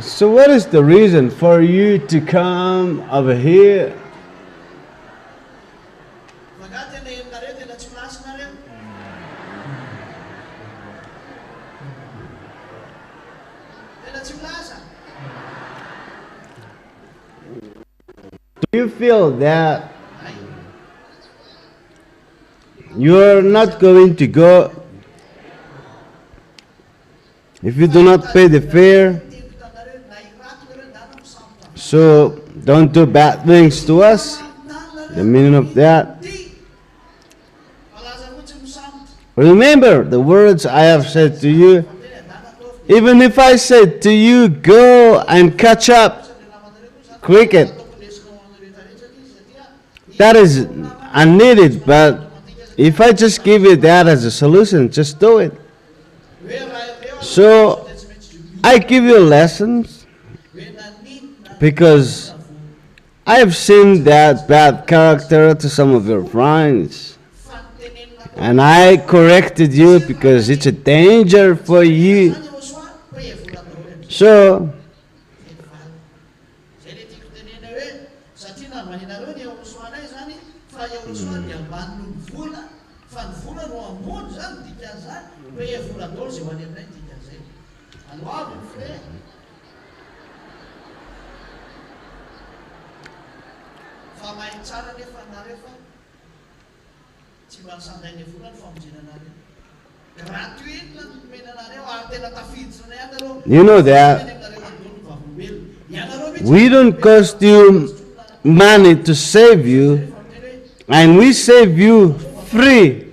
So what is the reason for you to come over here? Magà tena henonareo tena tsy milasinareo. Tena tsy milasa. Do you feel that you're not going to go if you do not pay the fare? Teko tanareo na irato nareo ndana misampy. So don't do bad things to us. The meaning of that. Malaza fotsiny misampy. Remember the words I have said to you. Tena ndana tao Even if I said to you, go and catch up cricket, that is unneeded. But if I just give you that as a solution, just do it. So I give you lessons because I have seen that bad character to some of your friends. And I corrected you because it's a danger for you. So, zay le tiako tenena hoe satria namaninareo ny Joshua-nay zany fa Joshua dia ambany ny vola fa ny vola no ambony zany dikan'izany hoe vola dolo zay ho any aminay dikan'izay. Aloavo ny fre. Fa mahay tsara nefa nareo fa tsy mba nisandainy vola ny famonjenanareo. Gratuit la menanareo ary tena tafiditra ihany nareo. you know that we don't cost you money to save you, and we save you free.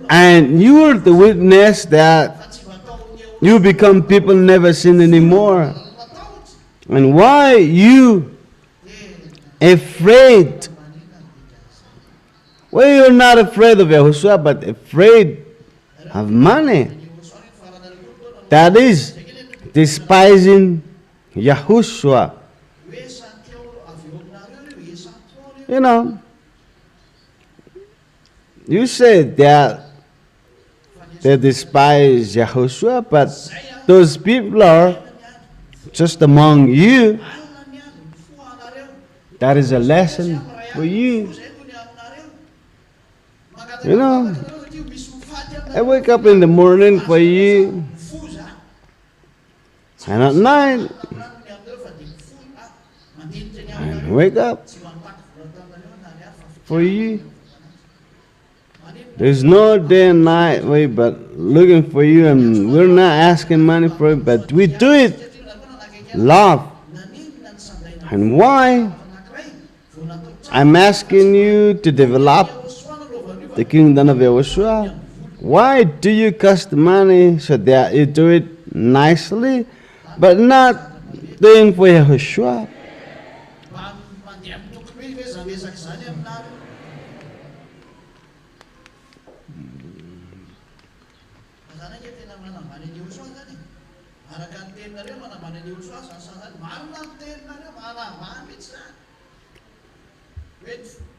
And you are the witness that you become people never sin anymore. And why you afraid? Well, you're not afraid of Yahushua, but afraid of money. That is despising Yahushua. You know, you said that they despise Yahushua, but those people are just among you. That is a lesson for you. You know, I wake up in the morning for you, and at night, I wake up for you. There's no day and night way but looking for you, and we're not asking money for it, but we do it love. And why? I'm asking you to develop the kingdom of Yahushua. Why do you cost money so that you do it nicely, but not doing for Yahushua?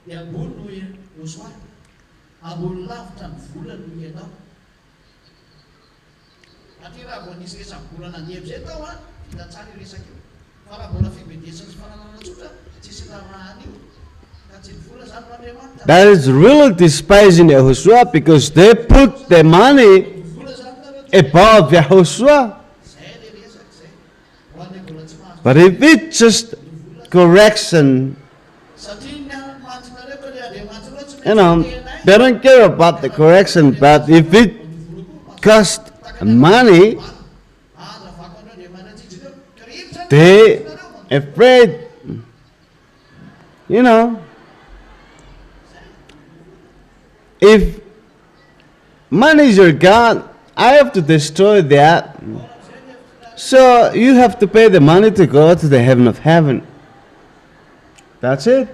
Dia ambony no Joshua, ambony lavitra ny vola no ianao. Satria raha vao nisy resam-bolana andeham zay tao a vita tsara iresaka io fa raha mbola fibedesany sy fananana tsotra tsisy raha io ka tsy nivola zany n'Andriamanitra That is really despising Yahushua because they put the money vola zany nareo above Yahushua. zay le resaka zay ho an'le mbola tsy mahazo But if it's just correction, satria ny manjinareo ka le Andriamanitra reo tsy you know, they don't care about the correction, but if it costs money, they afraid, you know, if money is your God, I have to destroy that. So you have to pay the money to go to the heaven of heaven. That's it.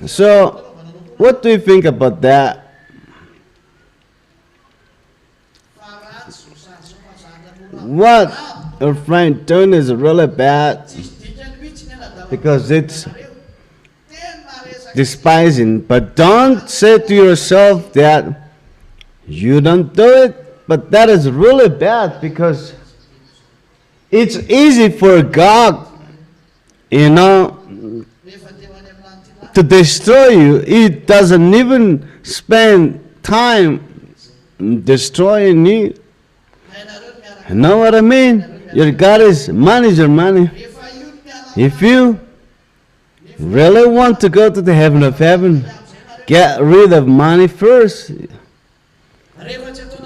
So, what do you think about that? What your friend doing is really bad because it's despising. But don't say to yourself that you don't do it, but that is really bad because it's easy for God, you know, to destroy you. He doesn't even spend time destroying you. You know what I mean? Your God is money, your money. If you really want to go to the heaven of heaven, get rid of money first.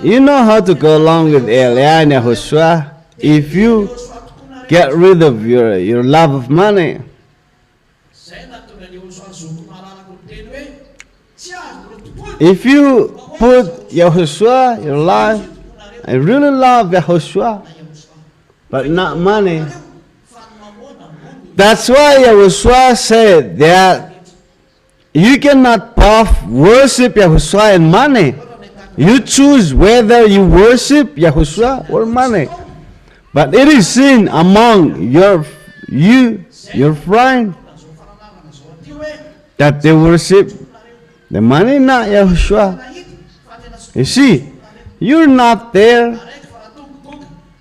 You know how to go along with Elia and Yahushua if you get rid of your love of money. If you put Yahushua, your life, I really love Yahushua, but not money. That's why Yahushua said that you cannot both worship Yahushua and money. You choose whether you worship Yahushua or money. But it is sin among your friend, that they worship the money, not Yahushua. You see, you're not there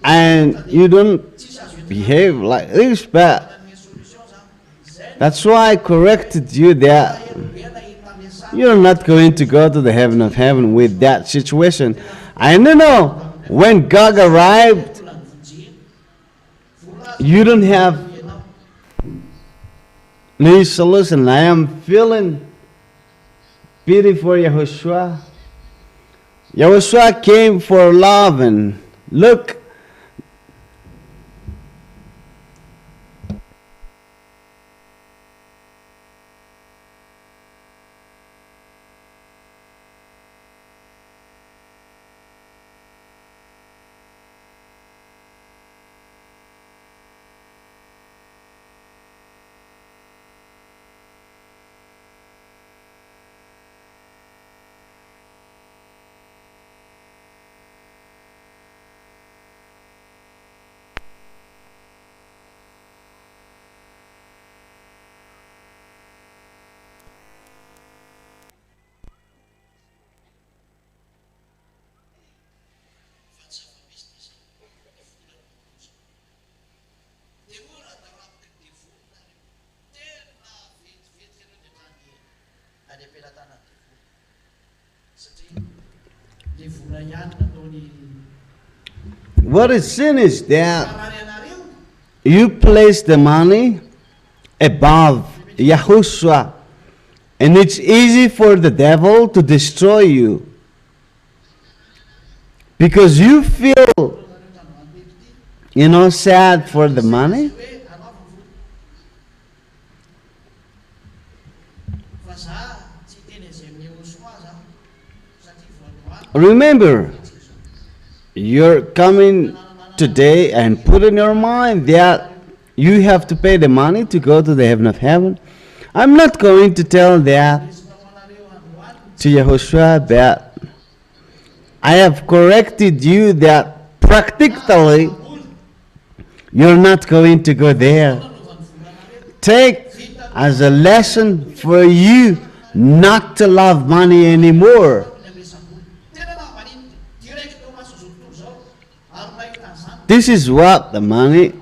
and you don't behave like this, but that's why I corrected you that you're not going to go to the heaven of heaven with that situation. I don't know, when God arrived, you don't have any solution. I am feeling pity for Yahushua. Yahushua came for love, and look, what is sin is that you place the money above Yahushua, and it's easy for the devil to destroy you because you feel, you know, sad for the money. Remember, you're coming today and put in your mind that you have to pay the money to go to the heaven of heaven. I'm not going to tell that to Yahushua, but I have corrected you that practically You're not going to go there. Take as a lesson for you not to love money anymore. Tena namaniny direct masozoto zao ary mahita zany This is what the money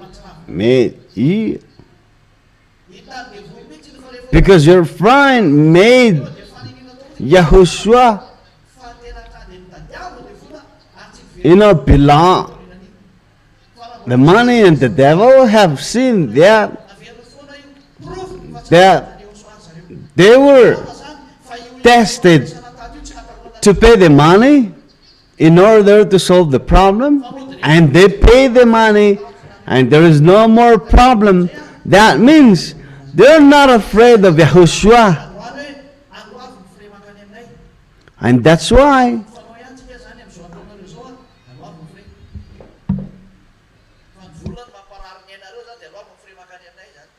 made you. hitany le voy mihitsy ny fa rehefa Because your friend made de fanenina tokoa Yahushua, fahateraka de mitadiavo le vola ary tsy very belong. The money and the devil have seen that naverina foana io proof fa tsy that eo soany zareo they were zany fa io tested sanatady io tsy natahona to pay the money in order to solve the problem, and they pay the money and there is no more problem. That means they're not afraid of Yahushua. androany hoe androavy ny fire mankany aminay And that's why fanao ihany tsika zany am'izao ataonareo zao a androavy ny fire fa ny volona ny mamparary ny ainareo zany de androavy ny fire mankany aminay zany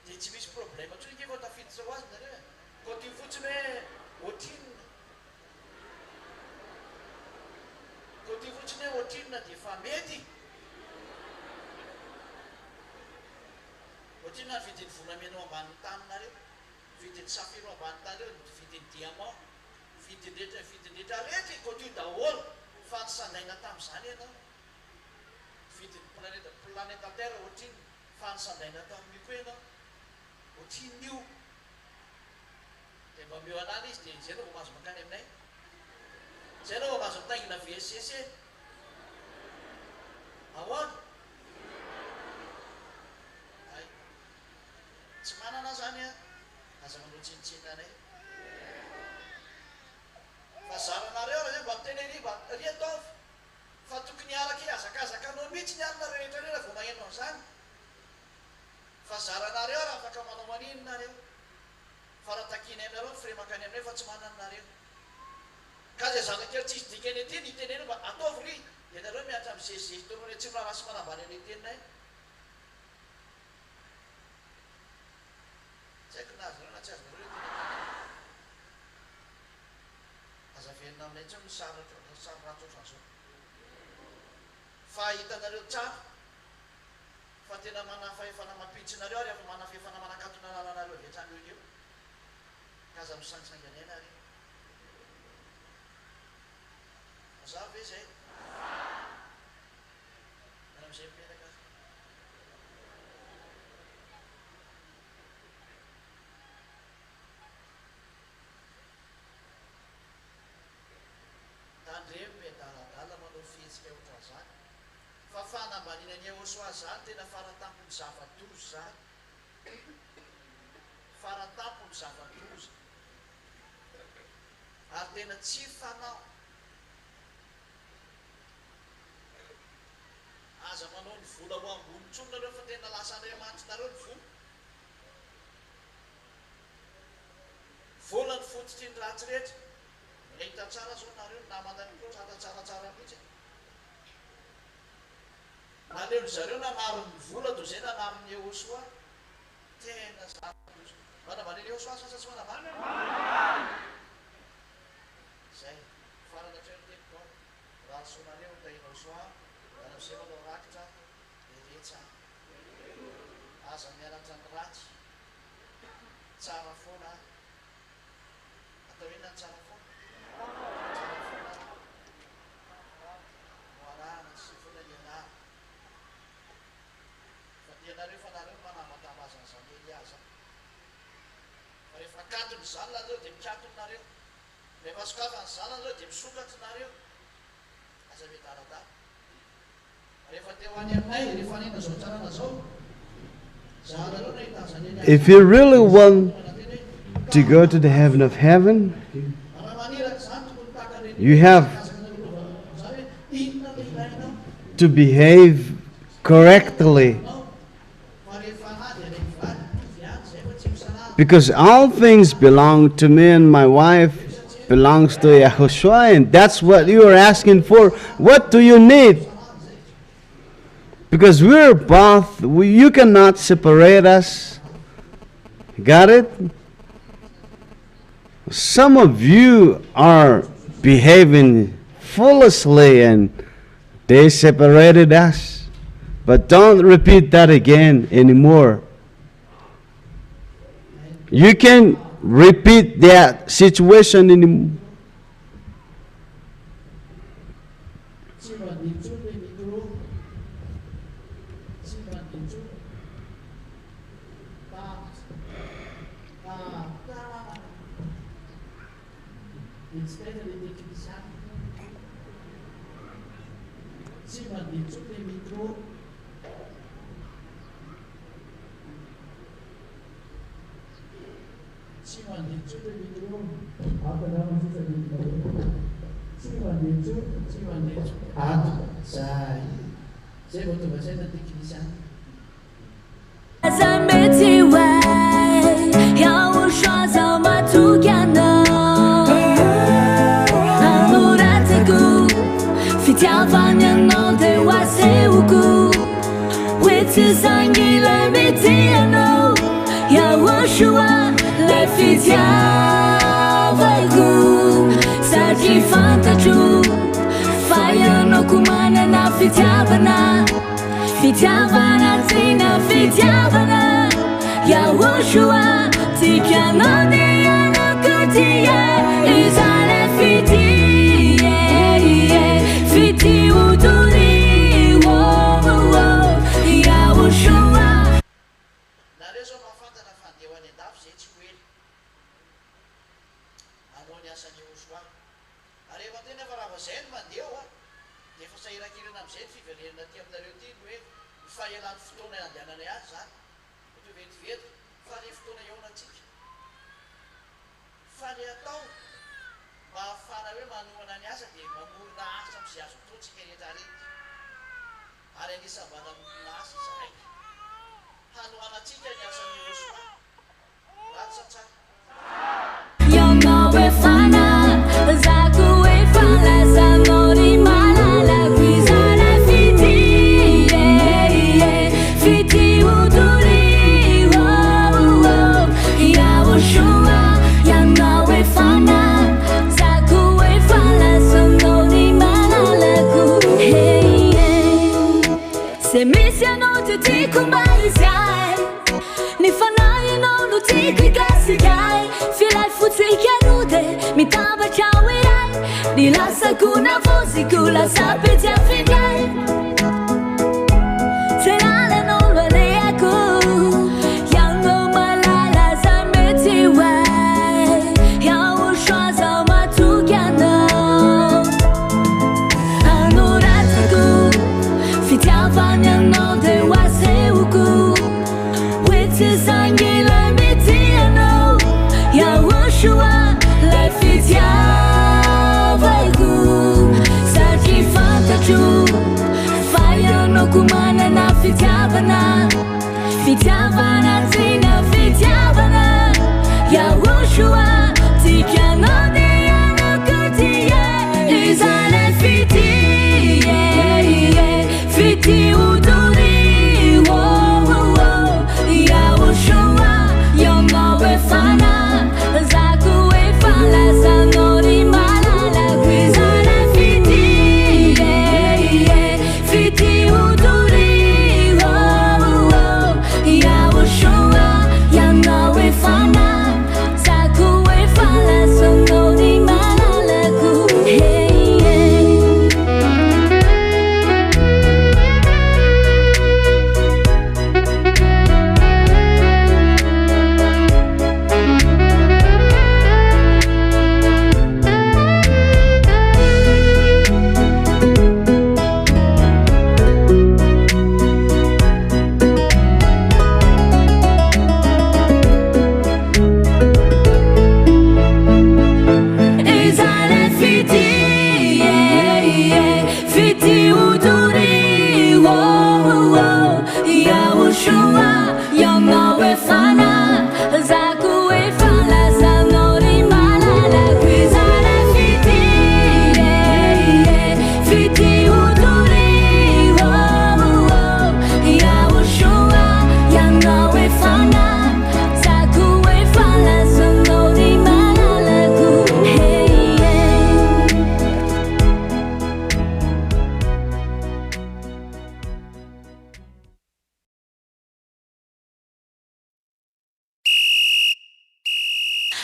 de tsy misy problème tsony ke fa tafidy zao azy nareo e ko ty fotsiny hoe otrinina ko ty fotsiny hoe otrinina de fa mety otrinina ny vidiny volamenao ambanin'ny taninareo vidiny safiro ambanin'ny tany reo vidiny diamant vidiny rehetra ko tio daholo fa nisandaina tam'izany ianao vidiny planeta terre otriny fa nisandaina tamin'io koa ianao otrin'io de mba meo anany izy de zay nao vao mahazo mankany aminay zay nao vao mahazo mitaingina VSS ahoana ay tsy manana zany a aza manao tsinitsinanay fa zaranareo raha zay mba miteny ry ataovy fa tokony araky azakazakanao mihitsy ny alina rehetra reo raha vao magnenao an'izany fa zaranareo raha afaka manao maninonareo fa raha takiny aminareo fire mankany aminay fa tsy mananonareo ka zay zanakely tsisy dikany aty ny itenena mba ataovy ry de nareo miatra am'zezeze tonoe tsy miraha rasy manambany any teninay tsy haiko nazy reo na tsy azo nareo aza verina aminay ntsy ny sary ratsotrany zao fa hitanareo tsara fa tena manafahefana mampiditsinareo ary efa manafahefana manakatona lalanareo avetrany eo eo kaza misangisanganena ary za ve zay ana am'izay mipenaka azy tandre medaladala manao fihetsika ohatran'izany fa fanambaninany Yahosoa zany tena faratampony zava-doza zany faratampony zava-doza ary tena tsy fanao aza manao ny vola ho ambony tsony nareo fa tena lasa andriamanitry nareo ny vola vola ny fototry ny ratsy rehetra mahita tsara zao nareo namandany ko sata tsaratsara mihitsy naleony zareo nanarony vola to zay nanarony Yahosoa tena zava-doza manamaneny Yahosoa sasa tsy manambany zay farana treno teniko raha sonareo tainao soa ana am'zay manao rakitra de retsa aza mianatra ny ratsy tsara foana atao ina ny tsara foana tsara foana moarana sy foana lianara fa dianareo fa nareo manamatamazana zany Eliaza fa rehefa katony zany nareo de mikatonynareo rehefa sokafany zany nareo de misokatrynareo aza metaradala rehefa teo any aminay rehefa nena zao tsarana zao zahanareo na hitazany eny if you really want to go to the heaven of heaven, raha maniraky zany tokony takanyreny you have zany hoe inona le ilainao to behave correctly, fa rehefa nady areny vady viany zay fa tsy misanahy because all things belong to me and my wife belongs to Yahushua, and that's what you are asking for. What do you need? Because we're both, you cannot separate us. Got it? some of you are behaving foolishly and they separated us. But don't repeat that again anymore. You can repeat that situation anymore.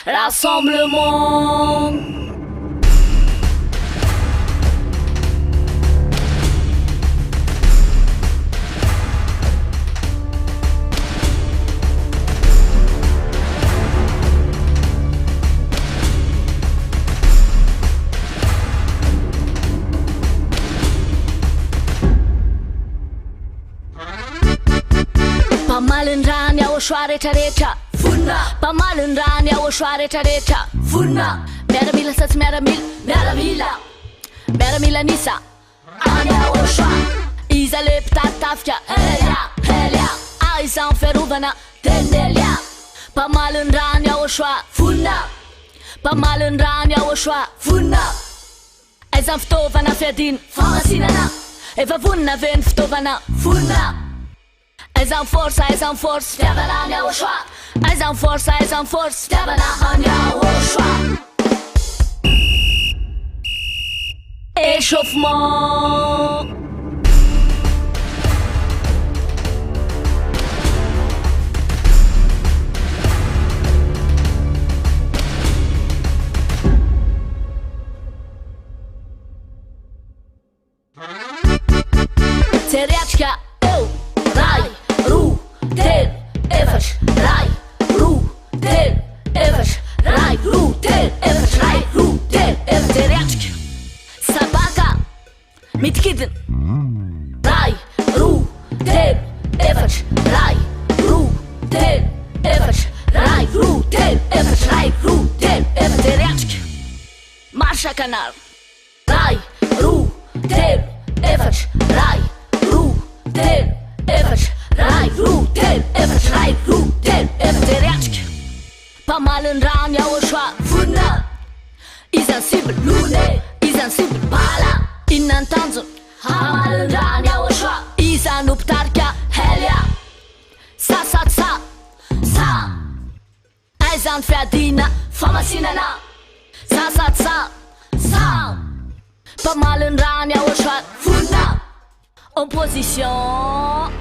Rassemblement. Pamalin-drany ao soa rehetrarehetra vonina pamalin-drany ao soa rehetrarehetra vonina miaramila sa tsy miaramila miaramila nisa any ao soa iza le mpitatafika helya aizany fiarovana tenelya pamalin-drany ao soa vonina pamalin-drany ao soa vonina aizany fitaovana fiadina famasinana efa vonina veny fitaovana vonina aizany force fitiavana any ao soa aizany force fitiavana any ao soa échauffement. Teriaczka, raj, ru, tel, efers, raj, ru, tel, efers, raj, ru, tel, efers, raj, ru, tel, efers, teriaczka. Sabaka, mitkidin, raj, ru, tel, efers, raj, ru, tel, efers, raj, ru, tel, efers, raj, ru, tel, efers, teriaczka. Marsha kanar, raj, ru, tel, efers, raj, tel, efers, raj, ru, tel, efers, raj, ru, tel, efers, teriaczka. Pamalin-drany ao soa vonina izany siby lone izany siby bala inona ny tanjony hamalin-drany ao soa izany opitarika helya sa aizany fiadina famasinana sa pamalin-drany ao soa vonina en position.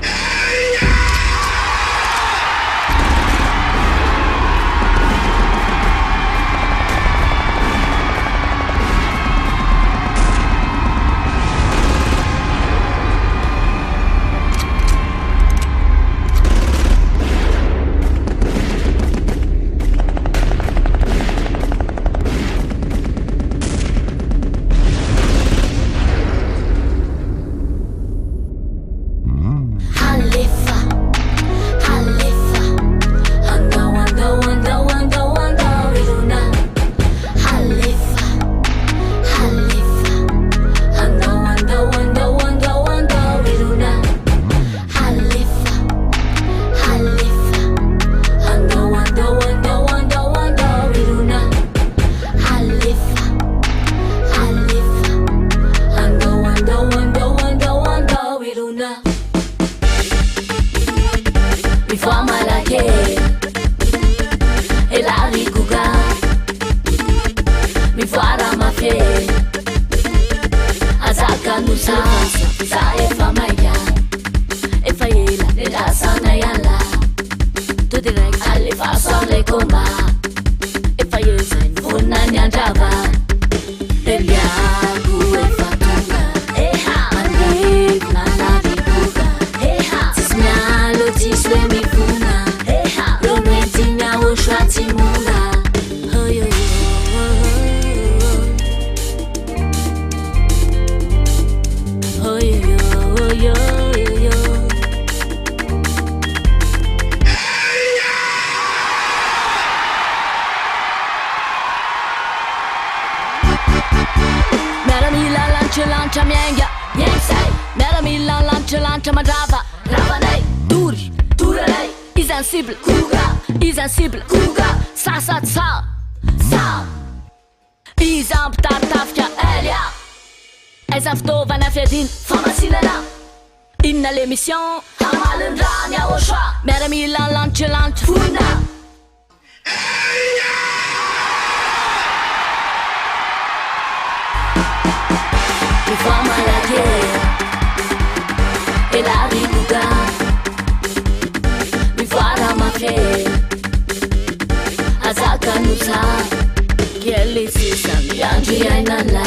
Lancha mienga, miensai miaramila lancha madrava ravanay duranay izany cible kuga sa izany mpitarotafika helya aizany fitaovana fiadina famasinana inona l'émission hamalin-drany ao soa miaramila lancha vonina. Forma la guerre et la ribuga mi farà ma che azaka nusa Andrea e Nalla,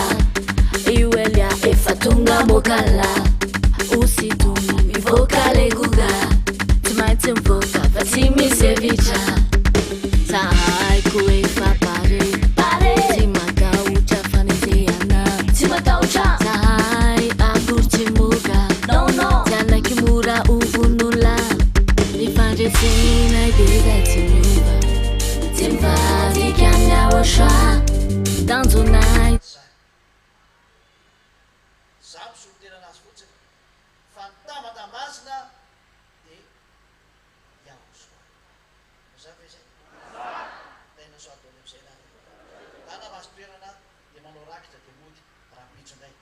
io e Elia e Fatunga Mokala. Usitumi mi vocale guga, Timaitim voca, Fatimi Sevicha. Sai kue fa pare, Timaka ucha fanitiana, Timaka ucha. Sai agur timuga, no, Tiana kimura ubunula. Mi fare sina e dega timuba, Timba di chiamia washa, Danzo night. Zaho soliterana azy fotsiny fa ny tamatamazina dia Yahosoa. Mazava ve zay? Tena soa ataony am'izay lahy. Tana mahazo toerana dia manao rakitra dia mody raha pitso indray.